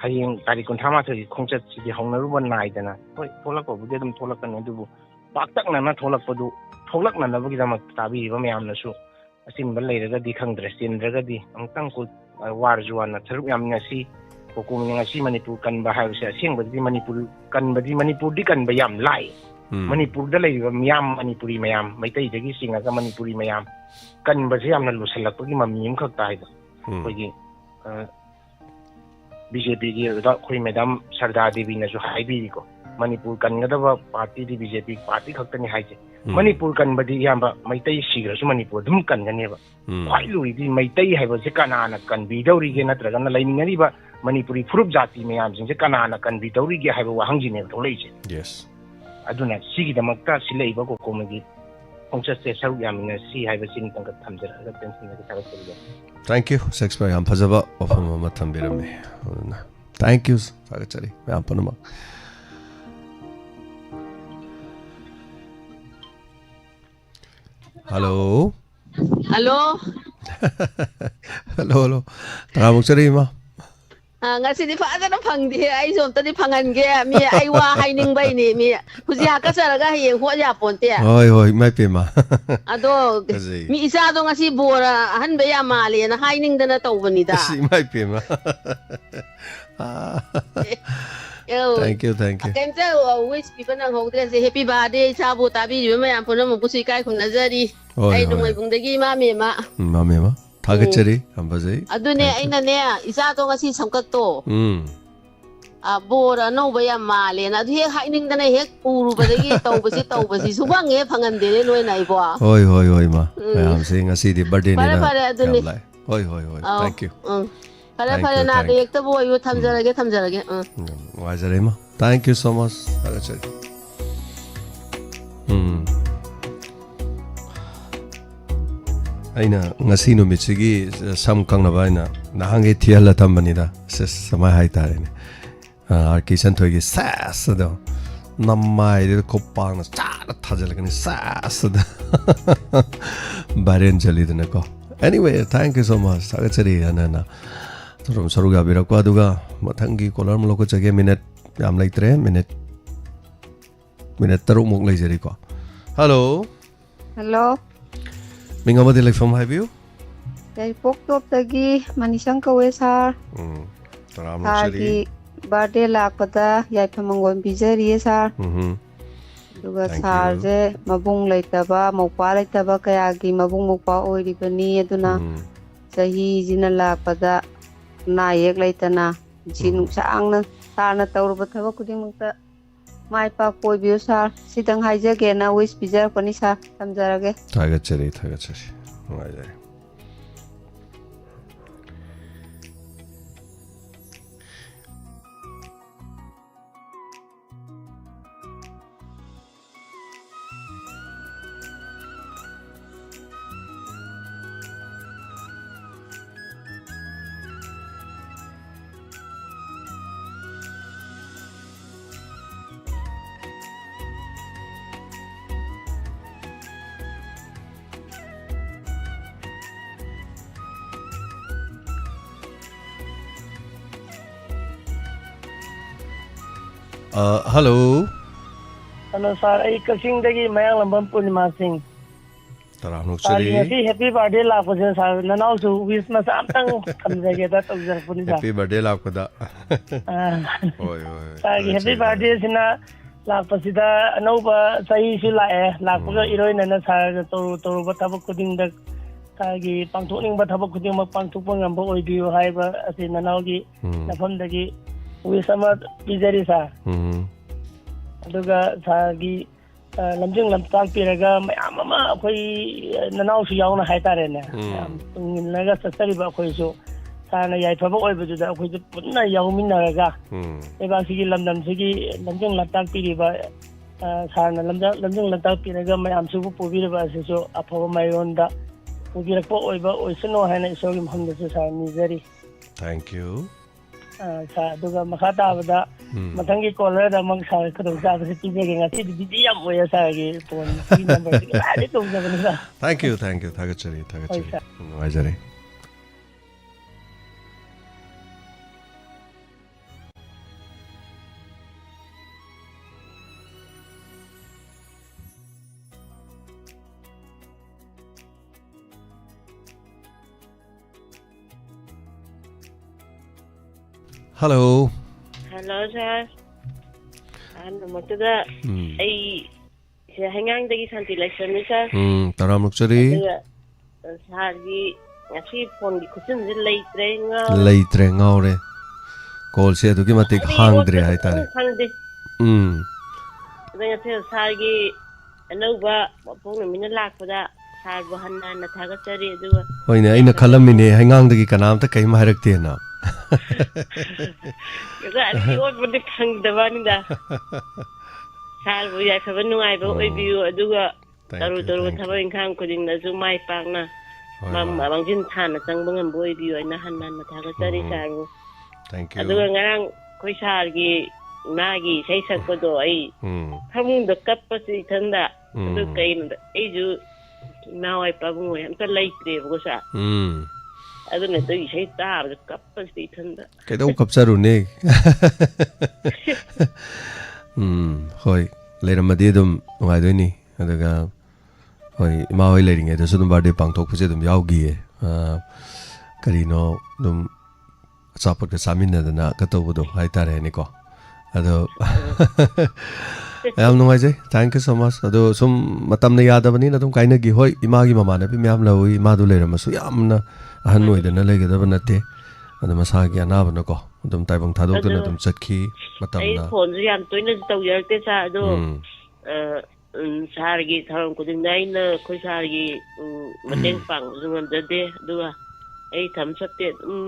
ꯍꯌꯦꯡ ꯇꯥꯔꯤꯛ 38ꯒꯤ ꯈꯣꯡꯆꯠꯁꯤꯗꯤ ꯍꯧꯅꯔꯨꯕ ꯅꯥꯏꯗꯅ ꯍꯣꯏ ꯊꯣꯛꯂꯛꯄꯕꯨꯗꯤ ꯑꯗꯨꯝ ꯊꯣꯛꯂꯛꯀꯅꯤ ꯑꯗꯨꯕꯨ ꯄꯥꯛꯇꯛꯅꯅ ꯊꯣꯛꯂꯛꯄꯗꯨ ꯊꯣꯛꯂꯛꯅꯅꯕꯒꯤꯗꯃꯛꯇ ꯇꯥꯕꯤꯔꯤꯕ ꯃꯌꯥꯝꯅꯁꯨ ꯑꯆꯤꯟꯕ ꯂꯩꯔꯒꯗꯤ ꯈꯪꯗ꯭ꯔꯦ ꯆꯤꯟꯗ꯭ꯔꯒꯗꯤ ꯑꯃꯨꯛꯇꯪ ꯋꯥꯔꯁꯨ ꯋꯥꯅ ꯁꯔꯨꯛ ꯌꯥꯃꯤꯟꯅꯁꯤ ꯀꯣꯀꯣꯃꯤꯅ ꯉꯁꯤ ꯃꯅꯤꯄꯨꯔ ꯀꯟꯕ ꯍꯥꯏꯕꯁꯦ ꯑꯁꯦꯡꯕꯗꯤ ꯃꯅꯤꯄꯨꯔꯗꯤ ꯀꯟꯕ ꯌꯥꯝ ꯂꯥꯏ ꯃꯅꯤꯄꯨꯔꯗ ꯂꯩꯔꯤꯕ ꯃꯤꯌꯥꯝ ꯃꯅꯤꯄꯨꯔꯤ ꯃꯌꯥꯝ ꯃꯩꯇꯩꯗꯒꯤ ꯆꯤꯡꯉꯒ ꯃꯅꯤꯄꯨꯔꯤ ꯃꯌꯥꯝ ꯀꯟꯕꯁꯦ ꯌꯥꯝꯅ ꯂꯨꯁꯜꯂꯛꯄꯒꯤ ꯃꯃꯤ ꯑꯃꯈꯛ ꯇꯥꯏꯕ ꯑꯩꯈꯣꯏꯒꯤ BJPꯒꯤ ꯑꯗꯨꯗ ꯑꯩꯈꯣꯏ ꯃꯦꯗꯥꯝ ꯁꯔꯗꯥ ꯗꯦꯕꯤꯅꯁꯨ ꯍꯥꯏꯕꯤꯔꯤꯀꯣ ꯃꯅꯤꯄꯨꯔ ꯀꯟꯒꯗꯕ ꯄꯥꯔꯇꯤꯗꯤ BJP ꯄꯥꯔꯇꯤ ꯈꯛꯇꯅꯤ ꯍꯥꯏꯁꯦ ꯃꯅꯤꯄꯨꯔ ꯀꯟꯕꯗꯤ ꯏꯌꯥꯝꯕ ꯃꯩꯇꯩ ꯁꯤꯈ꯭ꯔꯁꯨ ꯃꯅꯤꯄꯨꯔ ꯑꯗꯨꯝ ꯀꯟꯒꯅꯦꯕ ꯈ꯭ꯋꯥꯏ ꯂꯨꯔꯤꯗꯤ ꯃꯩꯇꯩ ꯍꯥꯏꯕꯁꯦ ꯀꯅꯥꯅ ꯀꯟꯕꯤꯗꯧꯔꯤꯒꯦ ꯅꯠꯇ꯭ꯔꯒꯅ ꯂꯩꯃꯤꯟꯅꯔꯤꯕ ꯃꯅꯤꯄꯨꯔꯤ ꯐꯨꯔꯨꯞ ꯖꯥꯇꯤ ꯃꯌꯥꯝꯁꯤꯡꯁꯦ ꯀꯅꯥꯅ ꯀꯟꯕꯤꯗꯧꯔꯤꯒꯦ ꯍꯥꯏꯕ ꯋꯥꯍꯪꯁꯤꯅꯦꯕ ꯊꯣꯛꯂꯛꯏꯁꯦ ꯑꯗꯨꯅ ꯁꯤꯒꯤꯗꯃꯛꯇ ꯁꯤꯜꯂꯛꯏꯕ ꯀꯣꯀꯣꯃꯤꯒꯤ ꯈꯣꯡꯆꯠꯁꯦ ꯁꯔꯨꯛ ꯌꯥꯃꯤꯟꯅꯁꯤ ꯍꯥꯏꯕꯁꯤ ꯑꯃꯇꯪꯒ ꯊꯝꯖꯔꯒ ꯇꯦꯟꯁꯤꯟꯅꯒ ꯊꯥꯒꯠꯆꯔꯤꯕ ꯊꯦꯡꯛ ꯌꯨ ꯁꯦꯛꯁꯄꯤꯌꯔ ꯌꯥꯝ ꯐꯖꯕ ꯋꯥꯐꯝ ꯑꯃ ꯊꯝꯕꯤꯔꯝꯃꯦ ꯑꯗꯨꯅ ꯊꯦꯡꯛ ꯌꯨ ꯊꯥꯒꯠꯆꯔꯤ ꯃꯌꯥꯝ ꯄꯨꯝꯅꯃꯛ Halo. Halo. Halo. Taramok sa rin, ma. Nga si di pa ata na pang di ay so tadi pangan ge mi ay wa hay ning bay ni mi kusi haka sa raga hiyeng ho ya ponte. Hoy, may pema. Ado mi isa do nga si bora han ba ya mali na hay ning da na tawban ni da. Si may pema. Thank you. Kan sa wish people nang ho sa happy birthday sa bu tabi yu ma yan puno mo kusi kai kun nazari. Ay nung may bungdagi mami ma. Mami ma. Thagachari ambazai. Adune ay na ne isa to nga si samkat to. ꯕꯣꯔ ꯑꯅꯧꯕ ꯌꯥꯝ ꯃꯥꯜꯂꯦꯅ ꯑꯗꯨ ꯍꯦꯛ ꯍꯥꯏꯅꯤꯡꯗꯅ ꯍꯦꯛ ꯎꯔꯨꯕꯗꯒꯤ ꯇꯧꯕꯁꯤ ꯁꯨꯐꯪ ꯍꯦꯛ ꯐꯪꯍꯟꯗꯦꯅꯦ ꯅꯣꯏꯅ ꯑꯩꯕꯣ ꯍꯣꯏ ꯃꯥ ꯃꯌꯥꯝꯁꯦ ꯉꯁꯤꯗꯤ ꯕꯔꯊꯗꯦꯅꯤꯅ ꯐꯔꯦ ꯑꯗꯨꯅꯤ ꯍꯣꯏ ꯊꯦꯡꯛ ꯌꯨ ꯐꯔꯦ ꯅꯥꯗ ꯌꯦꯛꯇꯕ ꯑꯣꯏꯌꯨ ꯊꯝꯖꯔꯒꯦ ꯅꯨꯡꯉꯥꯏꯖꯔꯦ ꯏꯃꯥ ꯊꯦꯡꯛ ꯌꯨ ꯁꯣ ꯃꯆ ꯊꯥꯒꯠꯆꯔꯤ ꯑꯩꯅ ꯉꯁꯤ ꯅꯨꯃꯤꯠꯁꯤꯒꯤ ꯁꯝ ꯀꯪꯅꯕ ꯑꯩꯅ ꯅꯍꯥꯟꯒꯩ ꯊꯤꯍꯜꯂ ꯊꯝꯕꯅꯤꯗ ꯁꯨꯃꯥꯏꯅ ꯍꯥꯏꯇꯥꯔꯦꯅꯦ ꯑꯥꯔ.ꯀꯦ ꯁꯟꯊꯣꯏꯒꯤ ꯁꯦꯁꯗꯣ ꯅꯝꯃꯥꯏꯗꯨꯗ ꯈꯨꯄꯥꯛꯅ ꯆꯥꯅ ꯊꯥꯖꯤꯜꯂꯛꯀꯅꯤ ꯁꯦꯁꯗ ꯚꯥꯏꯔꯦꯟ ꯆꯠꯂꯤꯗꯅꯀꯣ ꯑꯦꯅꯤꯋꯦ ꯊꯦꯡꯛ ꯌꯨ ꯁꯣ ꯃꯆ ꯊꯥꯒꯠꯆꯔꯤ ꯍꯥꯟꯅ ꯁꯔꯨꯛ ꯌꯥꯕꯤꯔꯛꯄ ꯑꯗꯨꯒ ꯃꯊꯪꯒꯤ ꯀꯣꯂꯔ ꯑꯃ ꯂꯧꯈꯠꯆꯒꯦ ꯃꯤꯅꯠ ꯌꯥꯝ ꯂꯩꯇ꯭ꯔꯦ ꯃꯤꯅꯠ 3 ꯂꯩꯖꯔꯤꯀꯣ ꯍꯜꯂꯣ ꯃꯤꯡ ꯑꯃꯗꯤ ꯂꯩꯐꯝ ꯍꯥꯏꯕꯤꯌꯨ ꯌꯥꯏꯄꯣꯛꯇꯣꯞꯇꯒꯤ ꯃꯅꯤꯁꯪ ꯀꯧꯋꯦ ꯁꯥꯔ ꯁꯥꯔꯒꯤ ꯕꯥꯔꯗꯦ ꯂꯥꯛꯄꯗ ꯌꯥꯏꯐ ꯃꯪꯒꯣꯜ ꯄꯤꯖꯔꯤꯌꯦ ꯁꯥꯔ ꯑꯗꯨꯒ ꯁꯥꯔꯁꯦ ꯃꯕꯨꯡ ꯂꯩꯇꯕ ꯃꯧꯄ꯭ꯋꯥ ꯂꯩꯇꯕ ꯀꯌꯥꯒꯤ ꯃꯕꯨꯡ ꯃꯧꯄ꯭ꯋꯥ ꯑꯣꯏꯔꯤꯕꯅꯤ ꯑꯗꯨꯅ ꯆꯍꯤꯁꯤꯅ ꯂꯥꯛꯄꯗ ꯑꯅꯥ ꯑꯌꯦꯛ ꯂꯩꯇꯅ ꯄꯨꯟꯁꯤ ꯅꯨꯡꯁꯥꯡꯅ ꯁꯥꯔꯅ ꯇꯧꯔꯨꯕ ꯊꯕꯛ ꯈꯨꯗꯤꯡꯃꯛꯇ ꯃꯥꯏ ꯄꯥꯛꯄ ꯑꯣꯏꯕꯤꯌꯨ ꯁꯥꯔ ꯁꯤꯇꯪ ꯍꯥꯏꯖꯒꯦꯅ ꯋꯤꯁ ꯄꯤꯖꯔꯛꯄꯅꯤ ꯁꯥꯔ ꯊꯝꯖꯔꯒꯦ ꯊꯥꯒꯠꯆꯔꯤ ꯅꯨꯡꯉꯥꯏꯖꯔꯦ ꯍꯜꯂꯣ ꯁꯥꯔ ꯑꯩ ꯀꯛꯆꯤꯡꯗꯒꯤ ꯃꯌꯥꯡꯂꯝꯕꯝ ꯄꯨꯔꯅꯤꯃꯥ ꯁꯤꯡ ꯇꯔꯥꯃꯨꯛꯆꯔꯤ ꯉꯁꯤ ꯍꯦꯄꯤ ꯕꯥꯔꯗꯦ ꯂꯥꯛꯄꯁꯦ ꯁꯥꯔ ꯅꯅꯥꯎꯁꯨ ꯋꯤꯁ ꯃꯆꯥ ꯑꯝꯇꯪ ꯊꯝꯖꯒꯦꯗ ꯇꯧꯖꯔꯛꯄꯅꯤ ꯁꯥꯔ ꯍꯦꯄꯤ ꯕꯥꯔꯗꯦ ꯂꯥꯛꯄꯗ ꯍꯣꯏ ꯁꯥꯔꯒꯤ ꯍꯦꯄꯤ ꯕꯥꯔꯗꯦꯁꯤꯅ ꯂꯥꯛꯄꯁꯤꯗ ꯑꯅꯧꯕ ꯆꯍꯤꯁꯨ ꯂꯥꯛꯄꯒ ꯏꯔꯣꯏꯅꯅ ꯁꯥꯔꯒ ꯇꯧꯔꯨꯕ ꯊꯕꯛ ꯈꯨꯗꯤꯡꯗ ꯁꯥꯔꯒꯤ ꯄꯥꯡꯊꯣꯛꯅꯤꯡꯕ ꯊꯕꯛ ꯈꯨꯗꯤꯡꯃꯛ ꯄꯥꯡꯊꯣꯛꯄ ꯉꯝꯕ ꯑꯣꯏꯕꯤꯌꯨ ꯍꯥꯏꯕ ꯑꯁꯤ ꯅꯅꯥꯎꯒꯤ ꯃꯐꯝꯗꯒꯤ ꯋꯤꯁ ꯑꯃ ꯄꯤꯖꯔꯤ ꯁꯥꯔ ꯑꯗꯨꯒ ꯁꯥꯔꯒꯤ ꯂꯝꯖꯤꯡ ꯂꯝꯇꯥꯛꯄꯤꯔꯒ ꯃꯌꯥꯝ ꯑꯃ ꯑꯩꯈꯣই ꯅꯅꯥꯎꯁꯨ ꯌꯥꯎꯅ ꯍꯥꯏꯇꯥꯔꯦꯅꯦ ꯌꯥꯝ ꯇꯨꯡꯏꯜꯂꯒ ꯆꯠꯆꯔꯤꯕ ꯑꯩꯈꯣꯏꯁꯨ ꯁꯥꯔꯅ ꯌꯥꯏꯐꯕ ꯑꯣꯏꯕꯗꯨꯗ ꯑꯩꯈꯣꯏꯁꯨ ꯄꯨꯟꯅ ꯌꯥꯎꯃꯤꯟꯅꯔꯒ ꯂꯩꯕꯥꯛꯁꯤꯒꯤ ꯂꯝꯗꯝꯁꯤꯒꯤ ꯂꯝꯖꯤꯡ ꯂꯝꯇꯥꯛꯄꯤꯔꯤꯕ ꯁꯥꯔꯅ ꯂꯝꯖꯤꯡ ꯂꯝꯇꯥꯛꯄꯤꯔꯒ ꯃꯌꯥꯝꯁꯤꯕꯨ ꯄꯨꯕꯤꯔꯤꯕ ꯑꯁꯤꯁꯨ ꯑꯐꯕ ꯃꯥꯏꯌꯣꯟꯗ ꯄꯨꯕꯤꯔꯛꯄ ꯑꯣꯏꯕ ꯑꯣꯏꯁꯅꯨ ꯍꯥꯏꯅ ꯏꯁꯣꯔꯒꯤ ꯃꯐꯝꯗꯁꯨ ꯁꯥꯔ ꯅꯤꯖꯔꯤ ꯊꯦꯡꯛ ꯌꯨ ꯁꯥꯔ ꯑꯗꯨꯒ ꯃꯈꯥ ꯇꯥꯕꯗ ꯃꯊꯪꯒꯤ ꯀꯣꯂꯔꯗ ꯑꯃꯨꯛ ꯁꯥꯔ ꯈꯨꯗꯣꯡꯆꯥꯕꯁꯤ ꯄꯤꯖꯒꯦ ꯉꯁꯤꯗꯤ ꯕꯤꯖꯤ ꯌꯥꯝ ꯑꯣꯏꯌꯦ ꯁꯥꯔꯒꯤ ꯐꯣꯟꯒꯤ ꯅꯝꯕꯔꯁꯤ ꯀꯗꯥꯏꯗꯒꯤ ꯇꯧꯖꯕꯅꯤ ꯁꯥꯔ ꯊꯦꯡꯛ ꯌꯨ ꯊꯥꯒꯠꯆꯔꯤ ꯅꯨꯡꯉꯥꯏꯖꯔꯦ ꯍꯜꯂꯣ ꯁꯥꯔ ꯑꯍꯥꯟꯕꯃꯛꯇꯗ ꯑꯩ ꯍꯩꯉꯥꯡꯗꯒꯤ ꯁꯥꯟꯇꯤ ꯂꯩꯁ꯭ꯔꯝꯅꯤ ꯁꯥꯔ ꯇꯔꯥꯃꯨꯛꯆꯔꯤ ꯑꯗꯨꯒ ꯁꯥꯔꯒꯤ ꯉꯁꯤ ꯐꯣꯟꯒꯤ ꯈꯨꯠꯁꯤꯟꯁꯦ ꯂꯩꯇ꯭ꯔꯦ ꯉꯥꯎꯔꯦ ꯀꯣꯜꯁꯦ ꯑꯗꯨꯛꯀꯤ ꯃꯇꯤꯛ ꯍꯥꯡꯗ꯭ꯔꯦ ꯍꯥꯏꯇꯥꯔꯦ ꯈꯪꯗꯦ ꯑꯗ ꯉꯁꯤ ꯁꯥꯔꯒꯤ ꯑꯅꯧꯕ ꯃꯄꯣꯛ ꯅꯨꯃꯤꯠꯅ ꯂꯥꯛꯄꯗ ꯁꯥꯔꯕꯨ ꯍꯟꯅ ꯊꯥꯒꯠꯆꯔꯤ ꯑꯗꯨꯒ ꯍꯣꯏꯅꯦ ꯑꯩꯅ ꯈꯜꯂꯝꯃꯤꯅꯦ ꯍꯩꯉꯥꯡꯗꯒꯤ ꯀꯅꯥꯝꯇ ꯀꯩꯝ ꯍꯥꯏꯔꯛꯇꯦꯅ ꯑꯣꯠꯄꯗꯤ ꯐꯪꯗꯕꯅꯤꯗ ꯁꯥꯔꯕꯨ ꯌꯥꯏꯐꯕ ꯅꯨꯡꯉꯥꯏꯕ ꯑꯣꯏꯕꯤꯌꯨ ꯑꯗꯨꯒ ꯇꯧꯔꯨꯕ ꯊꯕꯛ ꯏꯪꯈꯥꯡ ꯈꯨꯗꯤꯡꯗꯁꯨ ꯃꯥꯏ ꯄꯥꯛꯅ ꯃꯥꯡꯖꯤꯟ ꯊꯥꯅ ꯆꯪꯕ ꯉꯝꯕ ꯑꯣꯏꯕꯤꯌꯨ ꯑꯩꯅ ꯍꯟꯅ ꯊꯥꯒꯠꯆꯔꯤ ꯁꯥꯔꯕꯨ ꯑꯗꯨꯒ ꯉꯔꯥꯡ ꯑꯩꯈꯣꯏ ꯁꯥꯔꯒꯤ ꯏꯃꯥꯒꯤ ꯏꯁꯩ ꯁꯛꯄꯗꯣ ꯑꯩ ꯐꯃꯨꯡꯗ ꯀꯞꯄꯁꯤ ꯏꯊꯟꯗ ꯑꯗꯨ ꯀꯩꯅꯣꯗ ꯑꯩꯁꯨ ꯏꯃꯥ ꯍꯣꯏ ꯄꯥꯕꯨꯡ ꯍꯣꯏ ꯑꯝꯇ ꯂꯩꯇ꯭ꯔꯦꯕꯀꯣ ꯁꯥꯔ ꯑꯗꯨꯅ ꯑꯗꯨꯒꯤ ꯏꯁꯩ ꯇꯥꯕꯗ ꯀꯞꯄꯁꯤ ꯏꯊꯟꯗ ꯀꯩꯗꯧ ꯀꯞꯆꯔꯨꯅꯦ ꯍꯣꯏ ꯂꯩꯔꯝꯃꯗꯤ ꯑꯗꯨꯝ ꯅꯨꯡꯉꯥꯏꯗꯣꯏꯅꯤ ꯑꯗꯨꯒ ꯍꯣꯏ ꯏꯃꯥ ꯍꯣꯏ ꯂꯩꯔꯤꯉꯩꯗꯁꯨ ꯑꯗꯨꯝ ꯕꯥꯔꯗꯦ ꯄꯥꯡꯊꯣꯛꯄꯁꯦ ꯑꯗꯨꯝ ꯌꯥꯎꯈꯤꯌꯦ ꯀꯔꯤꯅꯣ ꯑꯗꯨꯝ ꯑꯆꯥꯄꯣꯠꯀ ꯆꯥꯃꯤꯟꯅꯗꯅ ꯇꯧꯕꯗꯣ ꯍꯥꯏꯇꯥꯔꯦꯅꯦꯀꯣ ꯑꯗꯣ ꯌꯥꯝ ꯅꯨꯡꯉꯥꯏꯖꯩ ꯊꯦꯡꯛ ꯌꯨ ꯁꯣ ꯃꯆ ꯑꯗꯣ ꯁꯨꯝ ꯃꯇꯝꯅ ꯌꯥꯗꯕꯅꯤꯅ ꯑꯗꯨꯝ ꯀꯥꯏꯅꯈꯤ ꯍꯣꯏ ꯏꯃꯥꯒꯤ ꯃꯃꯥꯟꯅꯕꯤ ꯃꯌꯥꯝ ꯂꯧꯏ ꯏꯃꯥꯗꯨ ꯂꯩꯔꯝꯃꯁꯨ ꯌꯥꯝꯅ ꯑꯍꯟ ꯑꯣꯏꯗꯅ ꯂꯩꯒꯗꯕ ꯅꯠꯇꯦ ꯑꯗꯣ ꯃꯁꯥꯒꯤ ꯑꯅꯥꯕꯅꯀꯣ ꯑꯗꯨꯝ ꯇꯥꯏꯕꯪ ꯊꯥꯗꯣꯛꯇꯅ ꯑꯗꯨꯝ ꯆꯠꯈꯤ ꯃꯇꯝꯗ ꯐꯣꯟꯁꯨ ꯌꯥꯝ ꯇꯣꯏꯅꯁꯨ ꯇꯧꯖꯔꯛꯇꯦ ꯁꯥꯔ ꯑꯗꯣ ꯁꯥꯔꯒꯤ ꯊꯧꯔꯝ ꯈꯨꯗꯤꯡꯗ ꯑꯩꯅ ꯑꯩꯈꯣꯏ ꯁꯥꯔꯒꯤ ꯃꯇꯦꯡ ꯄꯥꯡꯕꯁꯨ ꯉꯝꯖꯗꯦ ꯑꯗꯨꯒ ꯑꯩ ꯊꯝꯆꯠꯇꯦ ꯑꯗꯨꯝ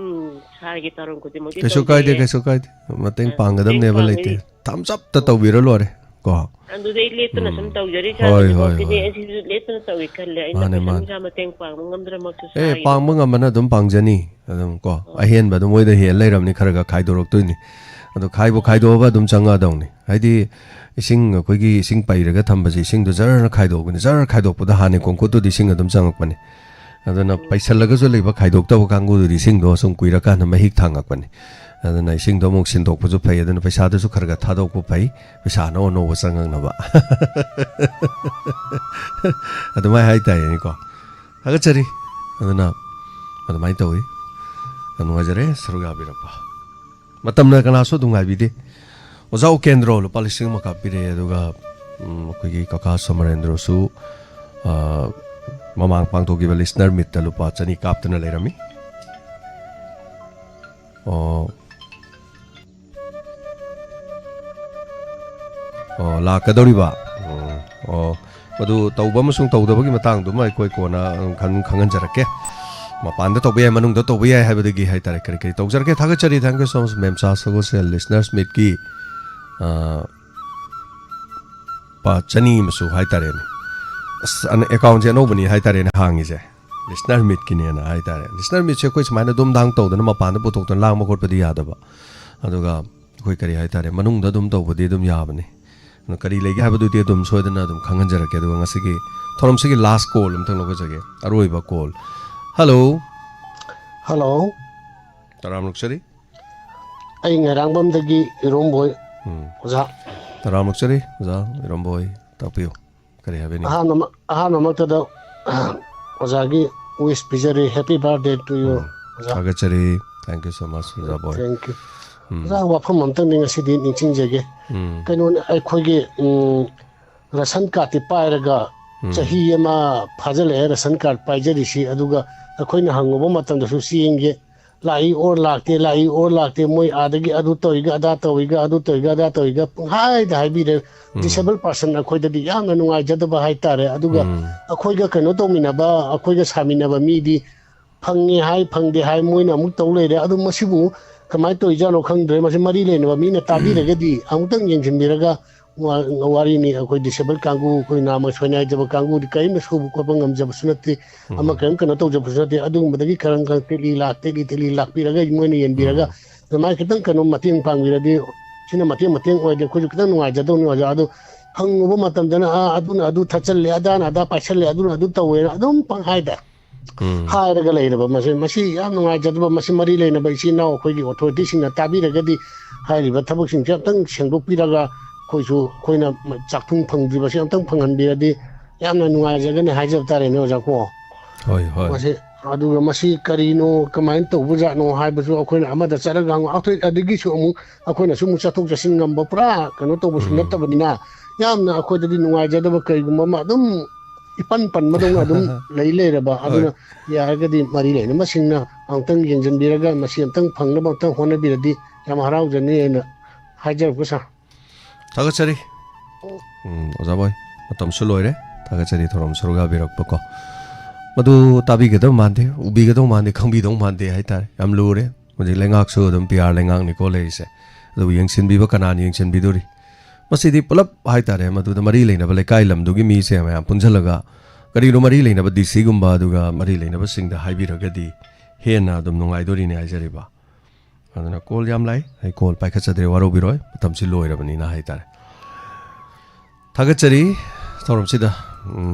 ꯁꯥꯔꯒꯤ ꯊꯧꯔꯝ ꯈꯨꯗꯤꯡꯃꯛꯇꯤ ꯀꯩꯁꯨ ꯀꯥꯏꯗꯦ ꯃꯇꯦꯡ ꯄꯥꯡꯒꯗꯕꯅꯦꯕ ꯂꯩꯇꯦ ꯊꯝꯆꯞꯇ ꯇꯧꯕꯤꯔ ꯂꯣꯏꯔꯦ ꯀꯣ ꯑꯗꯨꯗꯩ ꯂꯦꯞꯇꯅ ꯁꯨꯝ ꯇꯧꯖꯔꯤ ꯁꯥꯔꯒꯤꯗꯤ ꯑꯩꯁꯤꯁꯨ ꯂꯦꯞꯇꯅ ꯇꯧꯏ ꯈꯜꯂꯦ ꯑꯩꯅ ꯄꯩꯁꯥ ꯃꯇꯦꯡ ꯄꯥꯡꯕ ꯉꯝꯗ꯭ꯔꯃꯛꯁꯨ ꯄꯥꯡꯕ ꯉꯝꯕꯅ ꯑꯗꯨꯝ ꯄꯥꯡꯖꯅꯤ ꯑꯗꯨꯝ ꯀꯣ ꯑꯍꯦꯟꯕ ꯑꯗꯨꯝ ꯃꯣꯏꯗ ꯍꯦꯜ ꯂꯩꯔꯕꯅꯤ ꯈꯔ ꯈꯥꯏꯗꯣꯔꯛꯇꯣꯏꯅꯤ ꯑꯗꯣ ꯈꯥꯏꯗꯣꯛꯑꯒ ꯑꯗꯨꯝ ꯆꯪꯉꯛꯑꯗꯧꯅꯤ ꯍꯥꯏꯗꯤ ꯏꯁꯤꯡ ꯑꯩꯈꯣꯏꯒꯤ ꯏꯁꯤꯡ ꯄꯩꯔꯒ ꯊꯝꯕꯁꯦ ꯏꯁꯤꯡꯗꯣ ꯖꯔ ꯈꯥꯏꯗꯣꯛꯄꯅꯤ ꯖꯔ ꯈꯥꯏꯗꯣꯛꯄꯗ ꯍꯥꯟꯅ ꯀꯣꯡꯈꯨꯠꯇꯨꯗꯤ ꯏꯁꯤꯡ ꯑꯗꯨꯝ ꯆꯪꯉꯛꯄꯅꯤ ꯑꯗꯨꯅ ꯄꯩꯁꯜꯂꯒꯁꯨ ꯂꯩꯕ ꯈꯥꯏꯗꯣꯛꯇꯕ ꯀꯥꯡꯕꯨꯗꯨꯗꯤ ꯏꯁꯤꯡꯗꯣ ꯁꯨꯝ ꯀꯨꯏꯔꯀꯥꯟꯗ ꯃꯍꯤꯛ ꯊꯥꯡꯉꯛꯄꯅꯤ ꯑꯗꯨꯅ ꯏꯁꯤꯡꯗꯣ ꯑꯃꯨꯛ ꯁꯤꯟꯗꯣꯛꯄꯁꯨ ꯐꯩ ꯑꯗꯨꯅ ꯄꯩꯁꯥꯗꯨꯁꯨ ꯈꯔ ꯊꯥꯗꯣꯛꯄ ꯐꯩ ꯄꯩꯁꯥ ꯑꯅꯧ ꯑꯅꯧꯕ ꯆꯪꯉꯛꯅꯕ ꯑꯗꯨꯃꯥꯏꯅ ꯍꯥꯏꯇꯥꯔꯦꯅꯦꯀꯣ ꯊꯥꯒꯠꯆꯔꯤ ꯑꯗꯨꯅ ꯑꯗꯨꯃꯥꯏꯅ ꯇꯧꯏ ꯌꯥꯝ ꯅꯨꯡꯉꯥꯏꯖꯔꯦ ꯁꯔꯨꯛ ꯌꯥꯕꯤꯔꯛꯄ ꯃꯇꯝꯅ ꯀꯅꯥꯁꯨ ꯑꯗꯨꯝ ꯉꯥꯏꯕꯤꯗꯦ ꯑꯣꯖꯥ ꯎꯀꯦꯟꯗ꯭ꯔꯣ ꯂꯨꯄꯥ 1,000 ꯀꯥꯞꯄꯤꯔꯛꯑꯦ ꯑꯗꯨꯒ ꯑꯩꯈꯣꯏꯒꯤ ꯀꯀꯥ ꯁꯣꯃꯔꯦꯟꯗ꯭ꯔꯁꯨ ꯃꯃꯥꯡ ꯄꯥꯡꯊꯣꯛꯈꯤꯕ ꯂꯤꯁꯅꯔ ꯃꯤꯠꯇ ꯂꯨꯄꯥ 200 ꯀꯥꯞꯇꯨꯅ ꯂꯩꯔꯝꯃꯤ ꯂꯥꯛꯀꯗꯧꯔꯤꯕ ꯃꯗꯨ ꯇꯧꯕ ꯑꯃꯁꯨꯡ ꯇꯧꯗꯕꯒꯤ ꯃꯇꯥꯡꯗꯨꯃ ꯑꯩꯈꯣꯏ ꯀꯣꯟꯅ ꯈꯪꯍꯟꯖꯔꯛꯀꯦ ꯃꯄꯥꯟꯗ ꯇꯧꯕ ꯌꯥꯏ ꯃꯅꯨꯡꯗ ꯇꯧꯕ ꯌꯥꯏ ꯍꯥꯏꯕꯗꯒꯤ ꯍꯥꯏꯇꯥꯔꯦ ꯀꯔꯤ ꯀꯔꯤ ꯇꯧꯖꯔꯛꯀꯦ ꯊꯥꯒꯠꯆꯔꯤ ꯊꯦꯡꯛ ꯌꯨ ꯁꯣ ꯃꯆ ꯃꯦꯝꯆꯥ ꯁꯒꯣꯜꯁꯦꯜ ꯂꯤꯁꯅꯔꯁ ꯃꯤꯠꯀꯤ ꯂꯨꯄꯥ 200 ꯑꯃꯁꯨ ꯍꯥꯏꯇꯥꯔꯦꯅꯦ ꯑꯁ ꯑꯦꯀꯥꯎꯟꯁꯦ ꯑꯅꯧꯕꯅꯤ ꯍꯥꯏꯇꯥꯔꯦꯅꯦ ꯍꯥꯡꯉꯤꯁꯦ ꯂꯤꯁꯅꯔ ꯃꯤꯠꯀꯤꯅꯦꯅ ꯍꯥꯏꯇꯥꯔꯦ ꯂꯤꯁꯅꯔ ꯃꯤꯠꯁꯦ ꯑꯩꯈꯣꯏ ꯁꯨꯃꯥꯏꯅ ꯗꯨꯝꯗꯥꯡ ꯇꯧꯗꯅ ꯃꯄꯥꯟꯗ ꯄꯨꯊꯣꯛꯇꯅ ꯂꯥꯡꯕ ꯈꯣꯠꯄꯗꯤ ꯌꯥꯗꯕ ꯑꯗꯨꯒ ꯑꯩꯈꯣꯏ ꯀꯔꯤ ꯍꯥꯏꯇꯥꯔꯦ ꯃꯅꯨꯡꯗ ꯑꯗꯨꯝ ꯇꯧꯕꯗꯤ ꯑꯗꯨꯝ ꯌꯥꯕꯅꯤ ꯀꯔꯤ ꯂꯩꯒꯦ ꯍꯥꯏꯕꯗꯨꯗꯤ ꯑꯗꯨꯝ ꯁꯣꯏꯗꯅ ꯑꯗꯨꯝ ꯈꯪꯍꯟꯖꯔꯛꯀꯦ ꯑꯗꯨꯒ ꯉꯁꯤꯒꯤ ꯊꯧꯔꯝꯁꯤꯒꯤ ꯂꯥꯁ ꯀꯣꯜ ꯑꯃꯇꯪ ꯂꯧꯈꯠꯆꯒꯦ ꯑꯔꯣꯏꯕ ꯀꯣꯜ ꯍꯜꯂꯣ ꯇꯔꯥꯝꯂꯛꯆꯔꯤ ꯑꯩ ꯉꯔꯥꯡꯕꯝꯗꯒꯤ ꯏꯔꯣꯝꯕꯣꯏ ꯑꯣꯖꯥ ꯇꯔꯥꯝꯂꯛꯆꯔꯤ ꯑꯣꯖꯥ ꯏꯔꯣꯝꯕꯣꯏ ꯇꯥꯛꯄꯤꯌꯨ ꯀꯔꯤ ꯍꯥꯏꯕꯤꯅꯤ ꯑꯍꯥꯟꯕꯃꯛꯇꯗ ꯑꯣꯖꯥꯒꯤ ꯋꯤꯁ ꯄꯤꯖꯔꯤ ꯍꯦꯄꯤ ꯕꯥꯔꯊꯗꯦ ꯇꯨ ꯌꯨ ꯊꯥꯒꯠꯆꯔꯤ ꯊꯦꯡꯛ ꯌꯨ ꯁꯣ ꯃꯆ ꯑꯣꯖꯥ ꯕꯣꯏ ꯊꯦꯡꯛ ꯌꯨ ꯑꯣꯖꯥ ꯋꯥꯐꯝ ꯑꯃꯇꯪꯗꯤ ꯉꯁꯤꯗꯤ ꯅꯤꯡꯁꯤꯡꯖꯒꯦ ꯀꯩꯅꯣꯅꯤ ꯑꯩꯈꯣꯏꯒꯤ ꯔꯁꯟ ꯀꯥꯔꯠꯇꯤ ꯄꯥꯏꯔꯒ ꯆꯍꯤ ꯑꯃ ꯐꯥꯖꯤꯜꯂꯛꯑꯦ ꯔꯁꯟ ꯀꯥꯔꯠ ꯄꯥꯏꯖꯔꯤꯁꯤ ꯑꯗꯨꯒ ꯑꯩꯈꯣꯏꯅ ꯍꯪꯉꯨꯕ ꯃꯇꯝꯗꯁꯨ ꯆꯦꯡꯁꯦ ꯂꯥꯛꯏ ꯑꯣꯔ ꯂꯥꯛꯇꯦ ꯃꯣꯏ ꯑꯥꯗꯒꯤ ꯑꯗꯨ ꯇꯧꯏꯒ ꯑꯗꯥ ꯇꯧꯏꯒ ꯑꯗꯨ ꯇꯧꯏꯒ ꯑꯗꯥ ꯇꯧꯏꯒ ꯄꯨꯡꯍꯥꯏꯗ ꯍꯥꯏꯕꯤꯔꯦ ꯗꯤꯁꯦꯕꯜ ꯄꯥꯔꯁꯟ ꯑꯩꯈꯣꯏꯗꯗꯤ ꯌꯥꯝꯅ ꯅꯨꯡꯉꯥꯏꯖꯗꯕ ꯍꯥꯏꯇꯥꯔꯦ ꯑꯗꯨꯒ ꯑꯩꯈꯣꯏꯒ ꯀꯩꯅꯣ ꯇꯧꯃꯤꯟꯅꯕ ꯑꯩꯈꯣꯏꯒ ꯁꯥꯃꯤꯟꯅꯕ ꯃꯤꯗꯤ ꯐꯪꯉꯦ ꯍꯥꯏ ꯐꯪꯗꯦ ꯍꯥꯏ ꯃꯣꯏꯅ ꯑꯃꯨꯛ ꯇꯧ ꯂꯩꯔꯦ ꯑꯗꯨ ꯃꯁꯤꯕꯨ ꯀꯃꯥꯏꯅ ꯇꯧꯔꯤꯖꯥꯠꯅꯣ ꯈꯪꯗ꯭रे ꯃꯁꯤ ꯃꯔꯤ ꯂꯩꯅꯕ ꯃꯤꯅ ꯇꯥꯕꯤꯔꯒꯗꯤ ꯑꯃꯨꯛꯇꯪ ꯌꯦꯡꯁꯤꯟꯕꯤꯔꯒ ꯋꯥꯔꯤꯅꯤ ꯑꯩꯈꯣꯏ ꯗꯤꯁꯦꯕꯜ ꯀꯥꯡꯕꯨ ꯑꯩꯈꯣꯏ ꯅꯥꯝꯃ ꯁꯣꯏꯅꯥꯏꯖꯕ ꯀꯥꯡꯕꯨꯗꯤ ꯀꯔꯤꯝꯇ ꯁꯨꯕ ꯈꯣꯠꯄ ꯉꯝꯖꯕꯁꯨ ꯅꯠꯇꯦ ꯑꯃ ꯀꯔꯤꯝ ꯀꯩꯅꯣ ꯇꯧꯖꯕꯁꯨ ꯅꯠꯇꯦ ꯑꯗꯨꯒꯨꯝꯕꯗꯒꯤ ꯈꯔ ꯇꯦꯛꯂꯤ ꯂꯥꯛꯄꯤꯔꯒ ꯃꯣꯏꯅ ꯌꯦꯟꯕꯤꯔꯒ ꯑꯗꯨꯃꯥꯏꯅ ꯈꯤꯇꯪ ꯀꯩꯅꯣ ꯃꯇꯦꯡ ꯄꯥꯡꯕꯤꯔꯗꯤ ꯁꯤꯅ ꯃꯇꯦꯡ ꯑꯣꯏꯔꯗꯤ ꯑꯩꯈꯣꯏꯁꯨ ꯈꯤꯇꯪ ꯅꯨꯡꯉꯥꯏꯖꯗꯧꯅꯤ ꯑꯣꯖꯥ ꯑꯗꯨ ꯍꯪꯉꯨꯕ ꯃꯇꯝꯗꯅ ꯑꯗꯨꯅ ꯑꯗꯨ ꯊꯠꯆꯜꯂꯦ ꯑꯗꯥꯅ ꯑꯗꯥ ꯄꯥꯏꯁꯜꯂꯦ ꯑꯗꯨꯅ ꯑꯗꯨ ꯇꯧꯋꯦꯅ ꯑꯗꯨꯝ ꯄꯪꯍꯥꯏꯗ ꯍꯥꯏꯔꯒ ꯂꯩꯔꯕ ꯃꯁꯤ ꯌꯥꯝ ꯅꯨꯡꯉꯥꯏꯖꯗꯕ ꯃꯁꯤ ꯃꯔꯤ ꯂꯩꯅꯕ ꯏꯆꯤꯜ ꯏꯅꯥꯎ ꯑꯩꯈꯣꯏꯒꯤ ꯑꯣꯊꯣꯔꯤꯇꯤꯁꯤꯡꯅ ꯇꯥꯕꯤꯔꯒꯗꯤ ꯍꯥꯏꯔꯤꯕ ꯊꯕꯛꯁꯤꯡꯁꯦ ꯑꯝꯇꯪ ꯁꯦꯡꯗꯣꯛꯄꯤꯔꯒ ꯑꯩꯈꯣꯏꯅ ꯆꯥꯛꯊꯨꯡ ꯐꯪꯗ꯭ꯔꯤꯕꯁꯤ ꯑꯝꯇꯪ ꯐꯪꯍꯟꯕꯤꯔꯗꯤ ꯌꯥꯝꯅ ꯅꯨꯡꯉꯥꯏꯖꯒꯅꯤ ꯍꯥꯏꯖꯕ ꯇꯥꯔꯦꯅꯦ ꯑꯣꯖꯥ ꯀꯣ ꯃꯁꯤ ꯑꯗꯨꯒ ꯃꯁꯤ ꯀꯔꯤꯅꯣ ꯀꯃꯥꯏꯅ ꯇꯧꯕꯖꯥꯠꯅꯣ ꯍꯥꯏꯕꯁꯨ ꯑꯩꯈꯣꯏꯅ ꯑꯃꯗ ꯆꯠꯂꯒ ꯑꯗꯒꯤꯁꯨ ꯑꯃꯨꯛ ꯑꯩꯈꯣꯏꯅꯁꯨ ꯑꯃꯨꯛ ꯆꯠꯊꯣꯛ ꯆꯠꯁꯤꯟ ꯉꯝꯕ ꯄꯨꯔꯥ ꯀꯩꯅꯣ ꯇꯧꯕꯁꯨ ꯅꯠꯇꯕꯅꯤꯅ ꯌꯥꯝꯅ ꯑꯩꯈꯣꯏꯗꯗꯤ ꯅꯨꯡꯉꯥꯏꯖꯗꯕ ꯀꯔꯤꯒꯨꯝꯕ ꯑꯃ ꯑꯗꯨꯝ ꯏꯄꯟ ꯄꯟꯕꯗꯧꯅ ꯑꯗꯨꯝ ꯂꯩꯔꯕ ꯑꯗꯨꯅ ꯌꯥꯔꯒꯗꯤ ꯃꯔꯤ ꯂꯩꯅꯕꯁꯤꯡꯅ ꯑꯃꯨꯛꯇꯪ ꯌꯦꯡꯁꯤꯟꯕꯤꯔꯒ ꯃꯁꯤ ꯑꯃꯨꯛꯇꯪ ꯐꯪꯅꯕ ꯑꯃꯨꯛꯇꯪ ꯍꯣꯠꯅꯕꯤꯔꯗꯤ ꯌꯥꯝ ꯍꯔꯥꯎꯖꯅꯤ ꯑꯩꯅ ꯍꯥꯏꯖꯔꯛꯄ ꯁꯥꯔ ꯊꯥꯒꯠꯆꯔꯤ ꯑꯣꯖꯥ ꯕꯣꯏ ꯃꯇꯝꯁꯨ ꯂꯣꯏꯔꯦ ꯊꯥꯒꯠꯆꯔꯤ ꯊꯧꯔꯝ ꯁꯔꯨꯛ ꯌꯥꯕꯤꯔꯛꯄꯀꯣ ꯃꯗꯨ ꯇꯥꯕꯤꯒꯗꯧ ꯃꯥꯟꯗꯦ ꯎꯕꯤꯒꯗꯧ ꯃꯥꯟꯗꯦ ꯈꯪꯕꯤꯗꯧ ꯃꯥꯟꯗे ꯍꯥꯏꯇꯥꯔꯦ ꯌꯥꯝ ꯂꯨꯔꯦ ꯍꯧꯖꯤꯛ ꯂꯩꯉꯥꯛꯁꯨ ꯑꯗꯨꯝ ꯄꯤ ꯑꯥꯔ ꯂꯩꯉꯥꯛꯅꯤꯀꯣ ꯂꯩꯔꯤꯁꯦ ꯑꯗꯨꯕꯨ ꯌꯦꯡꯁꯤꯟꯕꯤꯕ ꯀꯅꯥꯅ ꯌꯦꯡꯁꯤꯟꯕꯤꯗꯣꯔꯤ ꯃꯁꯤꯗꯤ ꯄꯨꯂꯞ ꯍꯥꯏꯇꯥꯔꯦ ꯃꯗꯨꯗ ꯃꯔꯤ ꯂꯩꯅꯕ ꯂꯩꯀꯥꯏ ꯂꯝꯗꯨꯒꯤ ꯃꯤꯁꯦ ꯃꯌꯥꯝ ꯄꯨꯟꯁꯤꯜꯂꯒ ꯀꯔꯤꯅꯣ ꯃꯔꯤ ꯂꯩꯅꯕ ꯗꯤꯁꯤꯒꯨꯝꯕ ꯑꯗꯨꯒ ꯃꯔꯤ ꯂꯩꯅꯕꯁꯤꯡꯗ ꯍꯥꯏꯕꯤꯔꯒꯗꯤ ꯍꯦꯟꯅ ꯑꯗꯨꯝ ꯅꯨꯡꯉꯥꯏꯗꯣꯔꯤꯅꯦ ꯍꯥꯏꯖꯔꯤꯕ ꯑꯗꯨꯅ ꯀꯣꯜ ꯌꯥꯝ ꯂꯥꯛꯏ ꯑꯩ ꯀꯣꯜ ꯄꯥꯏꯈꯠꯆꯗ꯭ꯔꯦ ꯋꯥꯔꯧꯕꯤꯔꯣꯏ ꯃꯇꯝꯁꯤ ꯂꯣꯏꯔꯕꯅꯤꯅ ꯍꯥꯏꯇꯥꯔꯦ ꯊꯥꯒꯠꯆꯔꯤ ꯊꯧꯔꯝꯁꯤꯗ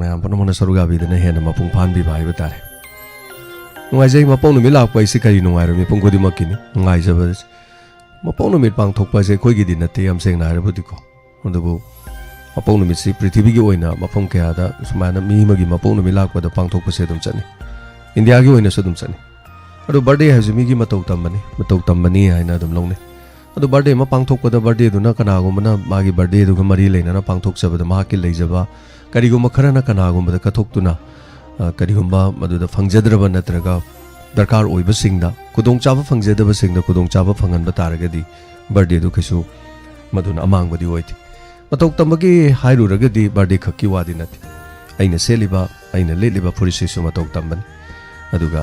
ꯃꯌꯥꯝ ꯄꯨꯝꯅꯃꯛꯅ ꯁꯔꯨꯛ ꯌꯥꯕꯤꯗꯅ ꯍꯦꯟꯅ ꯃꯄꯨꯡ ꯐꯥꯍꯟꯕꯤꯕ ꯍꯥꯏꯕ ꯇꯥꯔꯦ ꯅꯨꯡꯉꯥꯏꯖꯩ ꯃꯄꯣꯛ ꯅꯨꯃꯤꯠ ꯂꯥꯛꯄ ꯑꯩꯁꯤ ꯀꯔꯤ ꯅꯨꯡꯉꯥꯏꯔꯝꯃꯤ ꯃꯤꯄꯨꯝ ꯈꯨꯗꯤꯡꯃꯛꯀꯤꯅꯤ ꯅꯨꯡꯉꯥꯏꯖꯕ ꯃꯄꯣꯛ ꯅꯨꯃꯤꯠ ꯄꯥꯡꯊꯣꯛꯄ ꯍꯥꯏꯁꯦ ꯑꯩꯈꯣꯏꯒꯤꯗꯤ ꯅꯠꯇꯦ ꯌꯥꯝ ꯁꯦꯡꯅ ꯍꯥꯏꯔꯕꯗꯤꯀꯣ ꯑꯗꯨꯕꯨ ꯃꯄꯣꯛ ꯅꯨꯃꯤꯠꯁꯤ ꯄ꯭ꯔꯤꯊꯤꯕꯤꯒꯤ ꯑꯣꯏꯅ ꯃꯐꯝ ꯀꯌꯥꯗ ꯁꯨꯃꯥꯏꯅ ꯃꯤ ꯑꯃꯒꯤ ꯃꯄꯣꯛ ꯅꯨꯃꯤꯠ ꯂꯥꯛꯄꯗ ꯄꯥꯡꯊꯣꯛꯄꯁꯦ ꯑꯗꯨꯝ ꯆꯠꯅꯤ ꯏꯟꯗꯤꯌꯥꯒꯤ ꯑꯣꯏꯅꯁꯨ ꯑꯗꯨꯝ ꯆꯠꯅꯤ ꯑꯗꯨ ꯕꯔꯊꯗꯦ ꯍꯥꯏꯕꯁꯤ ꯃꯤꯒꯤ ꯃꯇꯧ ꯇꯝꯕꯅꯤ ꯍꯥꯏꯅ ꯑꯗꯨꯝ ꯂꯧꯅꯩ ꯑꯗꯨ ꯕꯔꯊꯗꯦ ꯑꯃ ꯄꯥꯡꯊꯣꯛꯄꯗ ꯕꯔꯊꯗꯦꯗꯨꯅ ꯀꯅꯥꯒꯨꯝꯕꯅ ꯃꯥꯒꯤ ꯕꯔꯊꯗꯦꯗꯨꯒ ꯃꯔꯤ ꯂꯩꯅꯅ ꯄꯥꯡꯊꯣꯛꯆꯕꯗ ꯃꯍꯥꯛꯀꯤ ꯂꯩꯖꯕ ꯀꯔꯤꯒꯨꯝꯕ ꯈꯔꯅ ꯀꯅꯥꯒꯨꯝꯕꯗ ꯀꯠꯊꯣꯛꯇꯨꯅ ꯀꯔꯤꯒꯨꯝꯕ ꯃꯗꯨꯗ ꯐꯪꯖꯗ꯭ꯔꯕ ꯅꯠꯇ꯭ꯔꯒ दरकार ओइबसिंगदा खुदोंग चाबा फंगजेदबसिंगदा खुदोंग चाबा फंगनबा तारगदी बर्थडे दु कैसु मदुन अमांगबदी ओइति मतौक तंबगी हाइरुरगदी बर्थडे खक्की वादी नथि अइना सेलिबा अइना लेलिबा फुरिसिसु मतौक तंबन अदुगा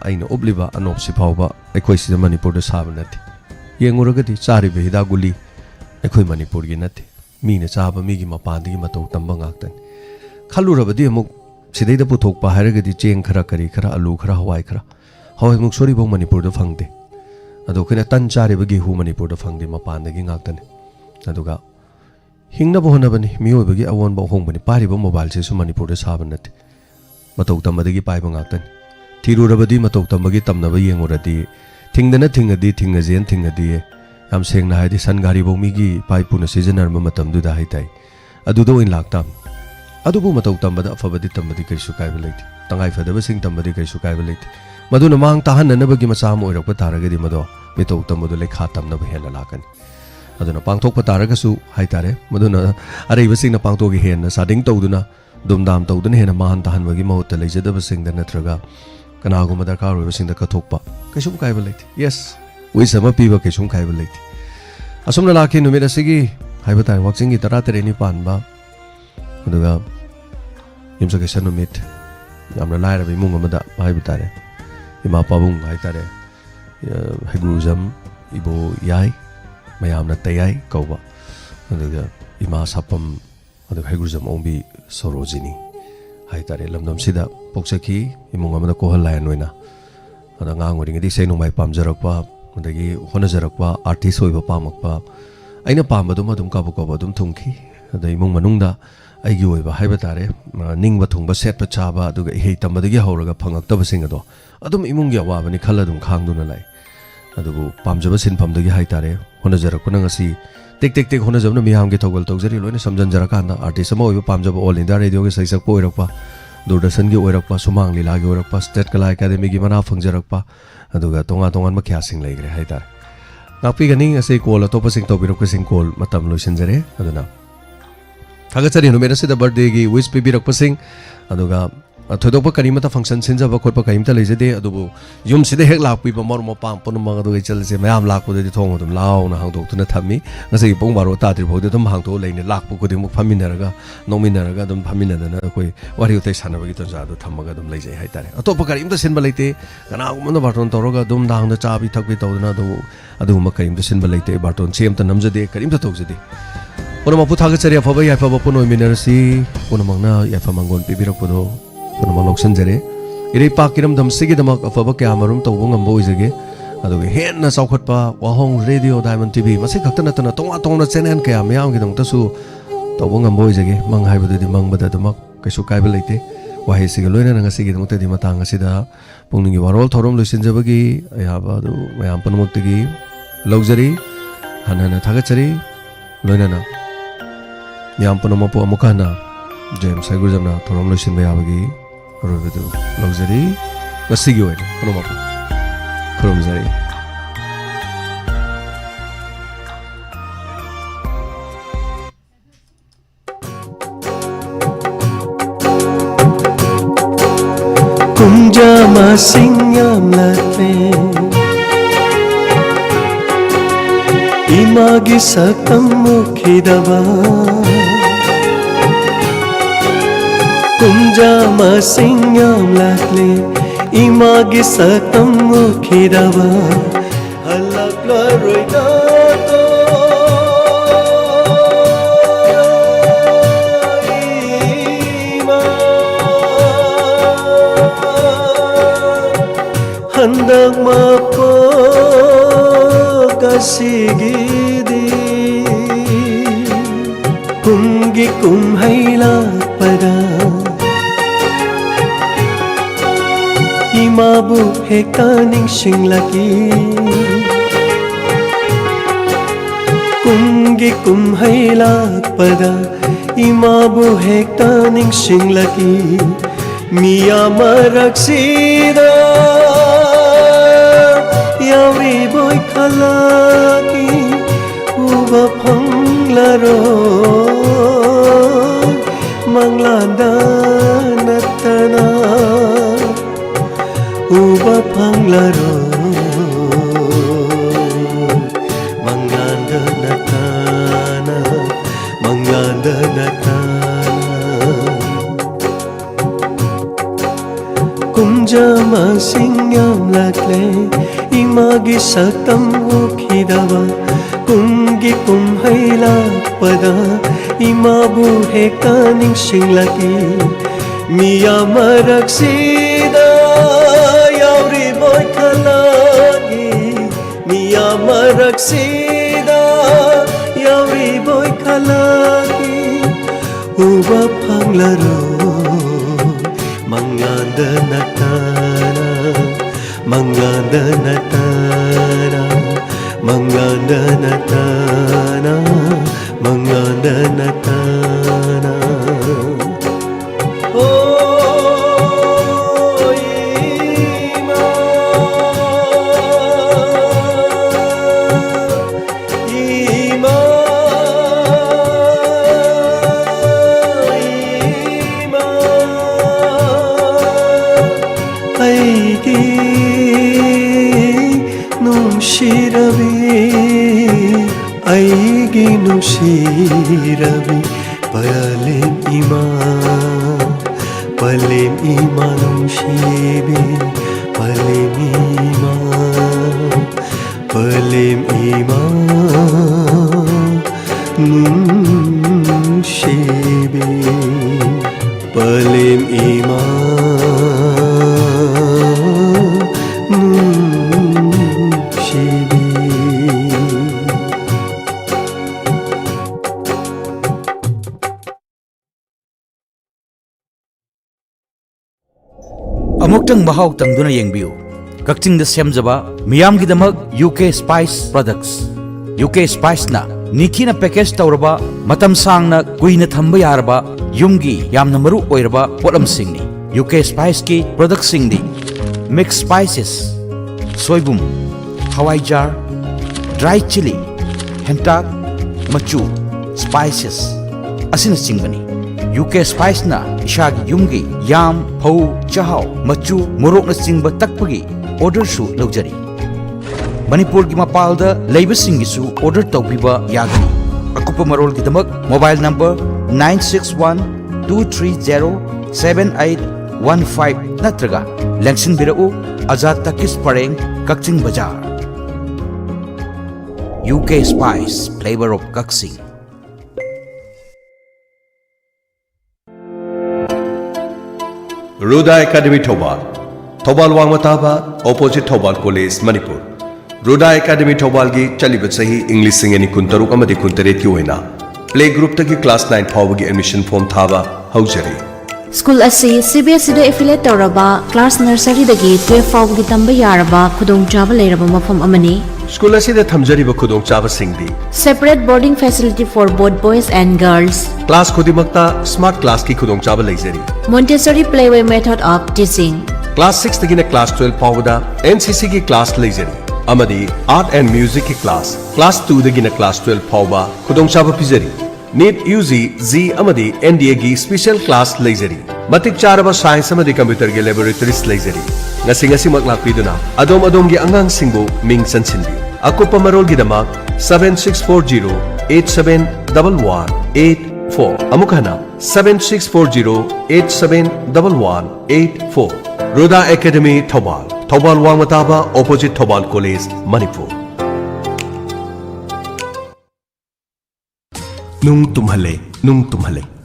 अइना उबलिबा अनोपसि फावबा अखोइ सिदा मणिपुर दा साब नथि येंगुरगदी चारिबे हिदा गुली अखोइ मणिपुर गी नथि मीना चाबा मीगी मपानदगी मतौक तंबा गाक्तन खलुरबदी अमुक सिदैदा पुथोकपा हाइरगदी चेंग खरा करी खरा आलू खरा हवाई मुक सोरी बोंग मणिपुर दा फंगदे अदो खना तन चारिबा गेहू मणिपुर दा फंगदे मपानदगी गाक्तन अदुगा हिंगनबो होनबनी मियोबगी अवोनबो होंगबनी पारिबो मोबाइल से सु मणिपुर दा साब नथि मतौक तंबदगी पाइबा गाक्तन थिरुरबदी मतौक तंबगी तमनबा येंगुरदी थिंगदना थिंगदी थिंगजेन थिंगदी याम सेंगना हाइदि सनगारी बोमीगी पाइपुना सिजनरम मतमदुदा हाइताई अदुदो इन लाक्ताम अदुबु मतौक तंबदा अफबदी तंबदी कैसु काइबा लैति तंगाई फदबा सिंग तंबदी कैसु काइबा लैति मदुना मांग ताहननबगी मसाम ओइरकपा तारगदी मदो मितौक तंबदु लेखा तमनबा हेला लाकनी अदुना पांगथोकपा तारगसु हाइतारे मदुना अरैबा सिंगना पांगथोगी हेना सादिंग तौदुना दुमदाम तौदुना हेना महान ताहनबगी महत्ता लैजदबा सिंगदा नत्रगा कनागुमा दरकार ओइबा सिंगदा कथोकपा कैसु काइबा लैति यस वी सम पीबा कैसु काइबा लैति असुमना लाखि नुमित असिगी हाइबा ताइ वाक्सिंगी 13 पानबा अदुगा युमसकेसन नुमित यामना लाइरबा इमुंग अमदा हाइबा तारे इमा पाबुंग हाइतारे हैगुरुजम इबो याई मयामना तयाई कौबा अदुगा इमा सापम अदुगा हैगुरुजम ओंबी सरोजिनी हाइतारे लमदम सिदा पोक्सखी इमुंग अमदा कोहल लायन ओइना अदा ngang ओरिंगदी से नुमाय पामजरकपा अदगी होनजरकपा आर्टिस्ट ओइबा पामकपा अइना पामबदुम अदुम काबु काबु अदुम थुंखी अदा इमुंग मनुंगदा अइगी ओइबा हाइबा तारे निंगबा थुंगबा सेटपा चाबा अदुगा इहे तमदगी हौरगा फंगक्तबसिंग अदो अदुम इमुंगी अवाबनी खल अदुम खांगदुना लाई अदुबु पामजबा सिनफमदगी हाइतारे होनजरकपना ngasi टेक टेक टेक होनजबना मियामगी थौगल तौजरी लोइना समजनजरकांदा आर्टिस्ट अमा ओइबा पामजबा ऑल इंडिया रेडियो के सैसकपा ओइरकपा दूरदर्शन की ओइरकपा सुमांग लीला की ओइरकपा स्टेट कला एकेडमी की मना फंगजरकपा अदुगा तोंगा तोंगान मख्यासिंग लैग्रे हाइतारे नापीगनी असे कोल अतोपसिंग तौबिरकपसिंग कोल मतम लोइसिनजरे अदुना थागचरी नुमेरसिदा बर्थडे की विश पिबिरकपसिंग अदुगा थोदोप करीमता फंक्शन सिनजबा खोप करीमता लेजदे अदुबु युम सिदे हेक लाकपिबा मरम पाम पुनमग अदुगा चलसे मयाम लाकपुदे थोंग अदुम लाउना हांगदोक्तुना थम्मी ngasi pong baro ताद्रि भौदे दम हांगतो लेने लाकपु खुदिमुक फमिनरगा नोमिनरगा दम फमिनदना कोइ वारि उतै सानबगी तजादु थम्मगा दम लैजै हाइतारे अतोप करीमता सिनबा लैते कनागुमना बाटोन तौरगा दम दांगदा चाबी थकबि तौदना अदुगुमा करीमता सिनबा लैते बाटोन सेमता नमजदे करीमता तौजदे पुनमपु थागचरी अफबा याफबा पुनोइमिनरसी पुनमंगना याफमंगोन पिबिरकपदो पुनम लौसनजरे इरे पाकिरम दमसिगी दमक अफबा क्यामरुम तौबो ngamba ओइजगे अदुगे हेन्ना चौखटपा वाहोंग रेडियो डायमंड टीवी मसे खक्ता नतना तोंगा तोंना चैनल कया मयामगी दमतसु तौबो ngamba ओइजगे मंग हाइबदुदि मंगबदा दमक कैसु काइबा लैते वाहे सिगे लोइना ngasi दमतदि मतंग असिदा पुंगनिंगी वारोल थौरम लुसिनजबगी याबा दु मयाम पुनमक्तगी लौजरी हनना थागचरी लोइना याम पुनमपु अमुकाना जेम्स हैगुरजमना थौरम लुसिनबा याबगी रोबेदु लौजरी ngasi ओइना पुनमपु खुरुमजरी kumjama singyam late imagi sakam mukhidaba kumjama singyam late imagi sakam mukhidaba halak laroida handak mapo kasigidi kumgi kumhaila pada imabu hekaning singlaki kumgi kumhaila pada imabu hekaning singlaki miya maraksida yauri boy khalaki uba phanglaro manglanda natana uba Manglandanatana Kumja masingyam lakle Imagi saktam ukhidawa Kumgi kumhaila pada Imabu hekta ningshinglaki Miya maraksida Yauri boy kalagi Miya maraksida Yauri boy kalagi Uba panglaro Manglandanatana Manglandanatana Manglandanatana Manglandanatana Aigi nushirabi Palem ima nushibi Palem ima nushibi Palem ima Amuktang mahau tangduna yengbiu Kakching da semjaba miyamgidamak UK Spice Products UK Spice na Niki na package tawraba matam sangna kuina thamba yarba yumgi yamna maru oiraba polam singni UK Spice ki product singdi mixed spices soybum hawai jar dry chili hentak machu spices asina singbani UK Spice na ishagi yumgi yam phau chahau machu morok na singba takpagi order su laujari Manipur gi mapal da labor singisu order tawbiba yagani akupa marol gi damak mobile number 9612307815 natraga lengsin birau Azad Takis Pareng Kakching Bazaar UK Spice flavor of Kakching Ruda Academy Thobal Thobal Wangmataba opposite Thobal College Manipur Ruda Academy Thobal gi chaliba sahi English singeni kuntaruk amadi kuntaret ki oina play group taki class 9 phawagi admission form thaba haujari School asi CBSE da affiliate tawraba class nursery dagi 12 phawagi tamba yaraba khudong chaba leiraba mafam amani School asi da thamjari ba khudong chaba singdi separate boarding facility for both boys and girls class khodimakta smart class ki khudong chaba leijari Montessori playway method of teaching class 6 dagina class 12 phawada NCC ki class leijari amadi art and music ki class 2 dagina class 12 phawba khudong chaba pizari NEET UG Z amadi NDA gi special class leijari matik charaba science amadi computer gi laboratories leijari ngasi maklak piduna adom gi angang singbu ming sansinbi akupa marol gi damak 7640871184 amukana 7640871184 Ruda Academy Thobal Wangmataba opposite Thobal College Manipur Nung tumhale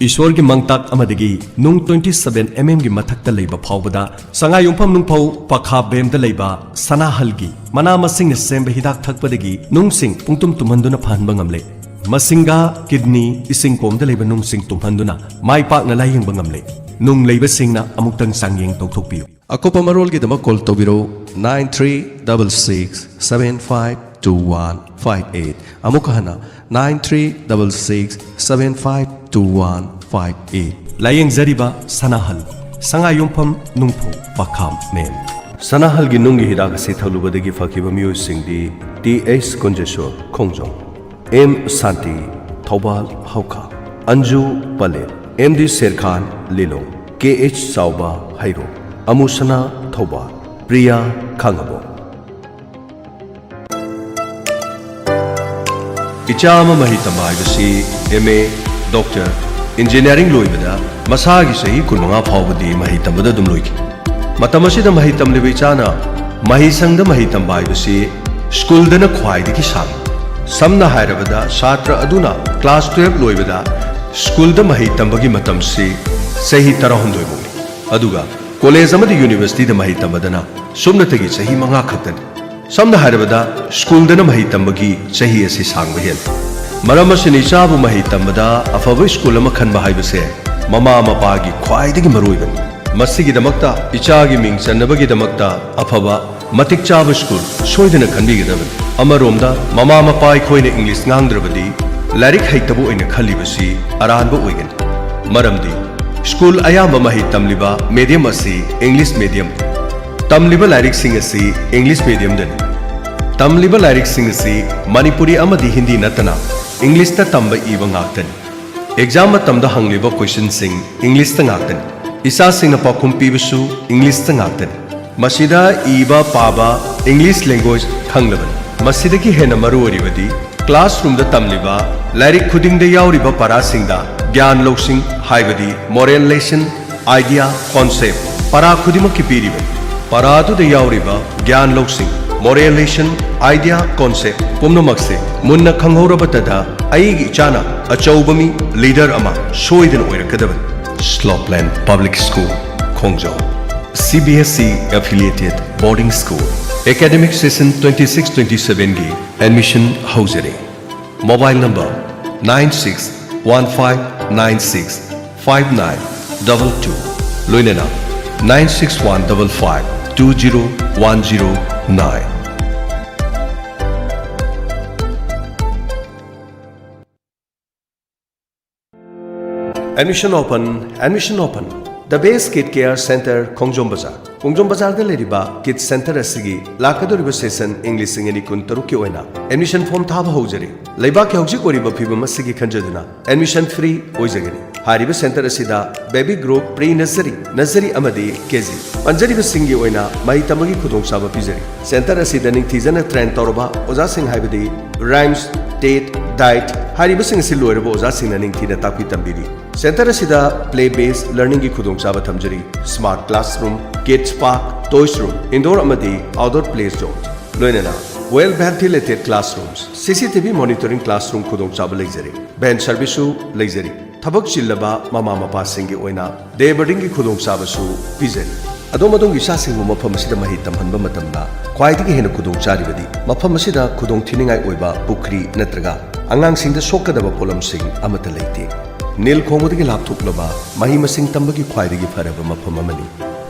Ishwar gi mangtak amadagi nung 27 mm gi mathakta leiba phawbada sanga yumpham nung phau pakha bem da leiba sanahal gi mana masing ne sembe hidak thakpadagi nung sing pungtum tumhanduna phanba ngamle masinga kidney ising kom da leiba nung sing tumhanduna mai pak na laying bangamle nung leiba singna amuktang sangyeng tokthokpiu akopa marol gi dama call tobiro 9366752158 amukahana 9366752158 layeng zariba sanahal sanga yumpham nungpho pakham men sanahal gi nungi hidak se thalubadagi fakiba miyo singdi TS Konjeswar Khongjong M Santi Thobal Hauka Anju Pale MD Serkhan Lilo KH Sauba Hairo Amusana Thobal Priya इचा अमा मही तंबा हाइबसी MA doctor engineering लोइबदा मसागी सही कुनमंगा फावबदी मही तंबदा दुम लोइकी मतम असिदा मही तंबलिबा इचाना मही संगदा मही तंबा हाइबसी स्कूलदना ख्वाइदगी सांग समना हायरबदा छात्र अदुना क्लास 12 लोइबदा स्कूलदा मही तंबगी मतमसी सही 13 बोली अदुगा कॉलेज अमदी यूनिवर्सिटी दा मही तंबदना सुमनतगी सही मंगा खतनी समना हायरबदा स्कूलदना मही तंबगी सही असी सांग हेल मरम असिनी चाबु मही तंबदा अफब स्कूल अमा खनबा हाइबसे ममा मपागी ख्वाइदगी मरुइबनी मसिगिदमक्ता इचागी मिंग चन्नबगिदमक्ता अफबा मतिक चाब स्कूल सोइदना खनबिगदबनी अमरोमदा ममा मपा अखोइना इंग्लिश ngangrabadi लारिक हैतबो ओइना खलिबसी अरानबो ओइगन मरमदी स्कूल अयाम मही तमलिबा मीडियम असी इंग्लिश मीडियम तमलिबा लारिक सिंग असी इंग्लिश मीडियम दन तमलिबा लारिक सिंग असी मणिपुरी अमदी हिंदी नतना इंग्लिश ता तंबा इबा ngaktani एग्जाम मतमदा हंगलिबा क्वेश्चन सिंग इंग्लिश ता ngaktani इसा सिंग पाखुम पीबसु इंग्लिश ता ngaktani मसिदा इबा पाबा इंग्लिश लैंग्वेज खंगलबन मसिदगी हेना मरुवरिबदी क्लासरूम दा तमलिबा लारिक खुदिंग दा यावरिबा परासिंगदा ज्ञान लौसिंग हाइबदी मोरल लेसन आइडिया कॉन्सेप्ट परा खुदिमकी पीरिबन परादु दा यावरिबा ज्ञान लौसिंग मोरल लेसन आइडिया कॉन्सेप्ट पुमनमक्से मुन्ना खंगहौरबतदा अइगी इचाना अचौबमी लीडर अमा सोइदन ओइरकदबन Slopeland Public School, Khongjau. CBSE affiliated boarding school. Academic session 26-27 gi admission housere. Mobile number 9615965922. Loinena 96155201009. Admission open. The Base Kid Care Center, Khongjom Bazaar. Khongjom Bazaar da leriba Kid Center asigi lakadoriba session English singeni kun taruki oina. Admission form thaba houjari. Leiba ke hauji koriba phibam asigi khanjaduna. Admission free oijagani. Hariba center asida baby group pre-nursery, nursery amadi KG. Panjariba singi oina mai tamagi khudong saba pizari. Center asida ning thizana train toroba oza sing haibadi rhymes, date, diet. Hariba sing asi loiraba oza sing ning thina takwi tambiri. Center asida play-based learning ki khudong saba thamjari. Smart classroom, kids park, toys room, indoor amadi outdoor play zones. Loinena well ventilated classrooms, CCTV monitoring classroom khudong saba leijari. Bench service su leijari. Thabak chillaba mama mapa singi oina day boarding ki khudong saba su pizari. Adom gi sa singbu mafam asida mahi tamhanba matamda khwaidigi hena khudong charibadi mafam asida khudong thiningai oiba pukri natraga angang singda sokadaba polam sing amata leite. नील खोमदगी लापथुक्लबा मही मसिंग तंबगी ख्वाइदगी फरबा मफम अमनी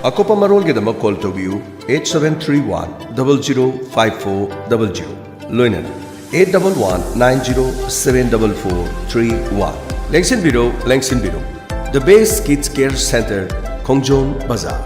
अकोपा मरोलगे दम call तोबियु 8731005400 लोइनना 8119074431 लेंसिन बिरो the base kids care centre Khongjom बाजार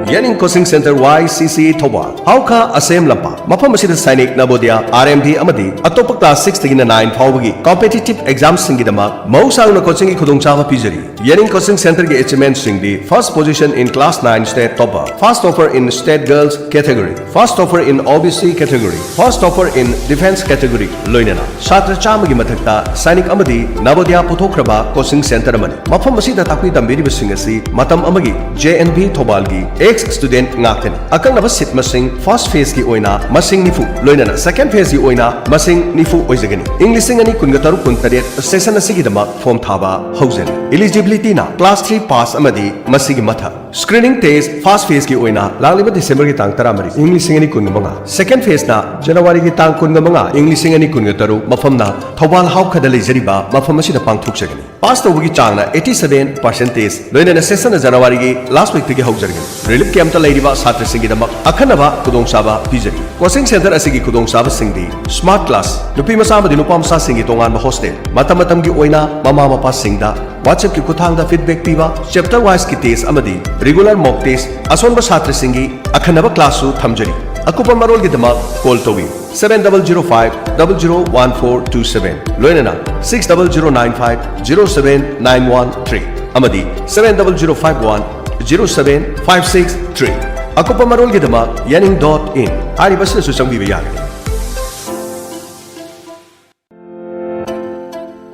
Yaning Coaching Center YCC Thobal Hauka Asem Lampa Mafam asida Sainik Nabodia RMD Amadi Atopa class 6 tagina 9 fawagi competitive exams singidama mausangna coaching ki khudongchaba pijari Yaning Coaching Center ge achievement singdi first position in class 9 state topper first topper in state girls category first topper in OBC category first topper in defense category loinana Shatra chamagi mathakta Sainik Amadi Nabodia puthokraba coaching center amani mafam asida takwi tambiri basingasi matam amagi JNB Thobal gi student ngakten akang naba sit masing first phase ki oina masing nifu loinana second phase ki oina masing nifu oijagani english singani kungataru kuntaret session asigi dama form thaba houseni eligibility na class 3 pass amadi masigi matha screening test first phase ki oina langliba december ki tang 13 english singani kungamanga second phase na january ki tang kungamanga english singani kungataru mafamna thobal haukhada leijariba mafam asida pangthukjagani pass tawgi changna 87% loinana session na january ki last week tagi haujargani Kemta Ladiva Satra Singidama, Akanava, Kudong Saba, Pizari. Coaching Center Asigi Kudong Saba Singdi, Smart Class, Nupima Saba Dinupam Sa Singi Tongan Hostel, Matamatamgi Oina, Mama Mapa Singda, WhatsApp ki Kutanga feedback piba, chapter wise ki test amadi, regular mock test, Asonba Satra Singi, Akanava Classu Thamjari. Akupa Marol Gidama, call Towi, 7005-001427, Loinana, 60095-07913, Amadi, 70051. 07563 Akopa Marol Gidama Yaning.in Ari Basna Susang Bibiyagani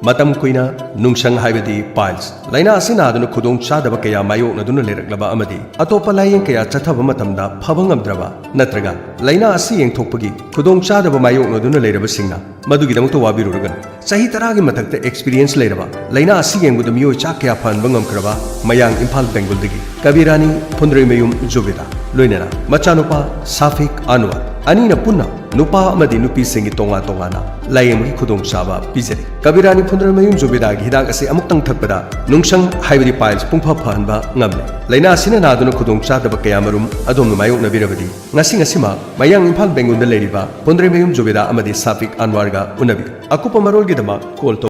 matam kuina nungsang haibadi piles laina asina aduna khudong chadaba kaya mayok naduna leraklaba amadi atopa layeng kaya chathaba matamda phabangamdraba natraga laina asi yengthokpagi khudong chadaba mayok naduna leraba singna madugidamukta wabirurugan sahi taragi matakta experience leraba laina asi yengbuda miyo cha kaya phanba ngamkraba mayang Imphal Bengal dagi Kabirani Phundraimyum Zubeda loinana machanupa Safik Anwar anina punna nupa amadi nupi singi tonga tongana layemgi khudong chaba pizari Kabirani Phundraimyum Zubeda gi hidak ase amuktang thakpada nungsang haibadi piles pungpha phanba ngamle laina asina naduna khudong chadaba kayamarum adom mayok nabirabadi ngasi ngasima mayang Imphal Bengal da leriba Phundraimyum Zubeda amadi Safik Anwar ga unabi akupa marol gi dama call